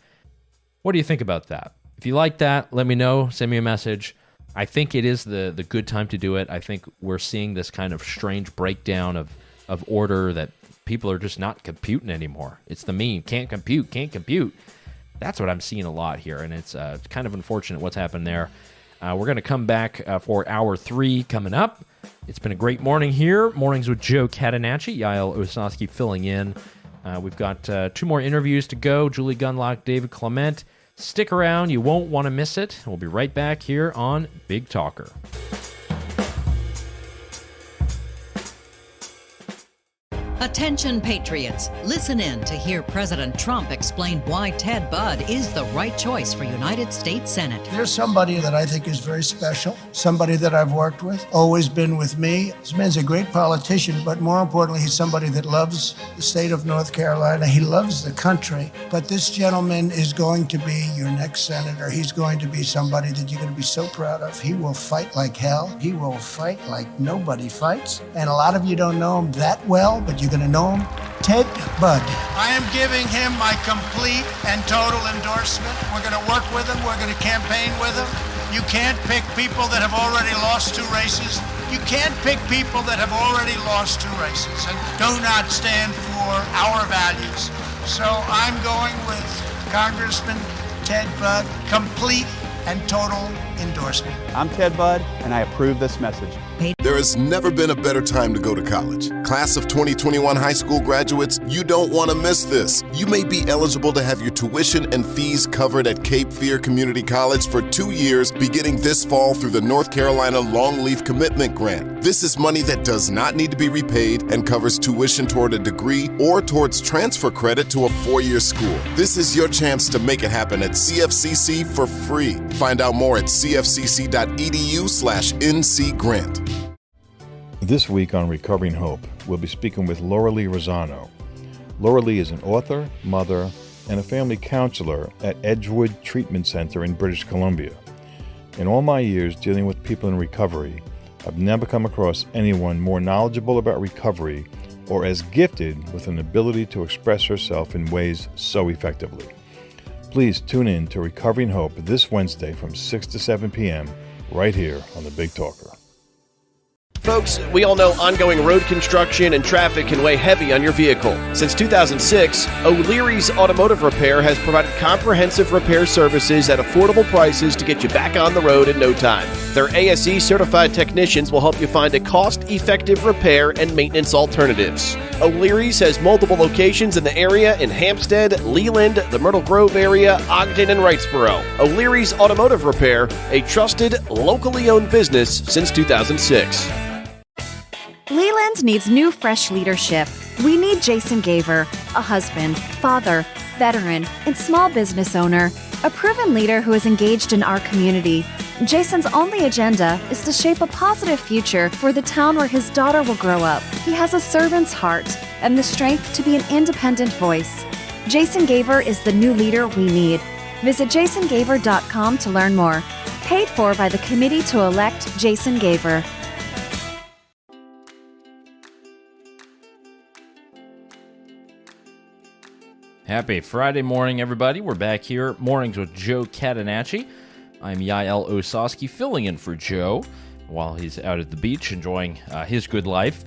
What do you think about that? If you like that, let me know. Send me a message. I think it is the good time to do it. I think we're seeing this kind of strange breakdown of order that people are just not computing anymore. It's the meme. Can't compute. That's what I'm seeing a lot here, and it's kind of unfortunate what's happened there. We're going to come back for Hour 3 coming up. It's been a great morning here. Mornings with Joe Catenacci, Yaël Ossowski filling in. We've got 2 more interviews to go. Julie Gunlock, David Clement. Stick around. You won't want to miss it. We'll be right back here on Big Talker. Attention patriots, listen in to hear President Trump explain why Ted Budd is the right choice for United States Senate. There's somebody that I think is very special, somebody that I've worked with, always been with me. This man's a great politician, but more importantly, he's somebody that loves the state of North Carolina. He loves the country. But this gentleman is going to be your next senator. He's going to be somebody that you're going to be so proud of. He will fight like hell. He will fight like nobody fights. And a lot of you don't know him that well, but you're going to know him. Ted Budd. I am giving him my complete and total endorsement. We're going to work with him. We're going to campaign with him. You can't pick people that have already lost 2 races. You can't pick people that have already lost 2 races and do not stand for our values. So I'm going with Congressman Ted Budd, complete and total endorsement. I'm Ted Budd, and I approve this message. There has never been a better time to go to college. Class of 2021 high school graduates, you don't want to miss this. You may be eligible to have your tuition and fees covered at Cape Fear Community College for 2 years, beginning this fall through the North Carolina Longleaf Commitment Grant. This is money that does not need to be repaid and covers tuition toward a degree or towards transfer credit to a 4-year school. This is your chance to make it happen at CFCC for free. Find out more at cfcc.edu/NC-grant. This week on Recovering Hope, we'll be speaking with Laura Lee Rosano. Laura Lee is an author, mother, and a family counselor at Edgewood Treatment Center in British Columbia. In all my years dealing with people in recovery, I've never come across anyone more knowledgeable about recovery or as gifted with an ability to express herself in ways so effectively. Please tune in to Recovering Hope this Wednesday from 6 to 7 p.m. right here on The Big Talker. Folks, we all know ongoing road construction and traffic can weigh heavy on your vehicle. Since 2006, O'Leary's Automotive Repair has provided comprehensive repair services at affordable prices to get you back on the road in no time. Their ASE-certified technicians will help you find a cost-effective repair and maintenance alternatives. O'Leary's has multiple locations in the area in Hampstead, Leland, the Myrtle Grove area, Ogden, and Wrightsboro. O'Leary's Automotive Repair, a trusted, locally owned business since 2006. Leland needs new, fresh leadership. We need Jason Gaver, a husband, father, veteran, and small business owner, a proven leader who is engaged in our community. Jason's only agenda is to shape a positive future for the town where his daughter will grow up. He has a servant's heart and the strength to be an independent voice. Jason Gaver is the new leader we need. Visit jasongaver.com to learn more. Paid for by the Committee to Elect Jason Gaver. Happy Friday morning, everybody. We're back here, Mornings with Joe Catenacci. I'm Yaël Ossowski, filling in for Joe while he's out at the beach enjoying his good life.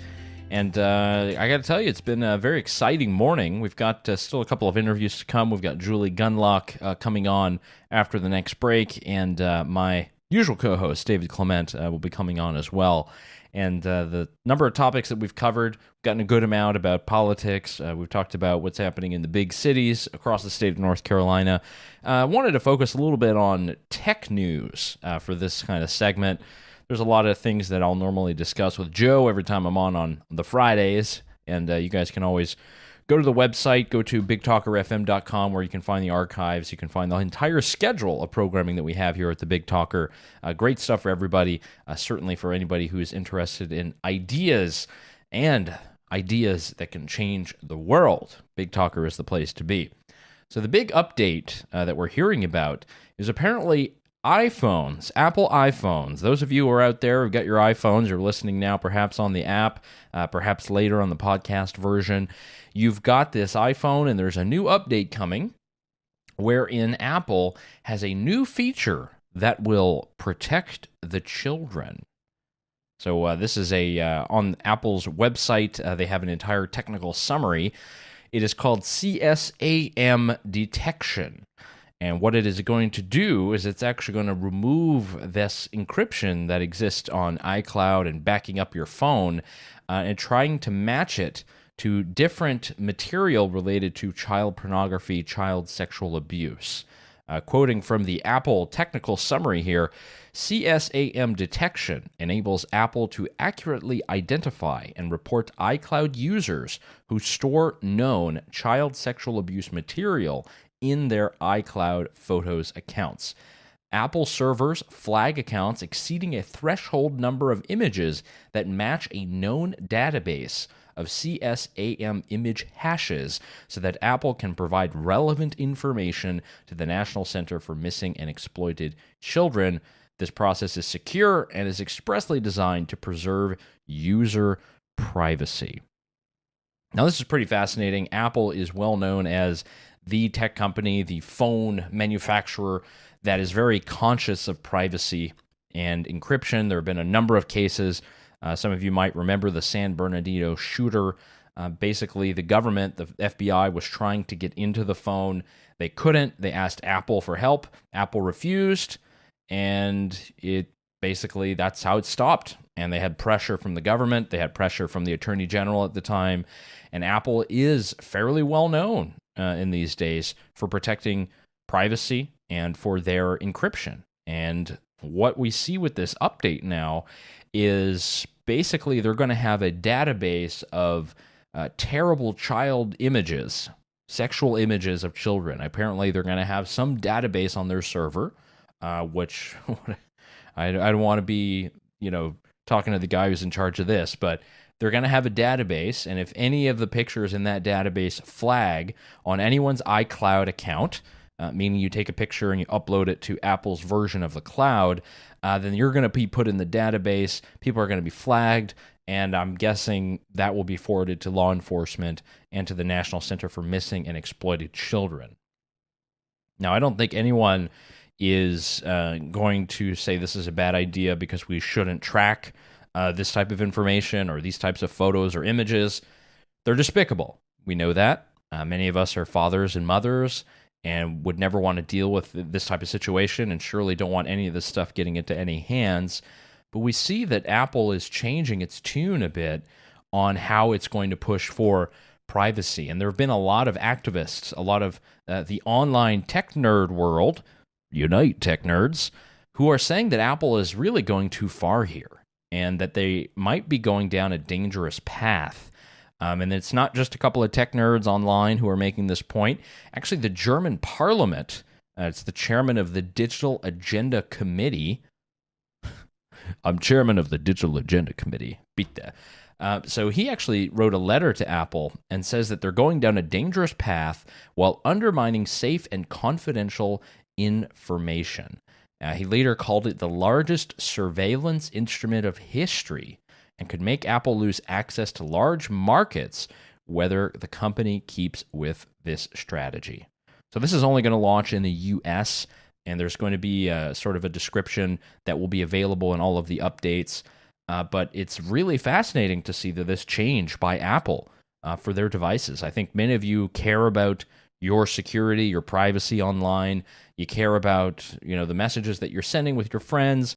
And I got to tell you, it's been a very exciting morning. We've got still a couple of interviews to come. We've got Julie Gunlock coming on after the next break, and my usual co-host, David Clement, will be coming on as well. And the number of topics that we've covered, we've gotten a good amount about politics. We've talked about what's happening in the big cities across the state of North Carolina. I wanted to focus a little bit on tech news for this kind of segment. There's a lot of things that I'll normally discuss with Joe every time I'm on the Fridays. And you guys can always go to the website, go to bigtalkerfm.com, where you can find the archives. You can find the entire schedule of programming that we have here at the Big Talker. Great stuff for everybody, certainly for anybody who is interested in ideas and ideas that can change the world. Big Talker is the place to be. So the big update that we're hearing about is apparently iPhones, Apple iPhones. Those of you who are out there who've got your iPhones, you're listening now perhaps on the app, perhaps later on the podcast version. You've got this iPhone, and there's a new update coming wherein Apple has a new feature that will protect the children. So this is on Apple's website, they have an entire technical summary. It is called CSAM detection. And what it is going to do is it's actually going to remove this encryption that exists on iCloud and backing up your phone and trying to match it to different material related to child pornography, child sexual abuse. Quoting from the Apple technical summary here, CSAM detection enables Apple to accurately identify and report iCloud users who store known child sexual abuse material in their iCloud Photos accounts. Apple servers flag accounts exceeding a threshold number of images that match a known database of CSAM image hashes so that Apple can provide relevant information to the National Center for Missing and Exploited Children. This process is secure and is expressly designed to preserve user privacy. Now, this is pretty fascinating. Apple is well known as the tech company, the phone manufacturer that is very conscious of privacy and encryption. There have been a number of cases. Some of you might remember the San Bernardino shooter. Basically, the government, the FBI, was trying to get into the phone. They couldn't. They asked Apple for help. Apple refused, and that's how it stopped. And they had pressure from the government. They had pressure from the Attorney General at the time. And Apple is fairly well known in these days for protecting privacy and for their encryption. And what we see with this update now is basically they're going to have a database of terrible child images, sexual images of children. Apparently, they're going to have some database on their server, which I don't want to be, talking to the guy who's in charge of this, but they're going to have a database, and if any of the pictures in that database flag on anyone's iCloud account, meaning you take a picture and you upload it to Apple's version of the cloud, then you're going to be put in the database. People are going to be flagged, and I'm guessing that will be forwarded to law enforcement and to the National Center for Missing and Exploited Children. Now, I don't think anyone is going to say this is a bad idea because we shouldn't track this type of information or these types of photos or images. They're despicable. We know that. Many of us are fathers and mothers and would never want to deal with this type of situation and surely don't want any of this stuff getting into any hands. But we see that Apple is changing its tune a bit on how it's going to push for privacy. And there have been a lot of activists, a lot of the online tech nerd world, unite tech nerds, who are saying that Apple is really going too far here and that they might be going down a dangerous path. And it's not just a couple of tech nerds online who are making this point. Actually, the German parliament, it's the chairman of the Digital Agenda Committee. I'm chairman of the Digital Agenda Committee. Beat that. So he actually wrote a letter to Apple and says that they're going down a dangerous path while undermining safe and confidential information. He later called it the largest surveillance instrument of history and could make Apple lose access to large markets whether the company keeps with this strategy. So this is only going to launch in the US, and there's going to be sort of a description that will be available in all of the updates. But it's really fascinating to see this change by Apple for their devices. I think many of you care about your security, your privacy online. You care about, the messages that you're sending with your friends.